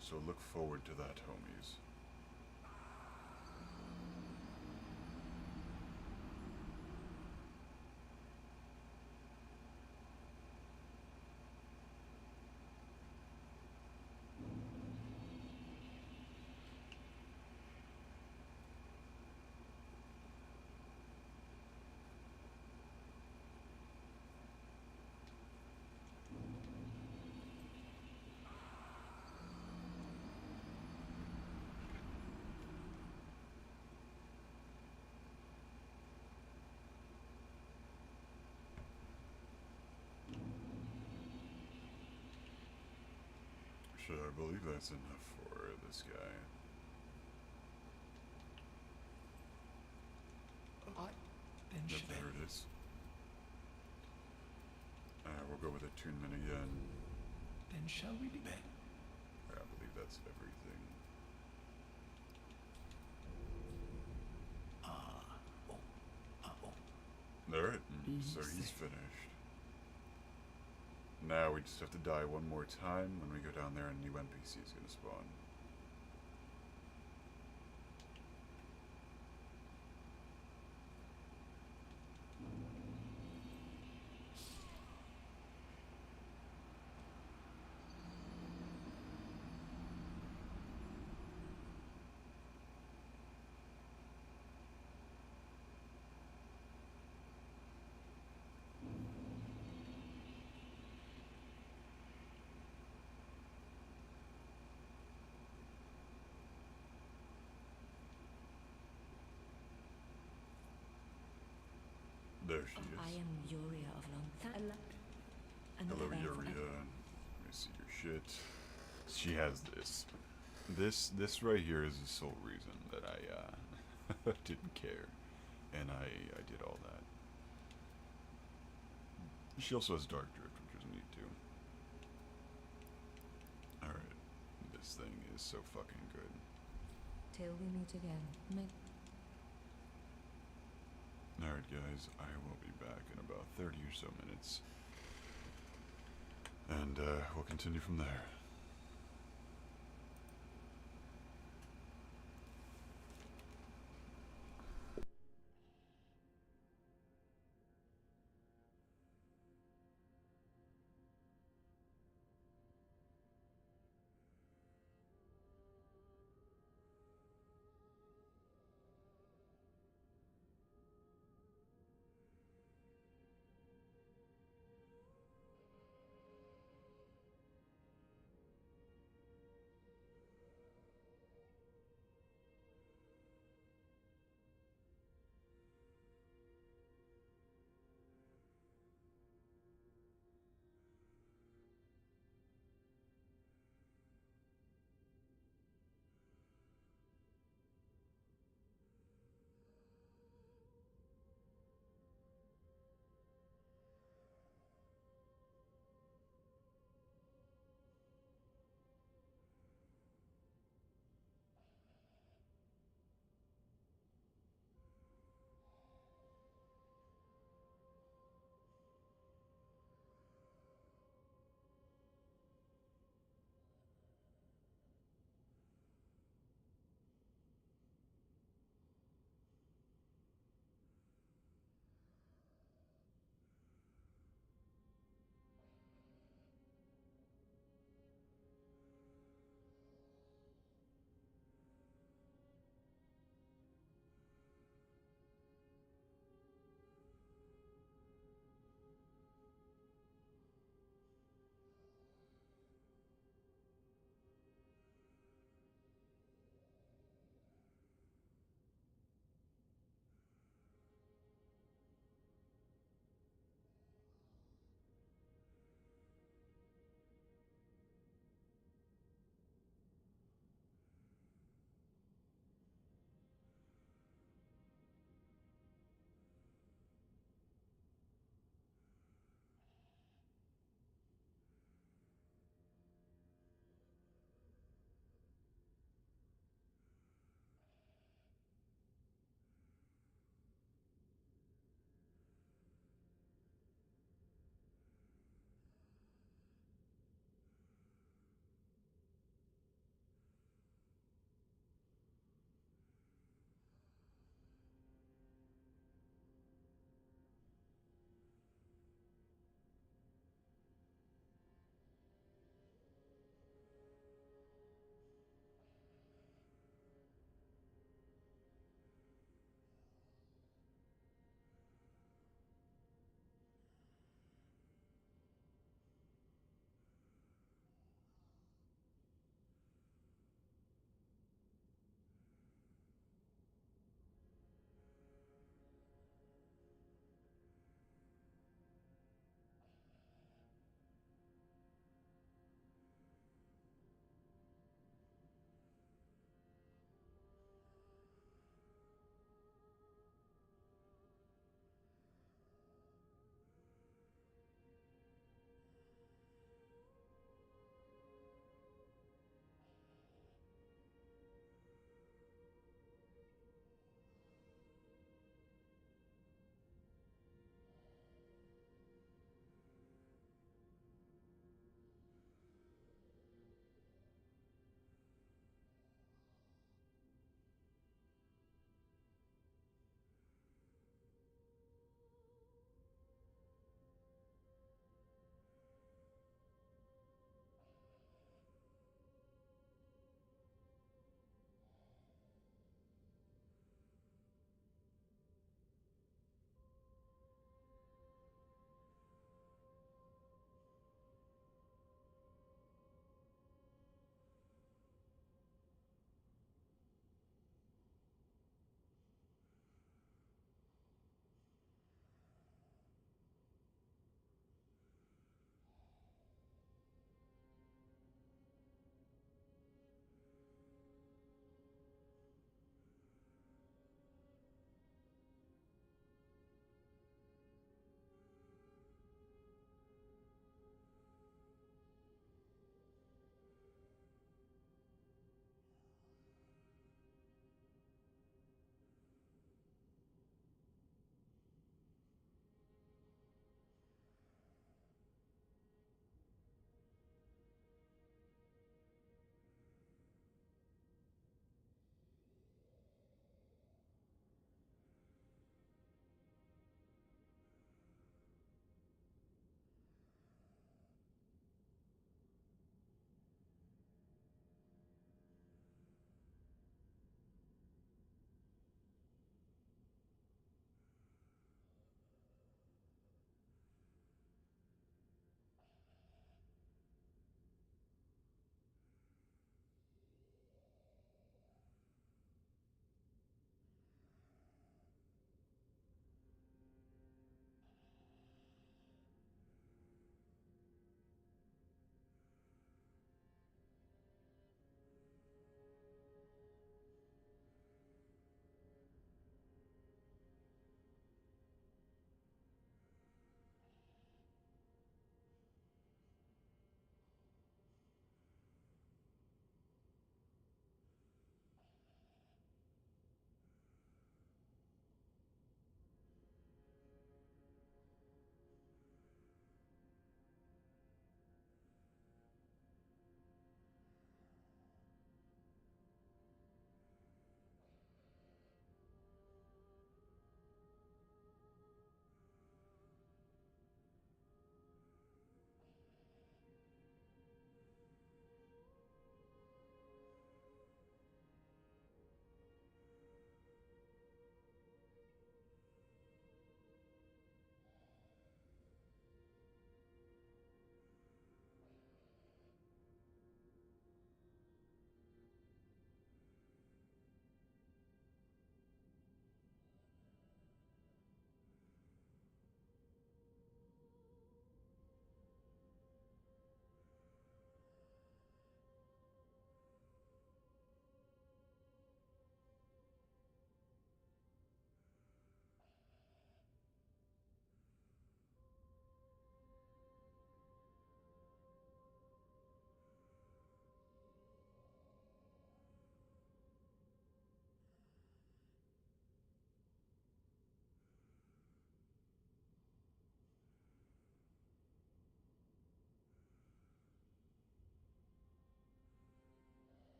So look forward to that, homies. Sure, I believe that's enough for this guy. Then Yep, shall there it is. We'll go with attunement again. Then shall we be? I believe that's everything. Alright, so he's finished. Now we just have to die one more time. When we go down there, a new NPC is going to spawn. There she is. I am Yuria of Long. Hello, Yuria. Let me see your shit. She has this. This right here is the sole reason that I didn't care, and I did all that. She also has Dark Drift, which is neat too. Alright, this thing is so fucking good. Till we meet again. Alright guys, I will be back in about 30 or so minutes. And we'll continue from there.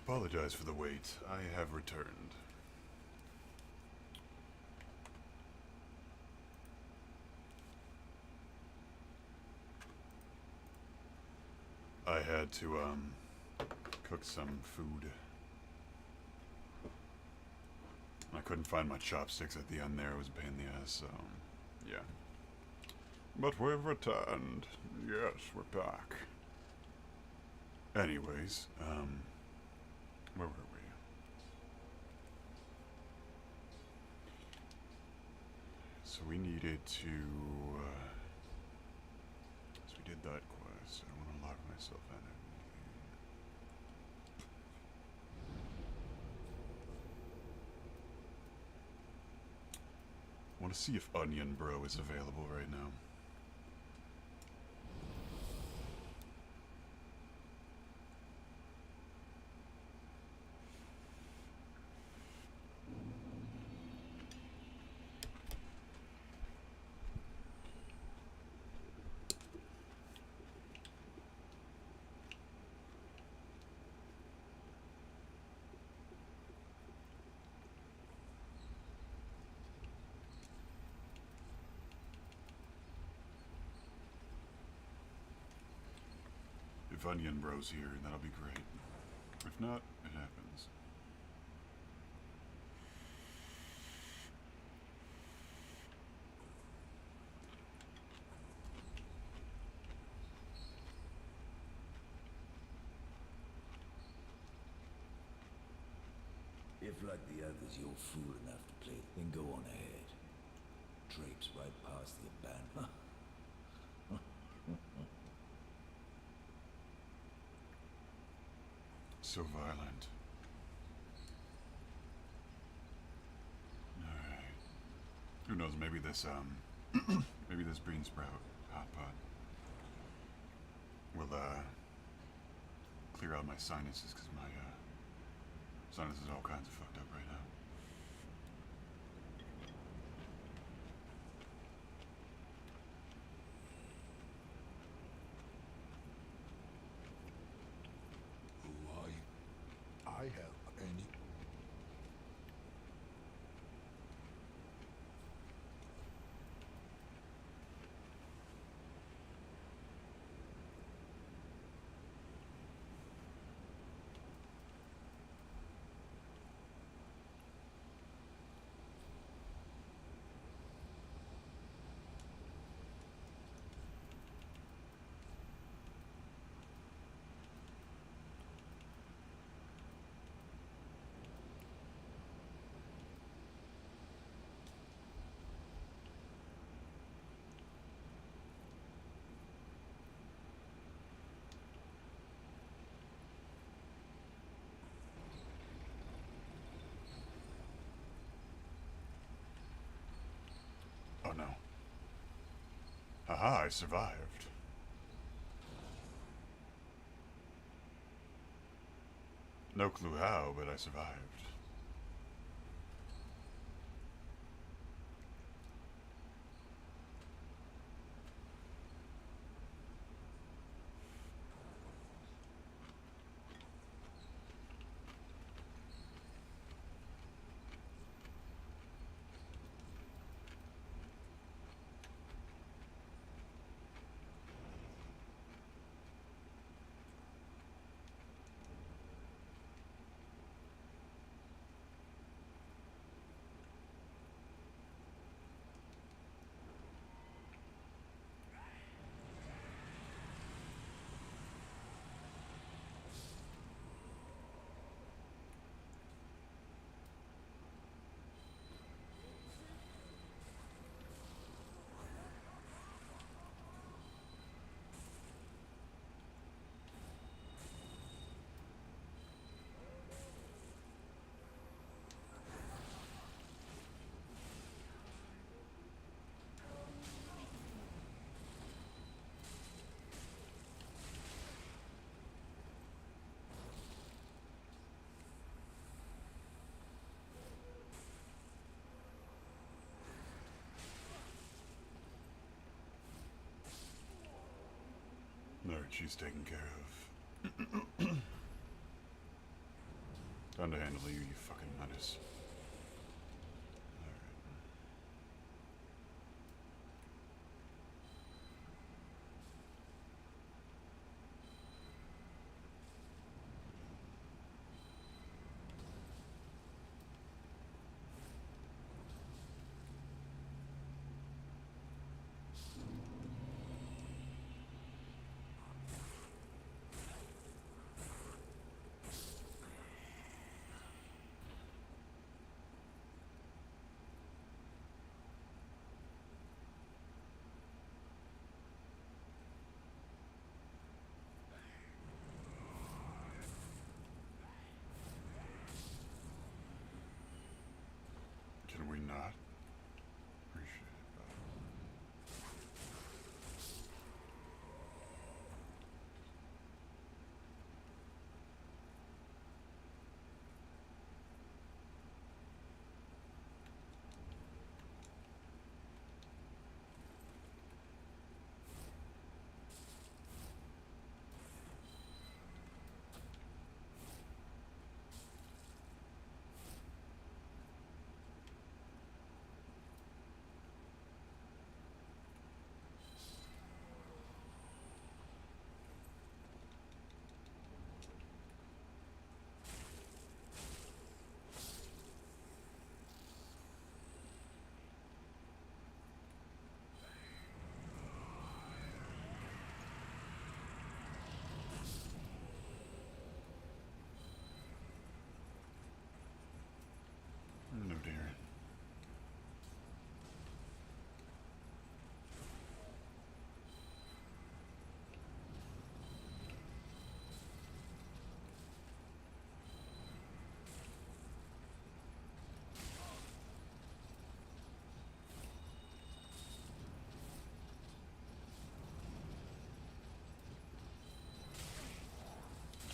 Apologize for the wait. I have returned. I had to, cook some food. I couldn't find my chopsticks at the end there. It was a pain in the ass, so, yeah. But we've returned. Yes, we're back. Anyways, where were we? So we needed to, so we did that quest. I don't want to lock myself in it. I want to see if Onion Bro is available right now. If Onion Bro's here, that'll be great. If not, it happens. If, like the others, you're fool enough to play, then go on ahead. Drapes right past the abandonment. So violent. Alright. Who knows, maybe this, maybe this bean sprout hot pot will, clear out my sinuses, because my, sinuses are all kinds of fucked up right now. I have any. Oh no. Haha, I survived. No clue how, but I survived. Alright, she's taken care of. Time to handle you, you fucking menace. Alright. Can we not? Appreciate it, bud. No, dear.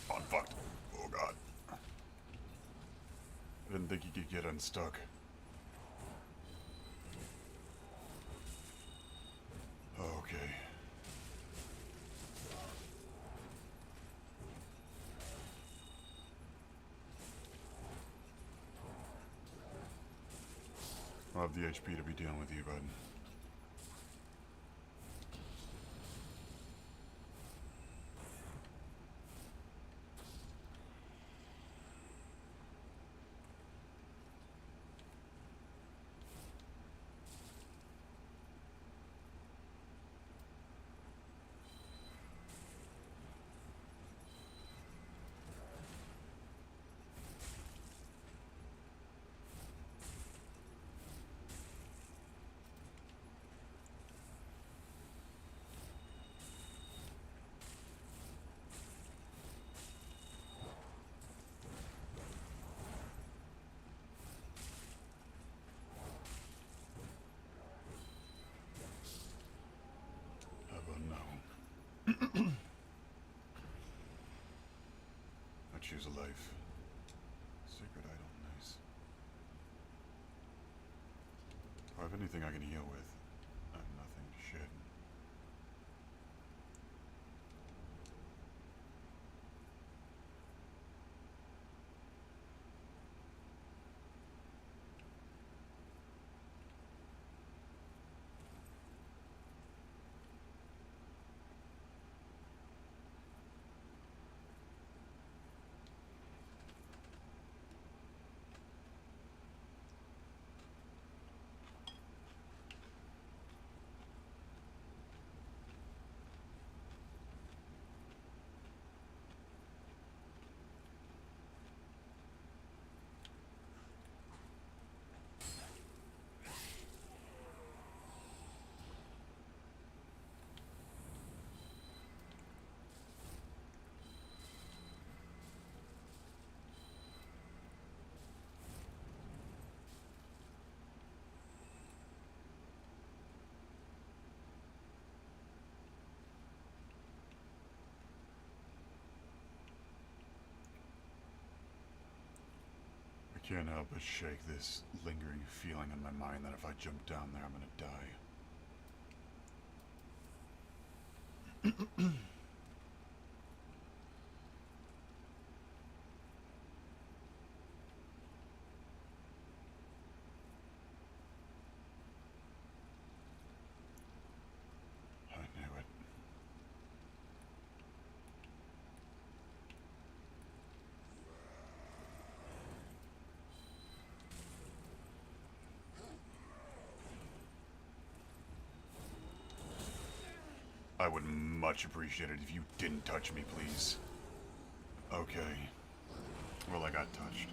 Oh, I'm fucked. Oh, God. I didn't think he could get unstuck. Okay. I'll have the HP to be dealing with you, bud. How about no? I choose a life. Sacred idol, nice. Do I have anything I can heal with? I have nothing. Shit. I can't help but shake this lingering feeling in my mind that if I jump down there, I'm gonna die. I would much appreciate it if you didn't touch me, please. Okay. Well, I got touched.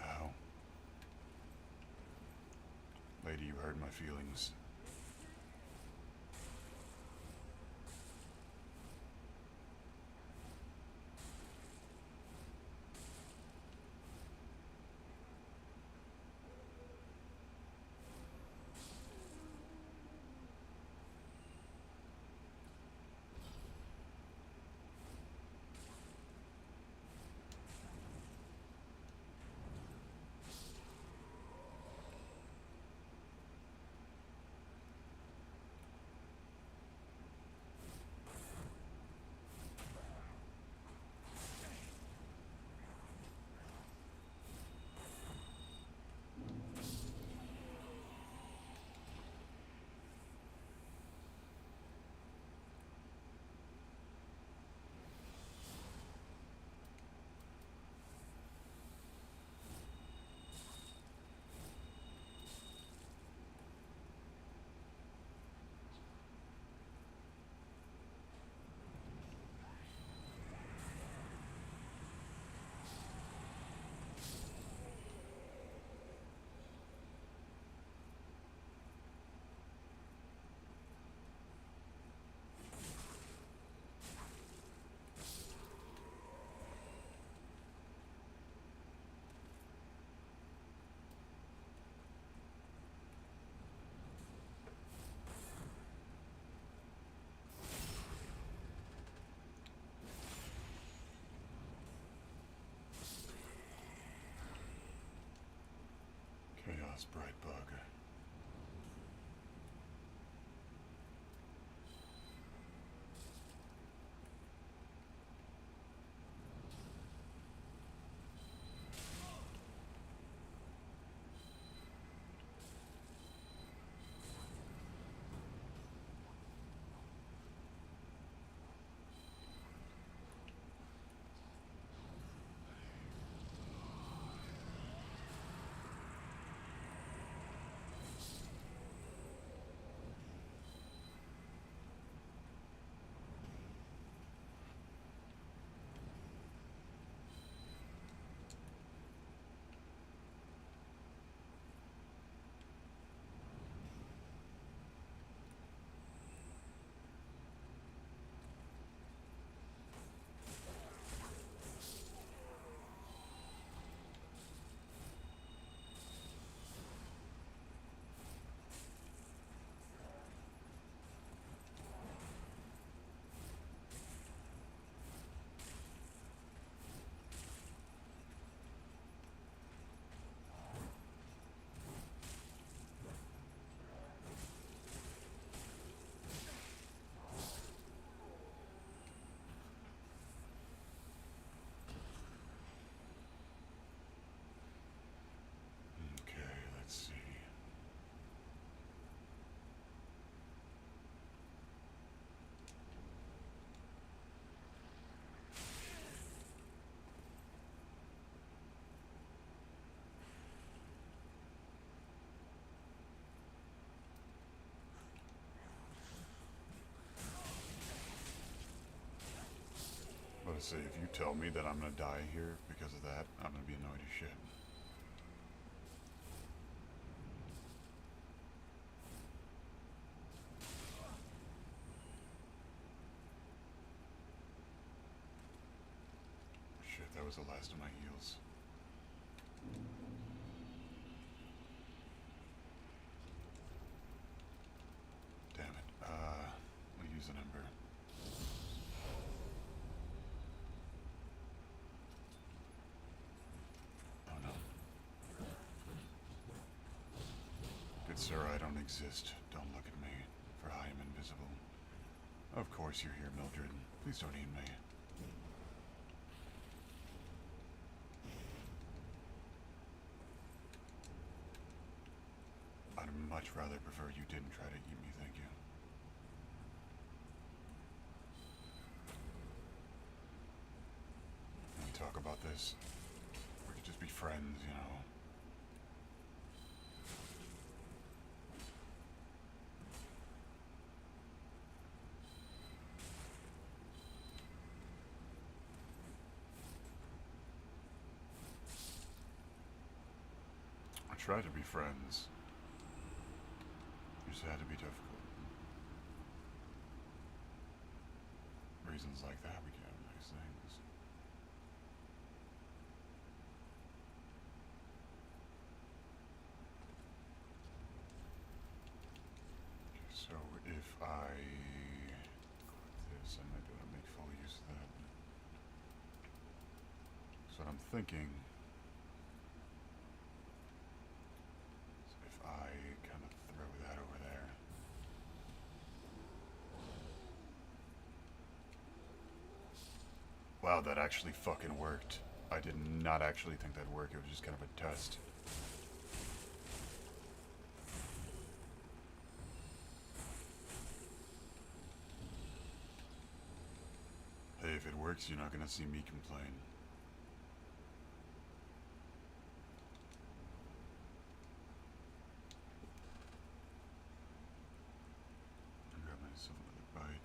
Ow. Lady, you hurt my feelings. Chaos Bright Bug. Okay, let's see. Let's see, if you tell me that I'm gonna die here because of that, I'm gonna be annoyed as shit. Shit, That was the last of my heals. Damn it. We'll use an ember. Oh no. Good sir, I don't exist. Don't look at me, for I am invisible. Of course you're here, Mildred. Please don't eat me. I'd much rather prefer you didn't try to eat me, thank you. Can we talk about this? We could just be friends, you know. I tried to be friends. It just had to be difficult. Reasons like that we can't have nice things. Okay, so if I click this, I might be able to make full use of that. So what I'm thinking, is if I kind of throw that over there. Wow, that actually fucking worked. I did not actually think that'd work. It was just kind of a test. Hey, if it works, you're not gonna see me complain. I'll grab myself another bite.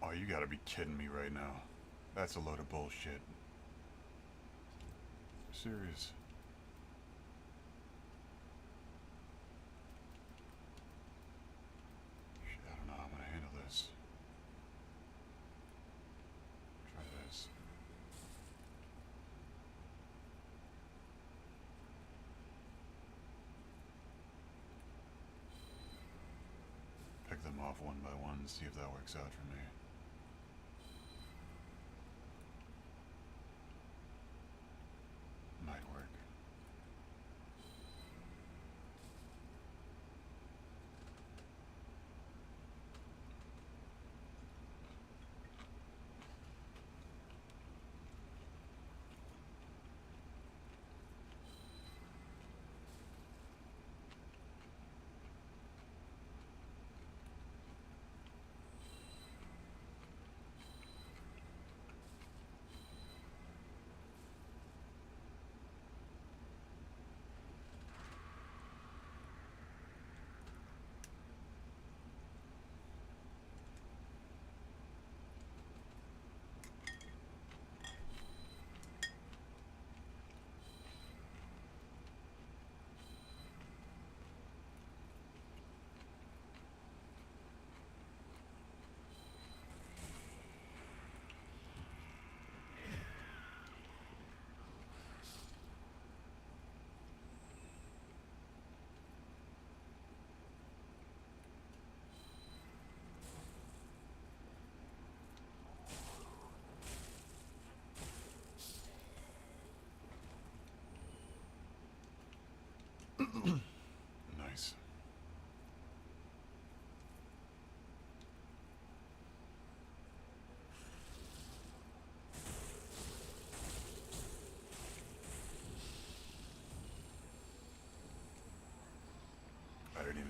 Oh, you gotta be kidding me right now. That's a load of bullshit. Serious. Shit, I don't know how I'm gonna handle this. Try this. Pick them off one by one, see if that works out for me. Might work.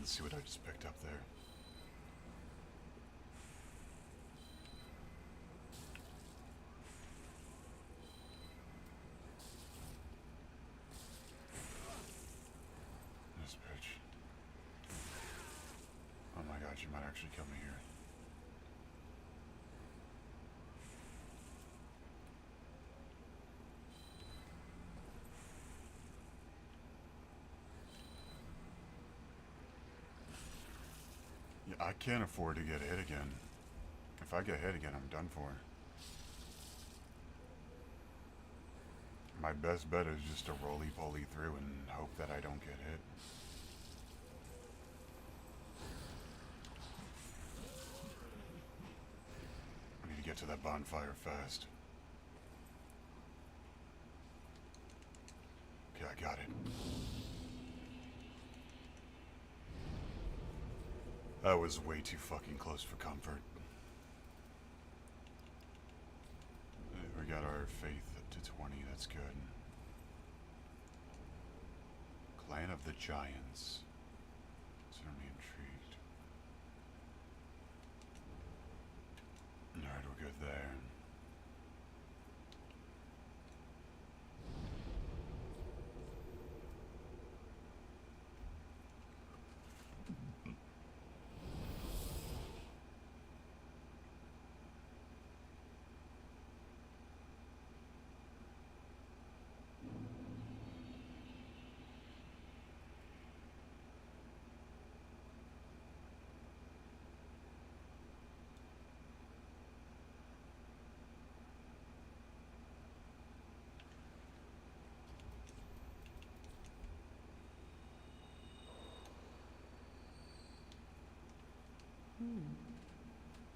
Let's see what I just picked up there. This bitch. Oh my god, she might actually kill me here. Yeah, I can't afford to get hit again. If I get hit again, I'm done for. My best bet is just to roly-poly through and hope that I don't get hit. I need to get to that bonfire fast. Okay, I got it. That was way too fucking close for comfort. We got our faith up to 20, that's good. Clan of the Giants. Certainly intrigued. Alright, we're good there.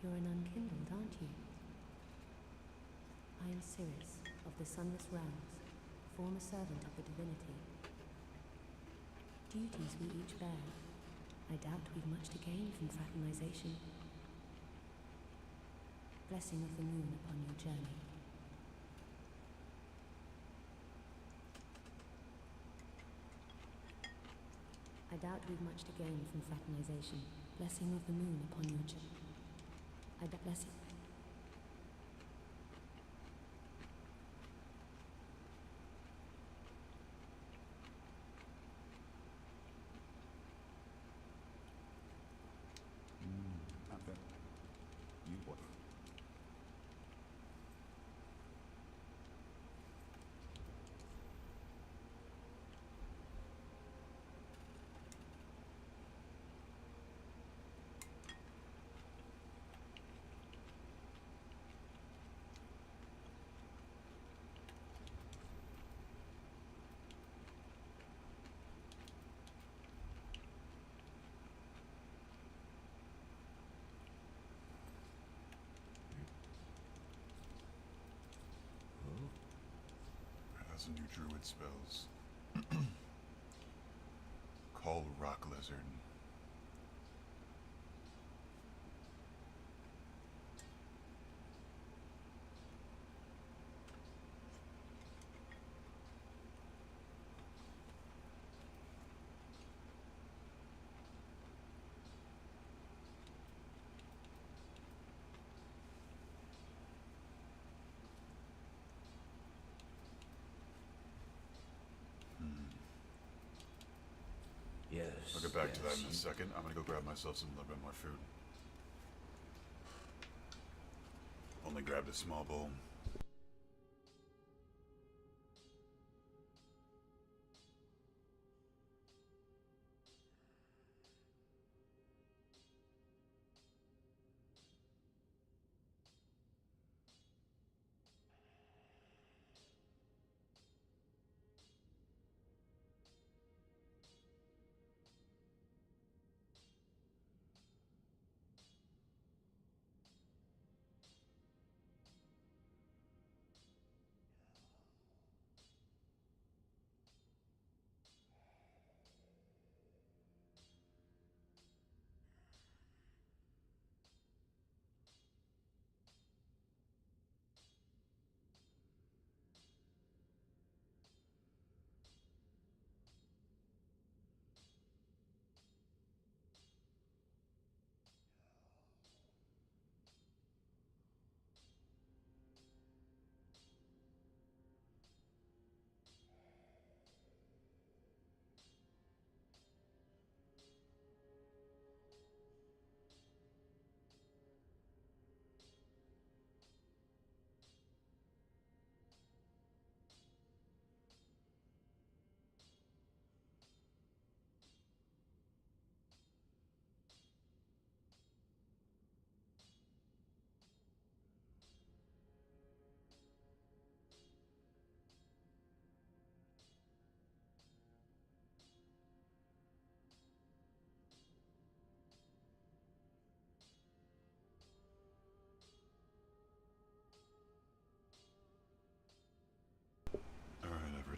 You're an unkindled, aren't you? I am Sirius, of the Sunless Realms, former servant of the divinity. Duties we each bear. I doubt we've much to gain from fraternization. Blessing of the moon upon your journey. I doubt we've much to gain from fraternization. Blessing of the moon upon your journey. I bless you. Nothing. You what? That's some new druid spells. Call Rock Lizard. Yes. I'll get back to that in a yes. second. I'm gonna go grab myself some little bit more food. Only grabbed a small bowl.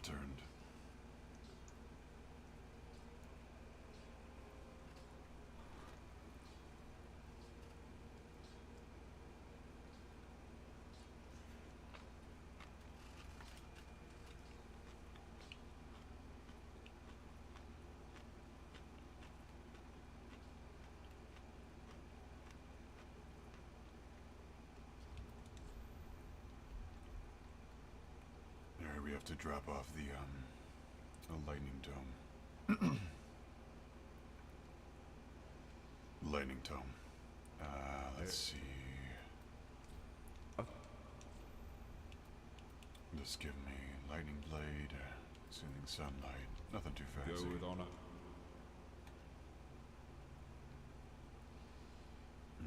returned. Alright, we have to drop off the lightning dome. Lightning tome. Let's see. Just give me lightning blade, soothing sunlight. Nothing too fancy. Go with honor.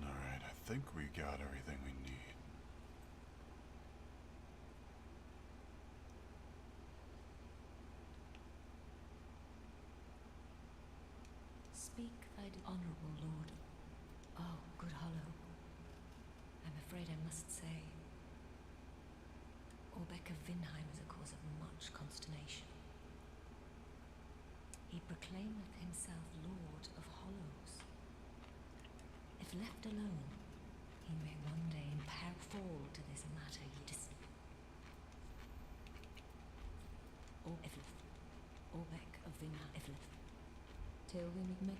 Alright, I think we got everything we need. Speak, thy honourable lord. Oh, good Hollow. I'm afraid I must say, Orbeck of Vinheim is a cause of much consternation. He proclaimeth himself Lord of Hollows. If left alone, he may one day fall to this matter ye Orbeck of Vinheim. Till we meet.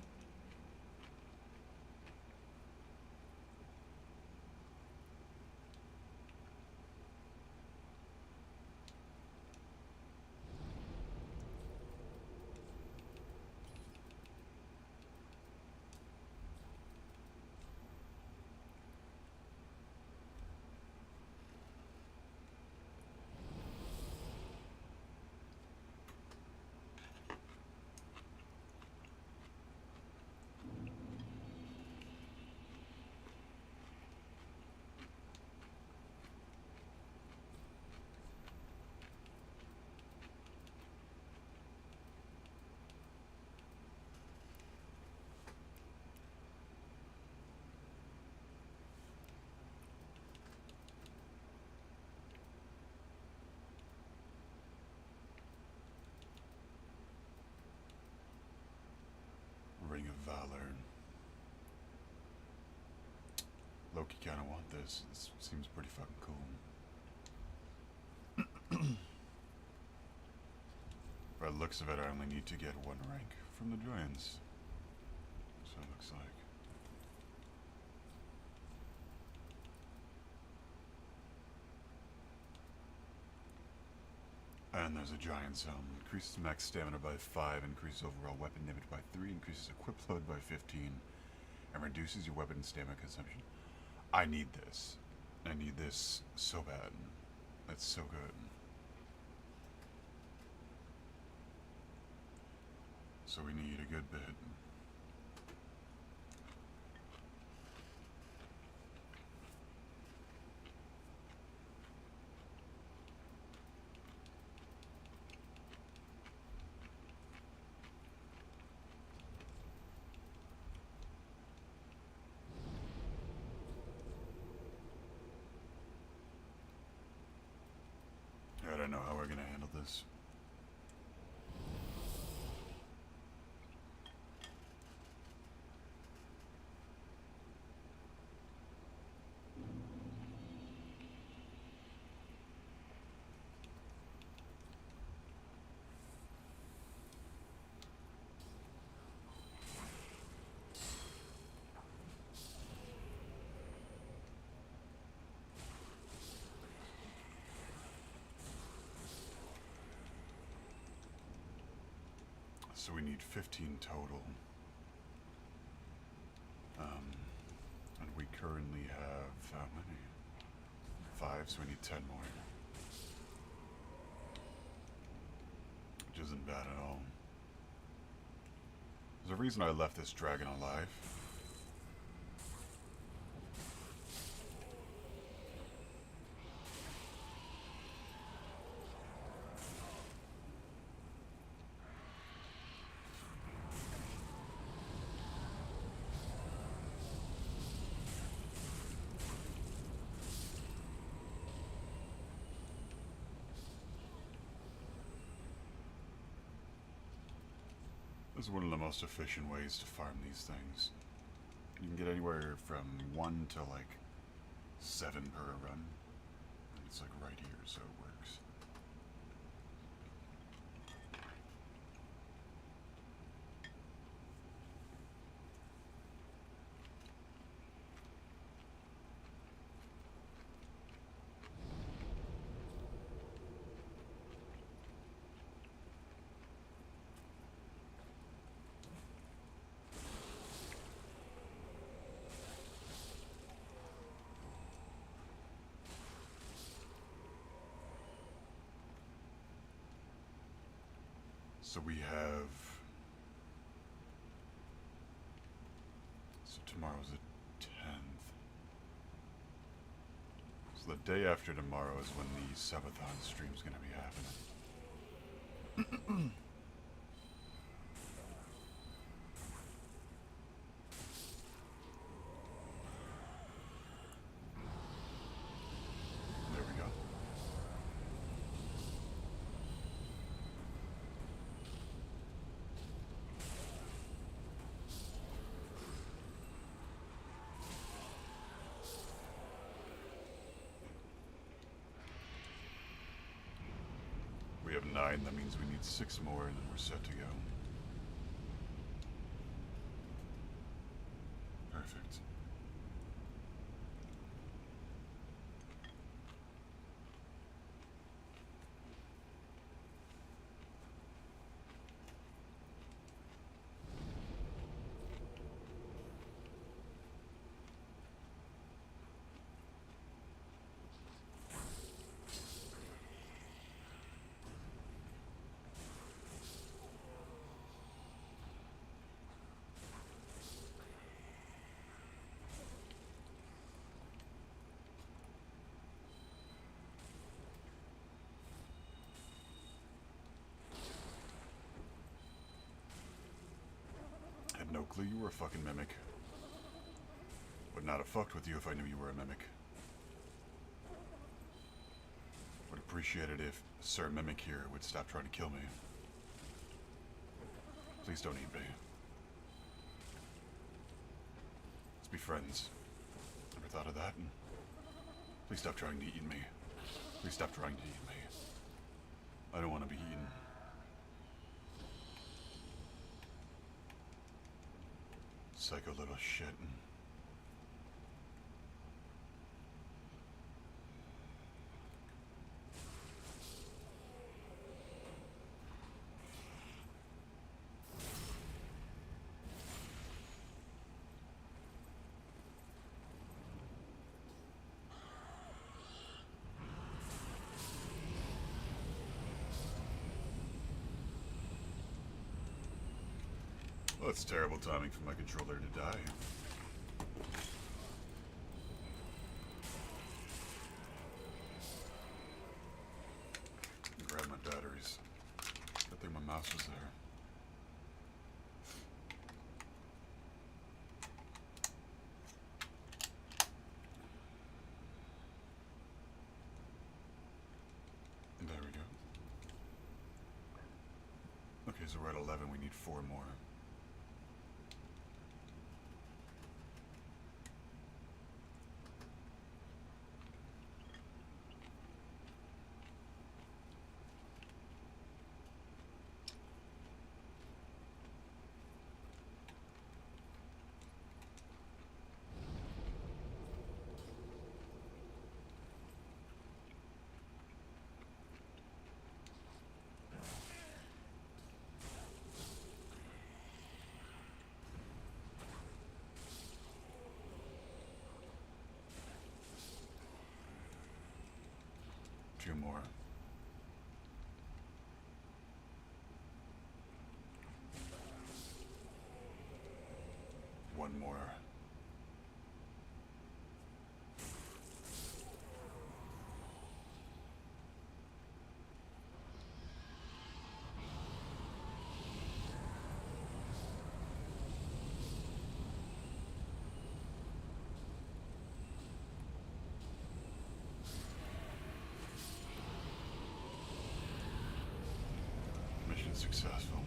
Ring of Valor. Loki kinda want this. This seems pretty fucking cool. By the looks of it, I only need to get one rank from the giants. So it looks like. And there's a giant's helm. Increases max stamina by 5, increases overall weapon damage by 3, increases equip load by 15, and reduces your weapon stamina consumption. I need this. I need this so bad. That's so good. So we need a good bit. I don't know how we're gonna handle this. So we need 15 total. And we currently have how many? 5, so we need 10 more. Which isn't bad at all. There's a reason I left this dragon alive. This is one of the most efficient ways to farm these things. You can get anywhere from 1 to like 7 per run. And it's like right here, so it works. So we have... So tomorrow's the 10th. So the day after tomorrow is when the subathon stream's gonna be happening. There we go. We have 9, that means we need 6 more and then we're set to go. Perfect. Had no clue you were a fucking mimic. Would not have fucked with you if I knew you were a mimic. Would appreciate it if Sir Mimic here would stop trying to kill me. Please don't eat me. Let's be friends. Ever thought of that? Please stop trying to eat me. Please stop trying to eat me. I don't want to be eaten. Psycho little shit. Well, it's terrible timing for my controller to die. Grab my batteries. Good thing my mouse was there. And there we go. Okay, so we're at 11. We need 4 more. Two more. One more. Mission successful.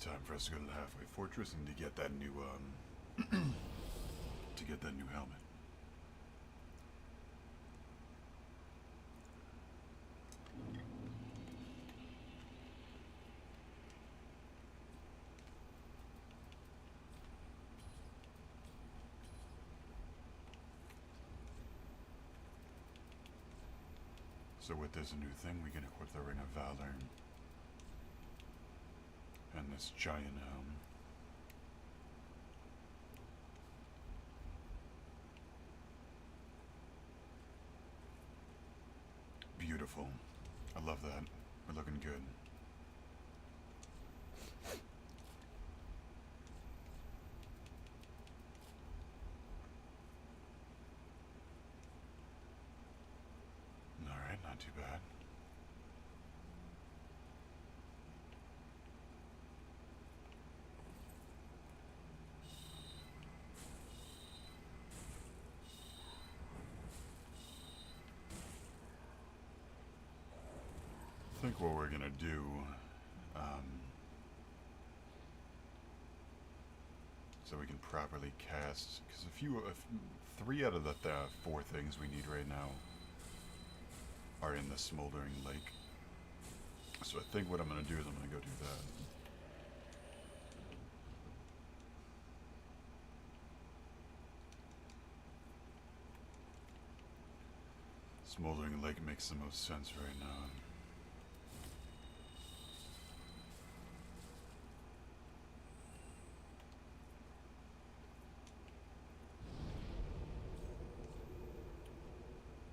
time for us to go to the halfway fortress and to get that new to get that new helmet. So with this new thing, we can equip the Ring of Valor and this giant helm. Beautiful. I love that. We're looking good. Alright, not too bad. I think what we're gonna do, so we can properly cast, because three out of the four things we need right now are in the smoldering lake. So I think what I'm gonna do is I'm gonna go do that. Smoldering lake makes the most sense right now.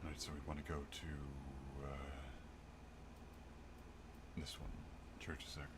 Alright, so we want to go to this one, Church of Sacrifices.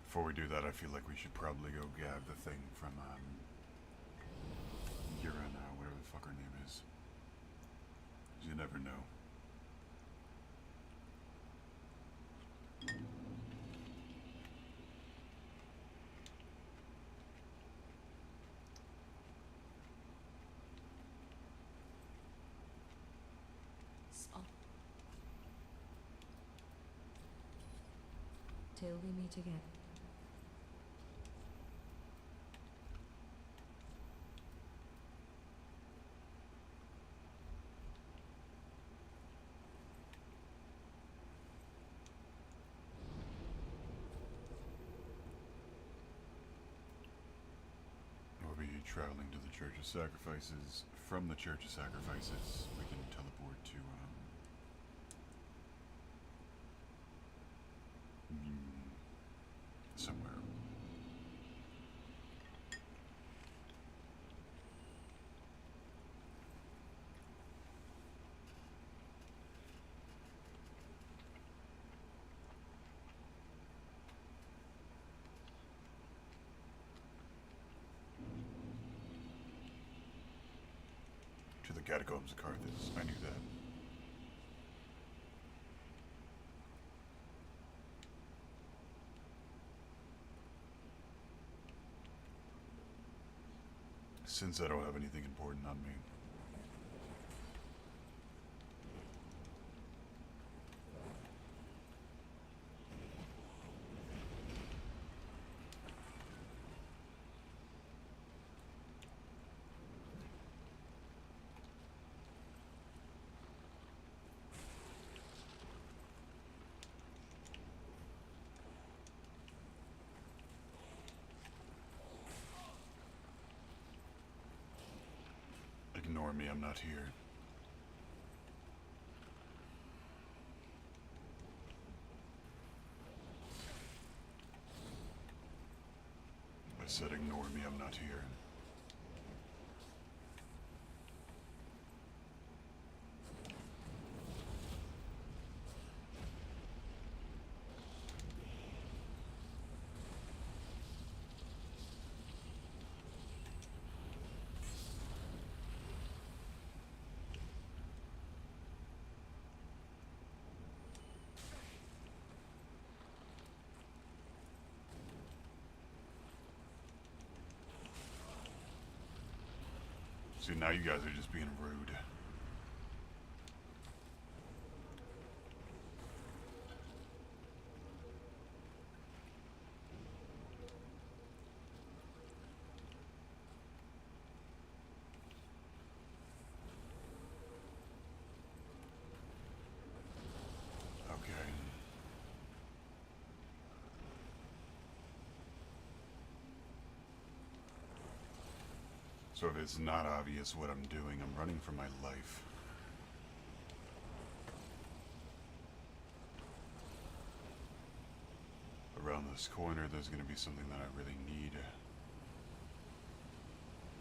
Before we do that, I feel like we should probably go grab the thing from, Yurana, whatever the fuck her name is. You never know. Stop. Till we meet again. We'll be traveling to the Church of Sacrifices. From the Church of Sacrifices, we can teleport to, somewhere. To the Catacombs of Carthage. I knew that. Since I don't have anything important on me. Ignore me, I'm not here. I said ignore me, I'm not here. See, now you guys are just being rude. Okay. So if it's not obvious what I'm doing, I'm running for my life. Around this corner, there's going to be something that I really need.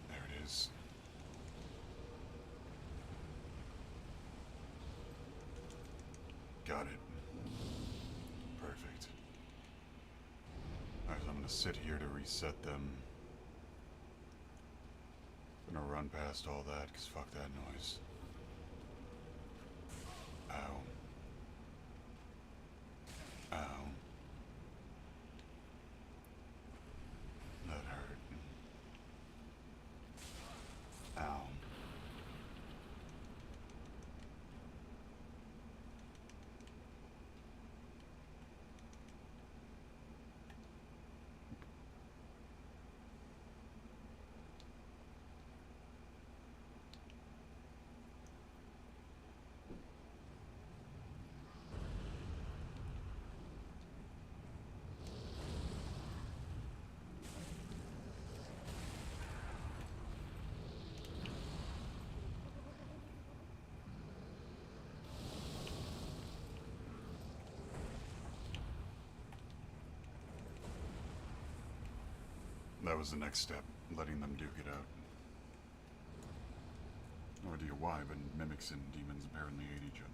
There it is. Got it. Perfect. Alright, so I'm going to sit here to reset them. Gonna run past all that, because fuck that noise. Ow. Ow. That hurt. Ow. That was the next step, letting them duke it out. No idea why, but mimics and demons apparently hate each other.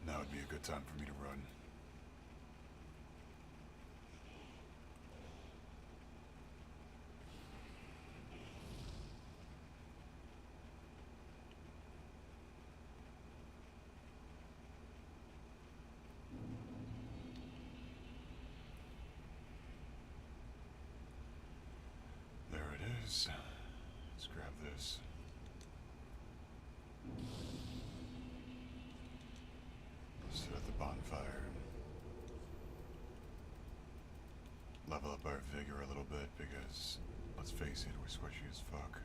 Now would be a good time for me to run. There it is. Let's grab this. Sit at the bonfire. Level up our vigor a little bit because, let's face it, we're squishy as fuck.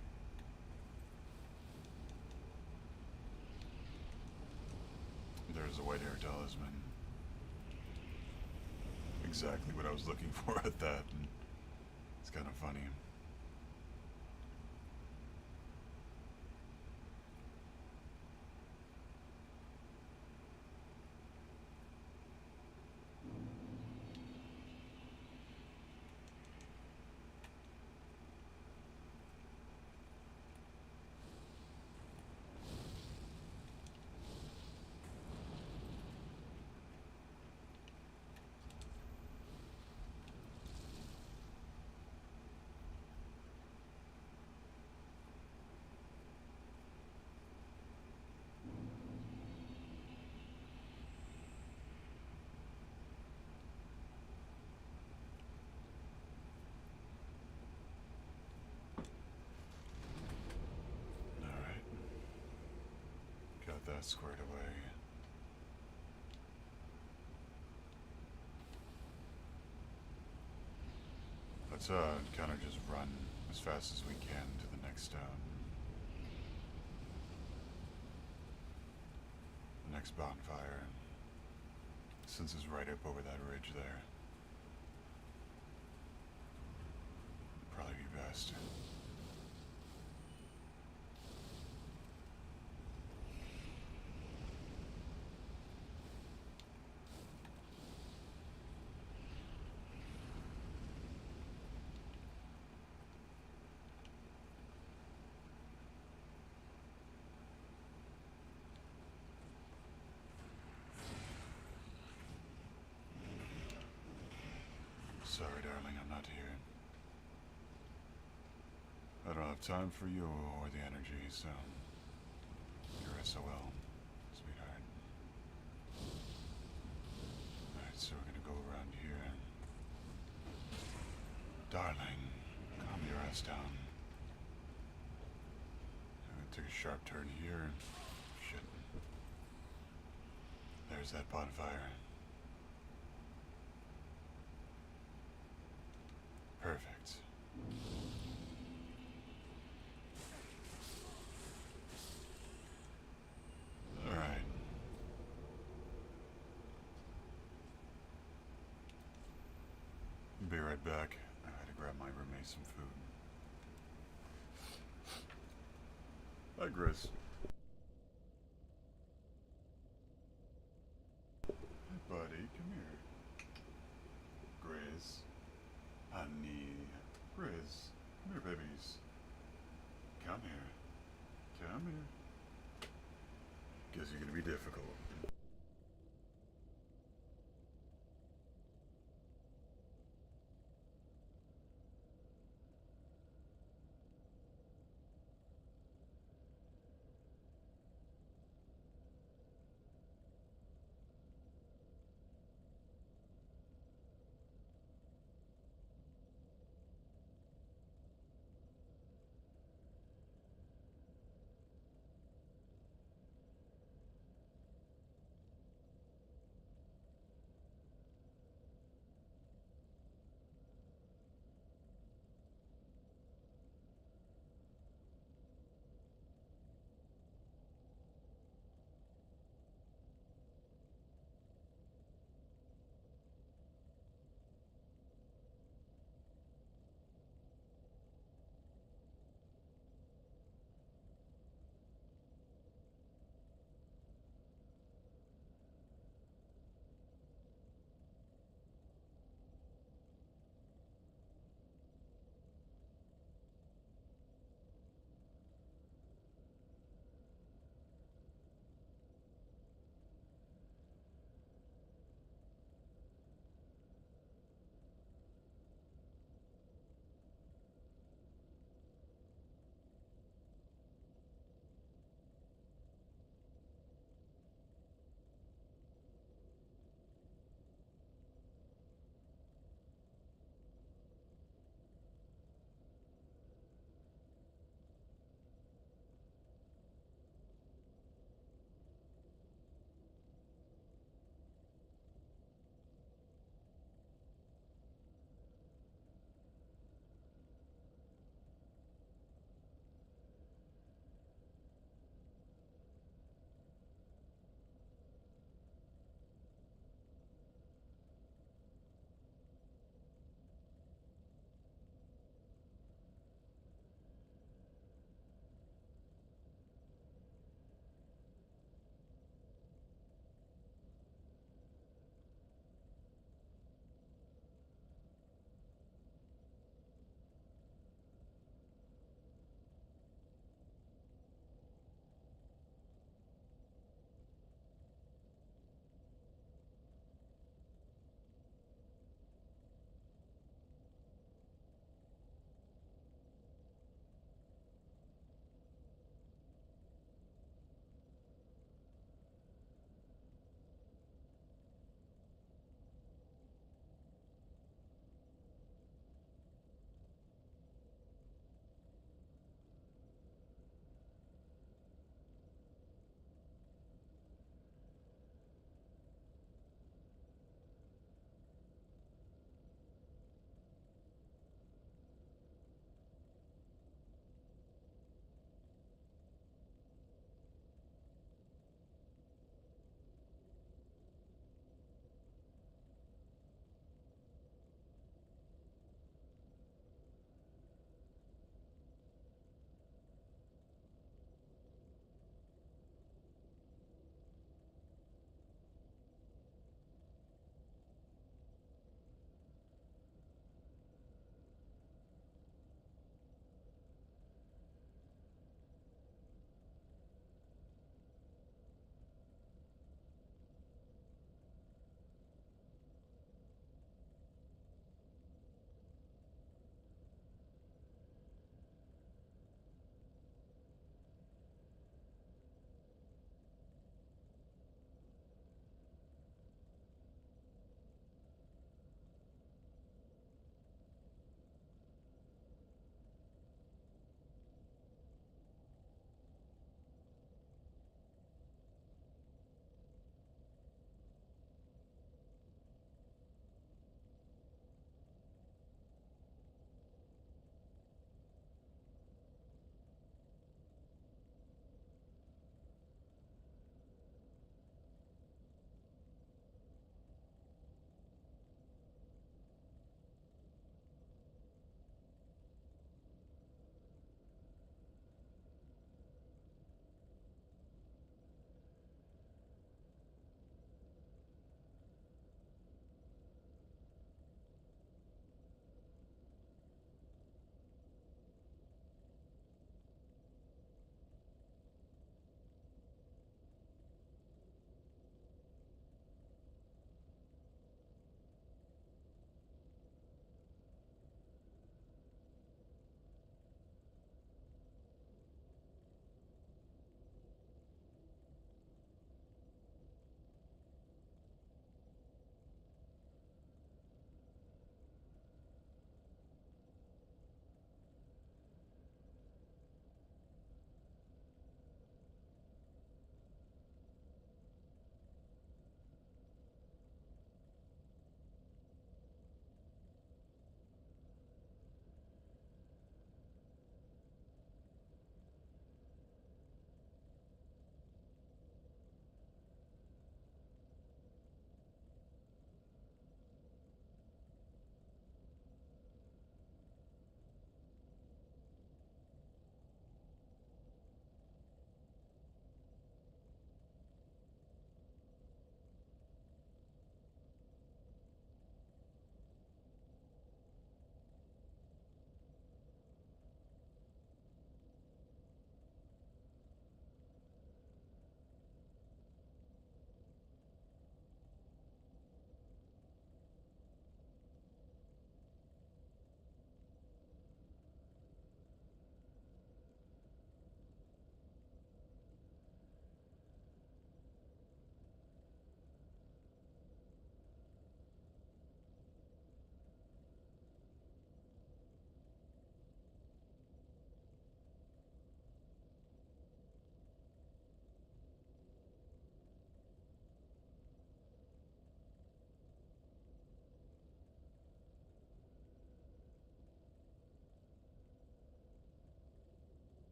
There's a white hair talisman. Exactly what I was looking for at that. And it's kind of funny. that squared away. Let's kind of just run as fast as we can to the next bonfire, since it's right up over that ridge there. Probably be best. Sorry, darling, I'm not here. I don't have time for you or the energy, so you're SOL, sweetheart. Alright, so we're gonna go around here. Darling, calm your ass down. I'm gonna take a sharp turn here. Shit. There's that bonfire. Perfect. Alright. Be right back. I had to grab my roommate some food. Hi, Chris. Hey, buddy, come here. Grizz. Honey. Grizz. Come here, babies. Come here. Come here. Guess you're gonna be difficult.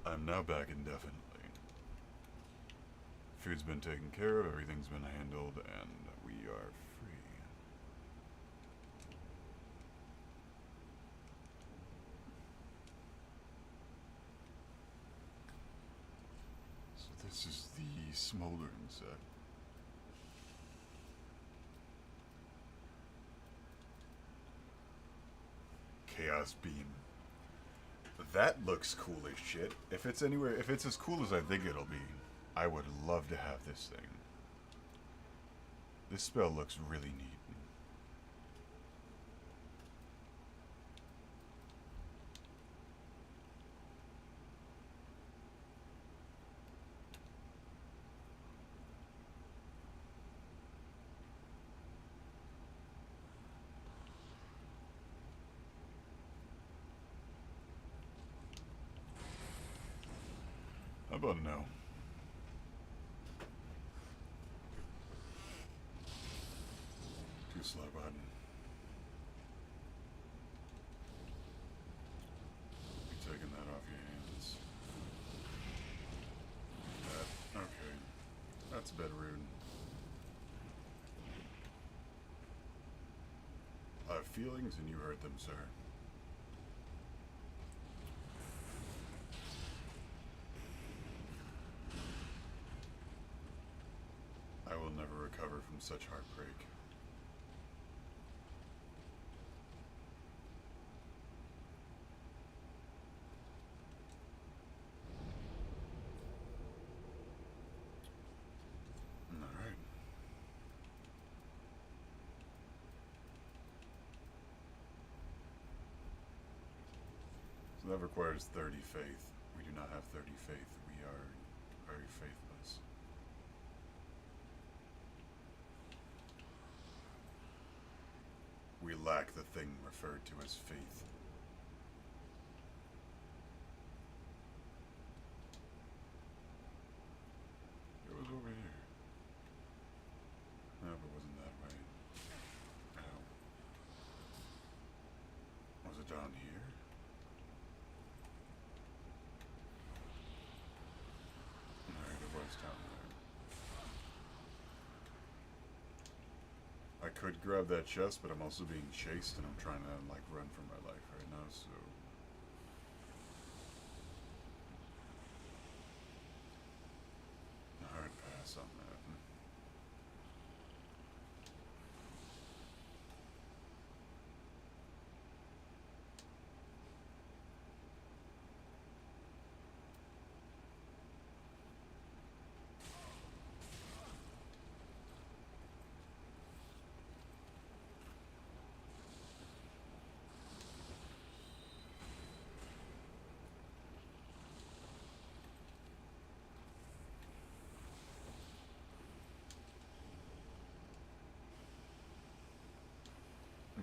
I'm now back indefinitely. Food's been taken care of, everything's been handled, and we are free. So this is the smoldering set. Chaos beam. That looks cool as shit. If it's as cool as I think it'll be, I would love to have this thing. This spell looks really neat. How about no? Too slow button. Be taking that off your hands. That, okay. That's a bit rude. I have feelings and you hurt them, sir. I will never recover from such heartbreak. Alright. So that requires 30 faith. We do not have 30 faith. We are very faithless. We lack the thing referred to as faith. It was over here. No, it wasn't that way. Ow. Was it down here? Alright, it was down there. I could grab that chest, but I'm also being chased and I'm trying to, like, run for my life right now, so... Hard pass on that.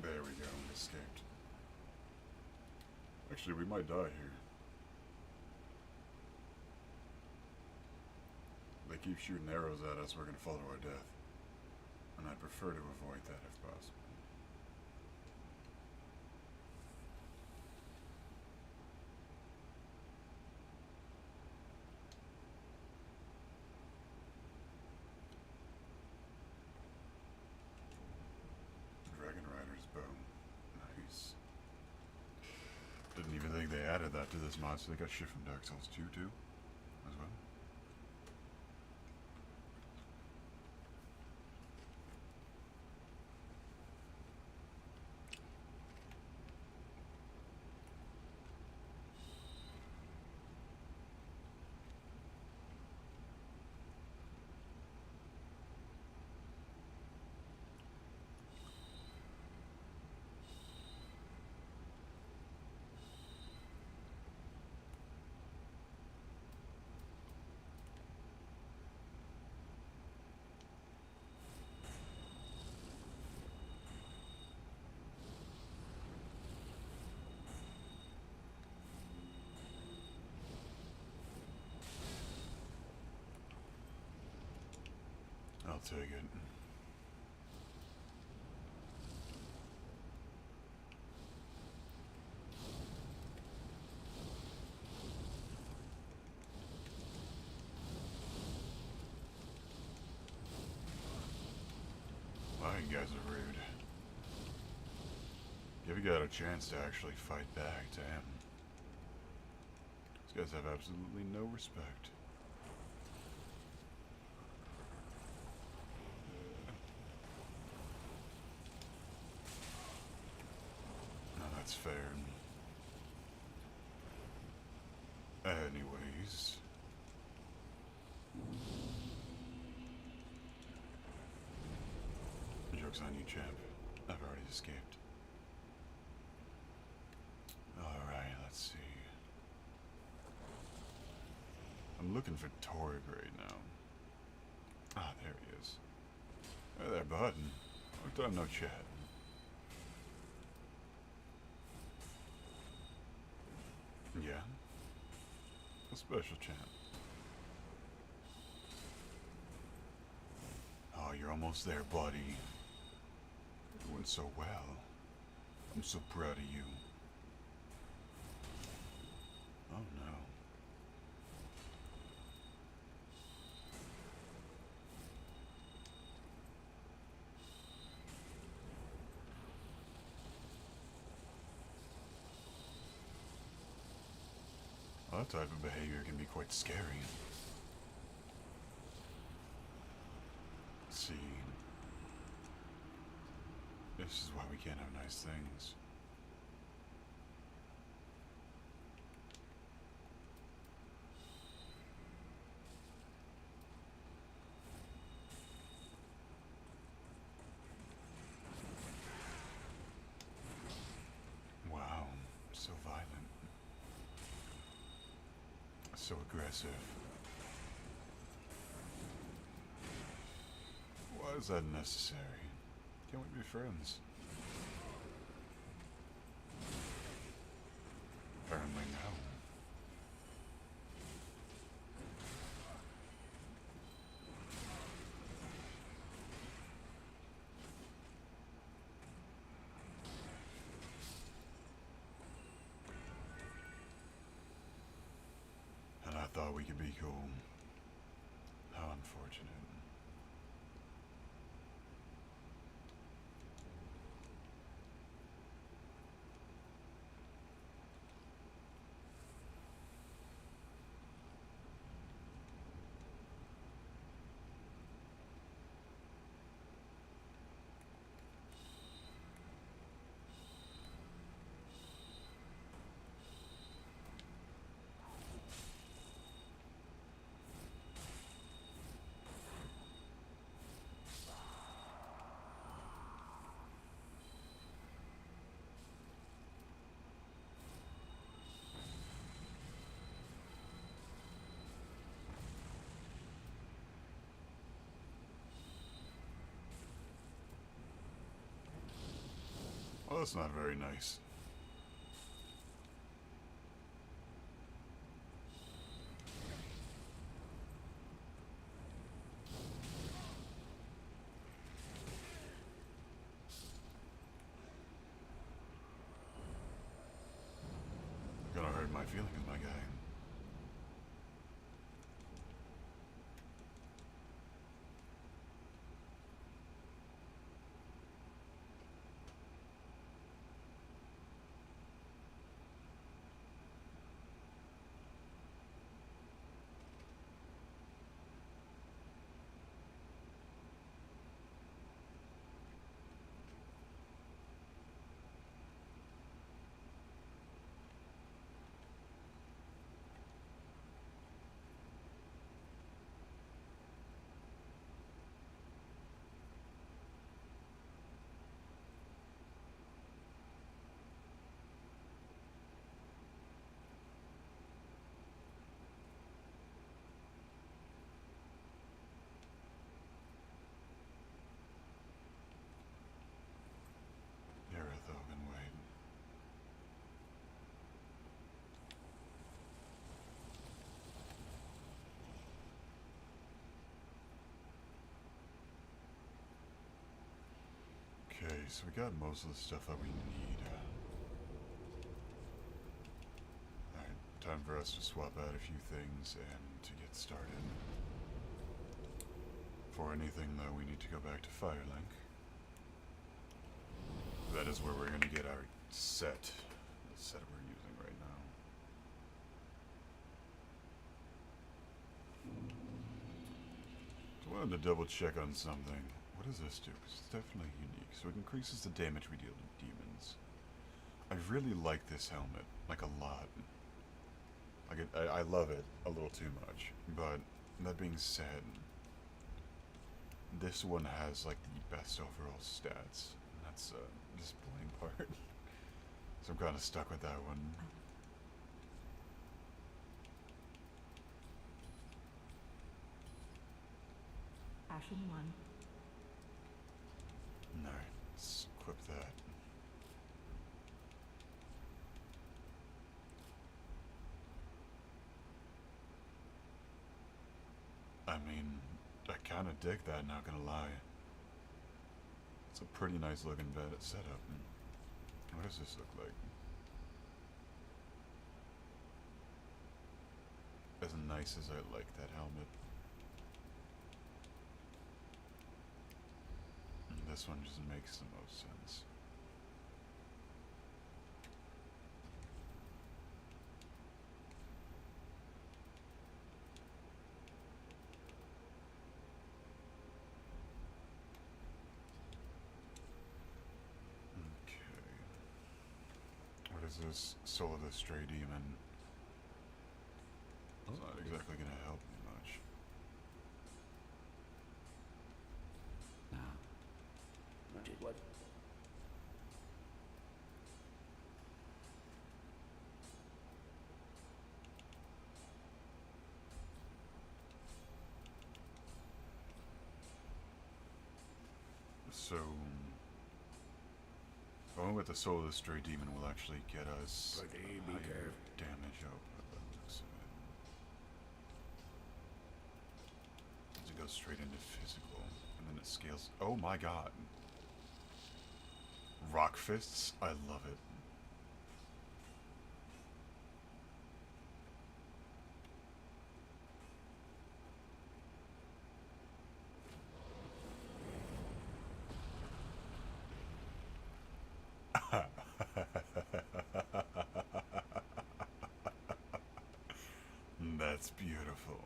There we go, escaped. Actually, we might die here. They keep shooting arrows at us, we're gonna fall to our death. And I'd prefer to avoid that if possible. Dragon Rider's bow. Nice. Didn't even think they added that to this mod, so they got shit from Dark Souls 2 too, as well. I'll take it. guys are rude. Give you got a chance to actually fight back, damn. These guys have absolutely no respect. No, that's fair. Anyways. Joke's on you, champ. I've already escaped. Alright, let's see. I'm looking for Torg right now. Ah, there he is. Hey there, bud. Long time no chat. Yeah? A special champ. Oh, you're almost there, buddy. You're doing so well. I'm so proud of you. Oh no. Well, that type of behavior can be quite scary. See? This is why we can't have nice things. Wow, so violent. So aggressive. Why is that necessary? Can't we be friends? Apparently no. And I thought we could be cool. How unfortunate. Well, that's not very nice. Gonna hurt my feelings, my guy. Okay, so we got most of the stuff that we need. Alright, time for us to swap out a few things and to get started. For anything though, we need to go back to Firelink. That is where we're going to get our set. The set we're using right now. So I wanted to double check on something. What does this do? 'Cause it's definitely unique. So it increases the damage we deal to demons. I really like this helmet. Like a lot. I love it a little too much. But that being said, this one has like the best overall stats. And that's the disappointing part. So I'm kind of stuck with that one. Ashen 1. Alright, let's equip that. I mean, I kind of dig that, not gonna lie. It's a pretty nice looking bed setup. What does this look like? As nice as I like that helmet. This one just makes the most sense. Okay. What is this? Soul of the Stray Demon. It's not exactly going to help me much. Now, not it what? So, going with the Soul of the Stray Demon will actually get us higher damage output by the looks of it. It goes straight into physical, and then it scales. Oh my god. Rock fists? I love it. That's beautiful.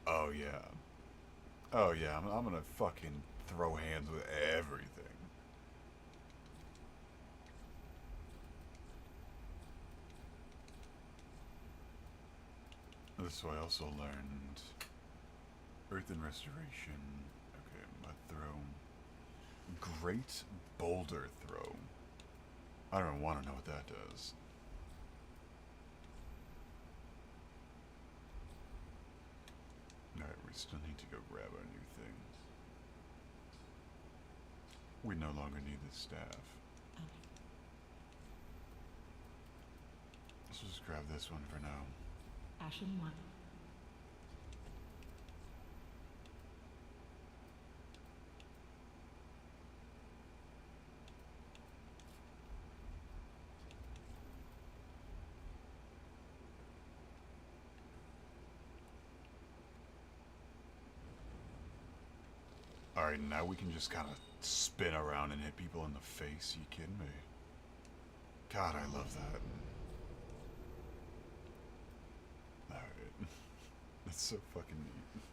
Oh yeah. Oh yeah, I'm gonna fucking throw hands with everything. So I also learned Earth and Restoration. Okay, Mud Throw. Great Boulder Throw. I don't want to know what that does. Alright, we still need to go grab our new thing. We no longer need the staff. Let's just grab this one for now. Ashen 1. Alright, now we can just kind of spin around and hit people in the face. You kidding me? God, I love that. Alright. That's so fucking neat.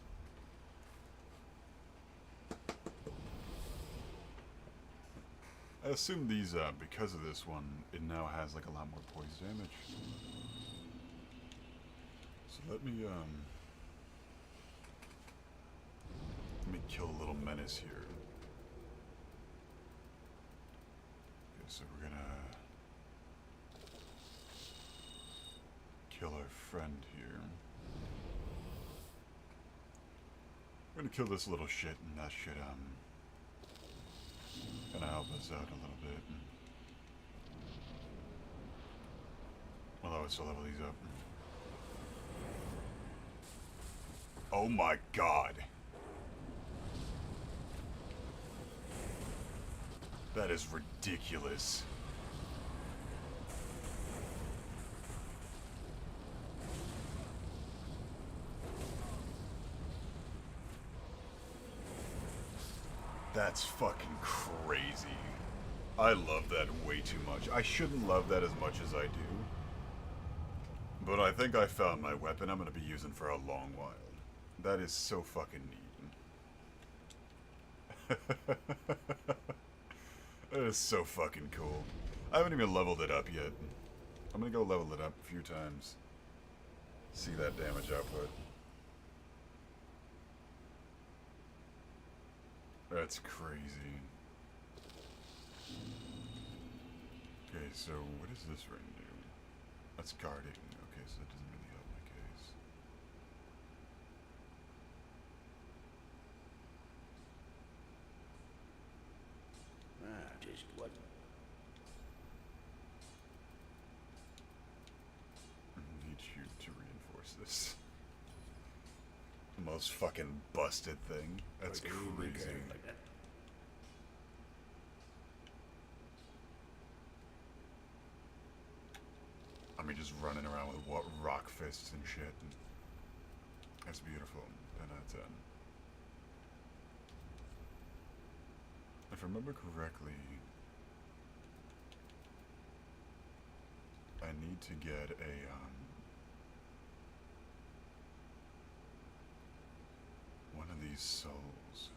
I assume these, because of this one, it now has like a lot more poison damage. So let me kill a little menace here. Okay, so we're gonna kill our friend here. We're gonna kill this little shit, and that should gonna help us out a little bit. Although it's to level these up. Oh my god. That is ridiculous. That's fucking crazy. I love that way too much. I shouldn't love that as much as I do. But I think I found my weapon I'm gonna be using for a long while. That is so fucking neat. That is so fucking cool. I haven't even leveled it up yet. I'm gonna go level it up a few times. See that damage output. That's crazy. Okay, so what does this ring do? That's guarding. Okay, so that doesn't really help my case. Just what? I need you to reinforce this. The most fucking busted thing. That's crazy. Like that. I mean, just running around with what rock fists and shit. And that's beautiful. 10 out of 10. If I remember correctly, I need to get a one of these souls.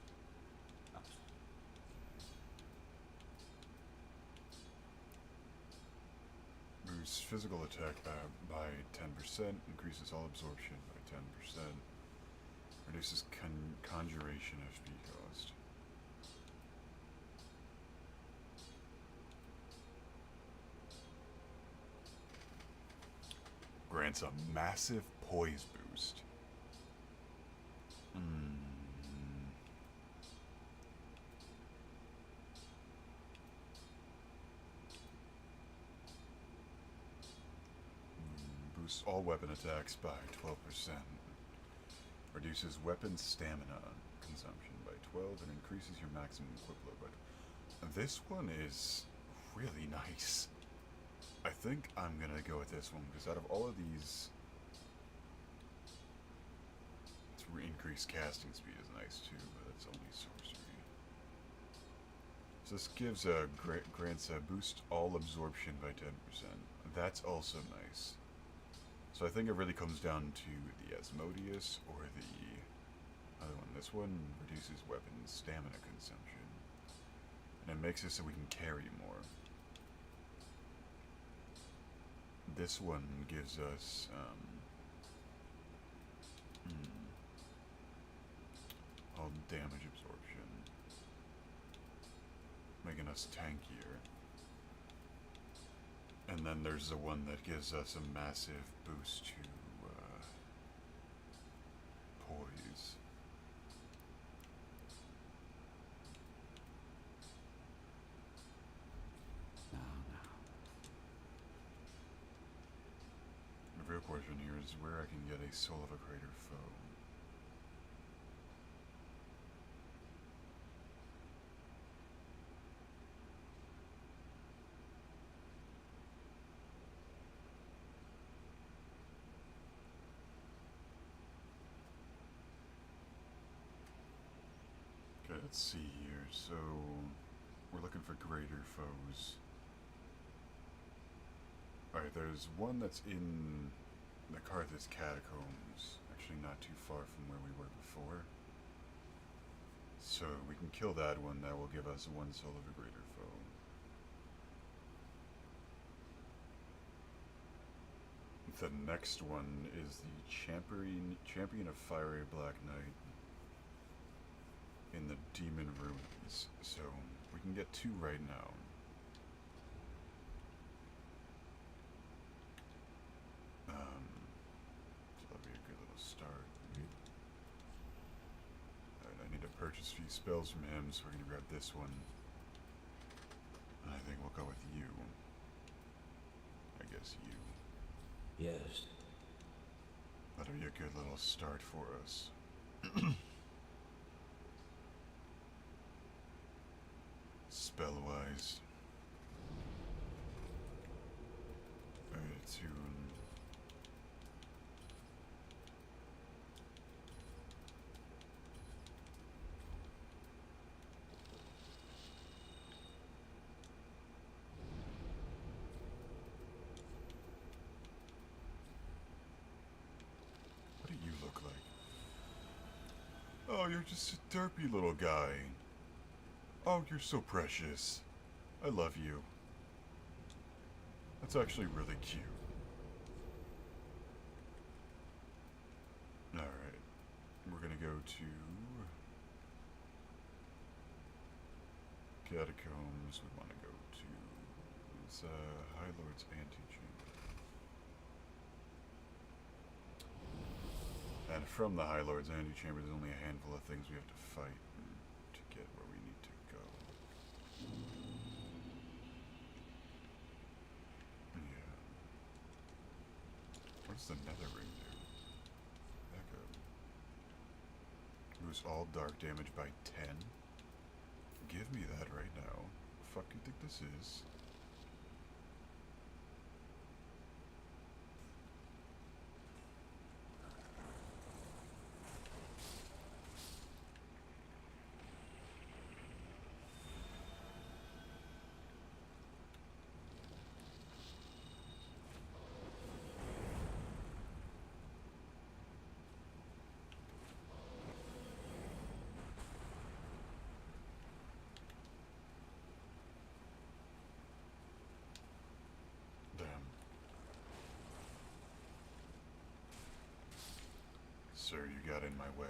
Boosts physical attack by 10%, increases all absorption by 10%, reduces conjuration FP cost. Grants a massive poise boost. Boosts all weapon attacks by 12%. Reduces weapon stamina consumption by 12 and increases your maximum equip load by 12. This one is really nice. I think I'm gonna go with this one because out of all of these, increased casting speed is nice too, but it's only sorcery. So this gives grants a boost all absorption by 10%. That's also nice. So I think it really comes down to the Asmodeus or the other one. This one reduces weapon stamina consumption, and it makes it so we can carry more. This one gives us all damage absorption, making us tankier. And then there's the one that gives us a massive boost to poise. The real question here is where I can get a Soul of a Greater Foe. Okay, let's see here. So, we're looking for greater foes. Alright, there's one that's in the Carthage Catacombs. Actually not too far from where we were before. So, we can kill that one. That will give us one soul of a greater foe. The next one is the Champion of Fiery Black Knight in the Demon Ruins. So, we can get two right now. So that'll be a good little start. Alright, I need to purchase a few spells from him, so we're gonna grab this one. And I think we'll go with you. I guess you. Yes. That'll be a good little start for us. Spell-wise. Attune. Oh, you're just a derpy little guy. Oh, you're so precious. I love you. That's actually really cute. Alright. We're gonna go to Catacombs. We want to go to it's High Lord's Antechamber. And from the High Lord's Antechamber, there's only a handful of things we have to fight to get where we need to go. Yeah. What's the nether ring do? Echo. Boost all dark damage by 10? Give me that right now. What the fuck do you think this is? Sir, you got in my way.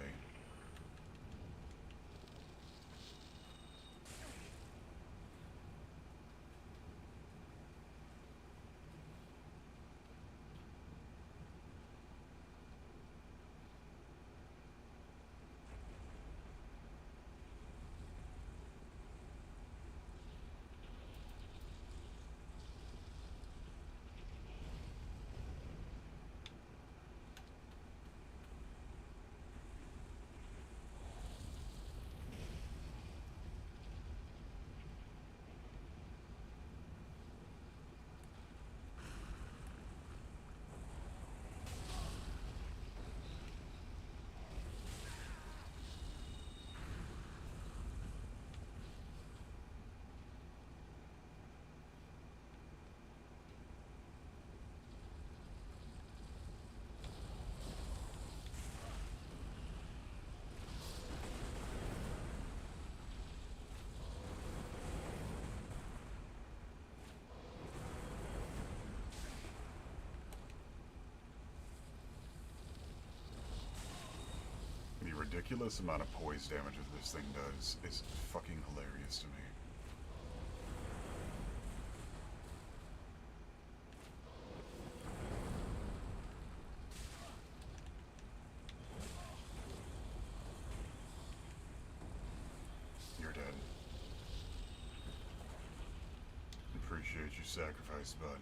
The ridiculous amount of poise damage that this thing does is fucking hilarious to me. You're dead. Appreciate your sacrifice, bud.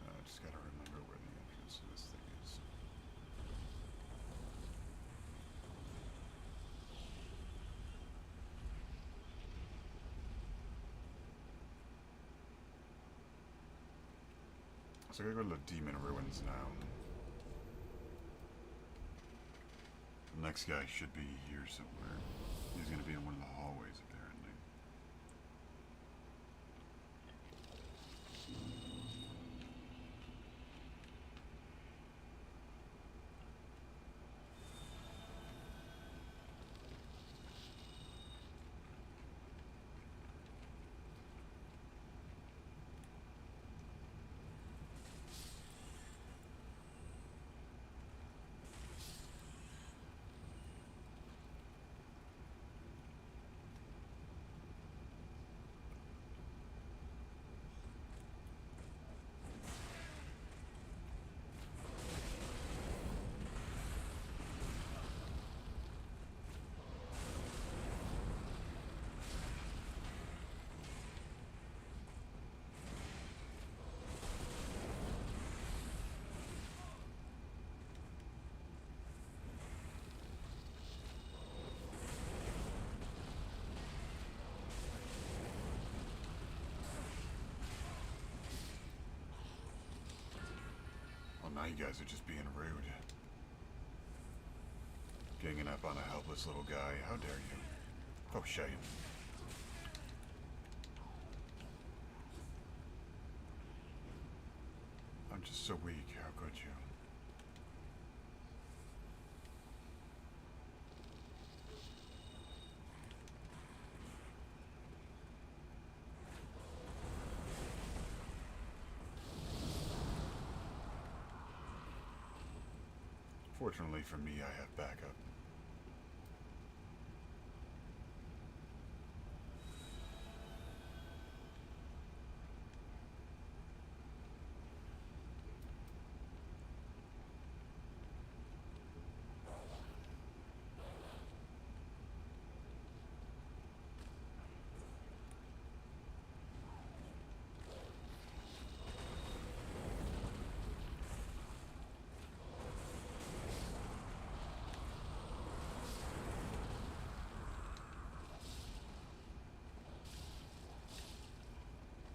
I just gotta remember where the entrance to this thing is. So I gotta go to the Demon Ruins now. The next guy should be here somewhere. He's gonna be in one of the hallways, apparently. Now you guys are just being rude. Ganging up on a helpless little guy. How dare you? Oh, shame. I'm just so weak. How could you? Fortunately for me, I have backup.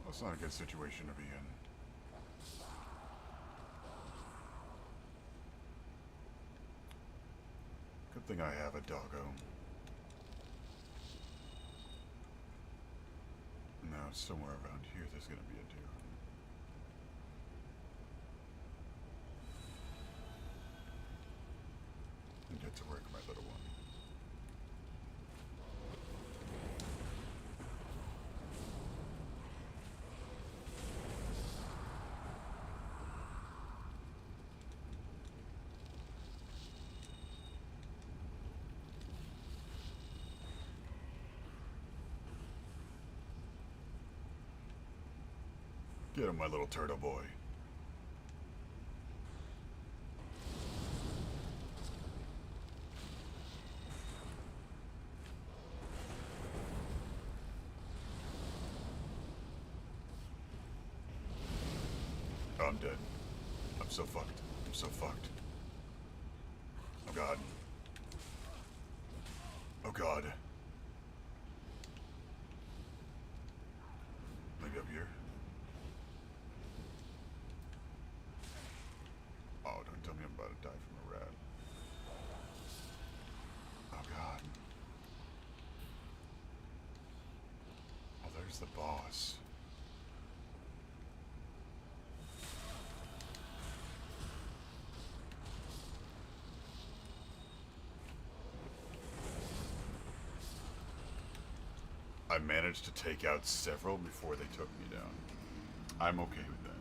That's not a good situation to be in. Good thing I have a doggo. Now, somewhere around here there's gonna be a deer. And get to work, my little one. Get him, my little turtle boy. Oh, I'm dead. I'm so fucked. I'm so fucked. Oh god. Oh god. Maybe up here. Oh, don't tell me I'm about to die from a rat. Oh god. Oh, there's the boss. I managed to take out several before they took me down. I'm okay with that.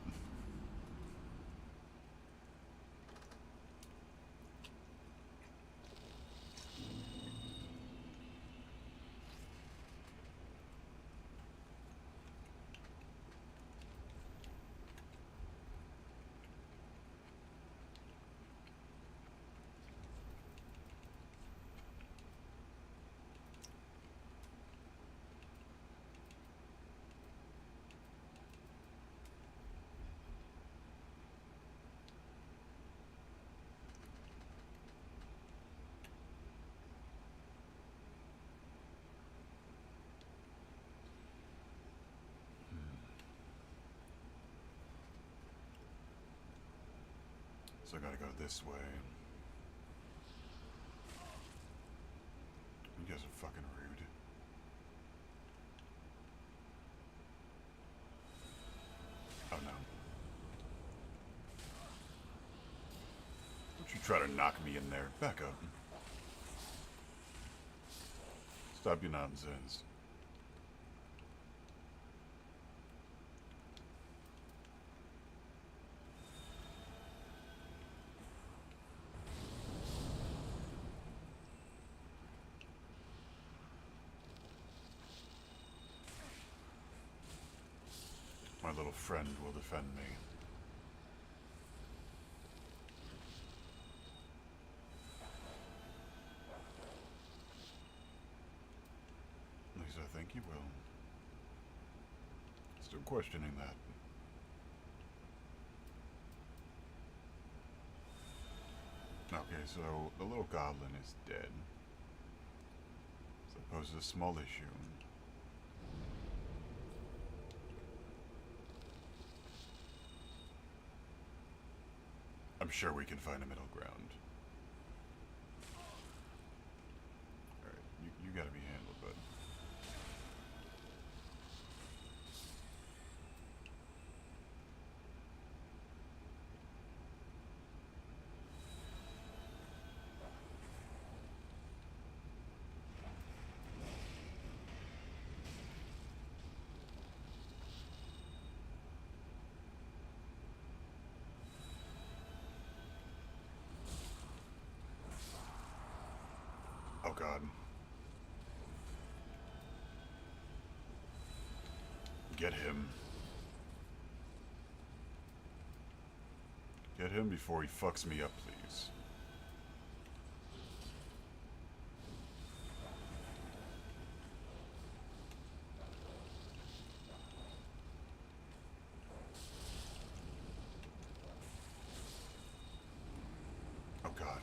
So I gotta go this way. You guys are fucking rude. Oh no. Don't you try to knock me in there. Back up. Stop your nonsense. My little friend will defend me. At least I think he will. Still questioning that. Okay, so the little goblin is dead. Suppose a small issue. I'm sure we can find a middle ground. Alright, you gotta be handled, bud. Get him. Get him before he fucks me up, please. Oh god.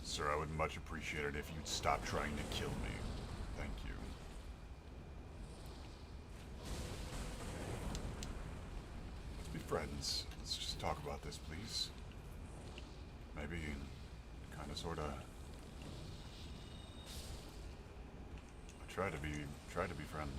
Sir, I would much appreciate it if you'd stop trying to kill me. Thank you. Let's be friends. Let's just talk about this, please. Maybe, kinda, sorta. I try to be friendly.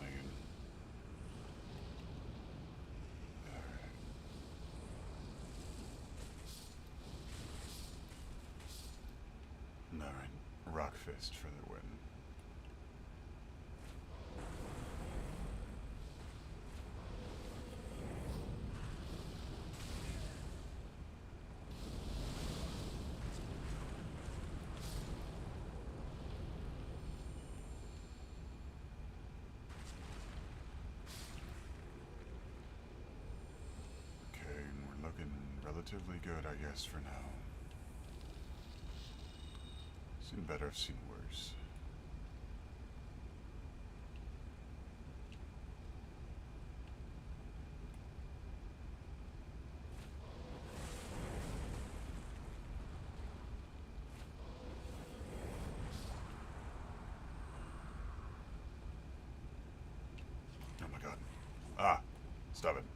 Alright, rock fist for the win. Okay, we're looking relatively good, I guess, for now. Seen better, I've seen worse. Oh my god. Ah! Stop it.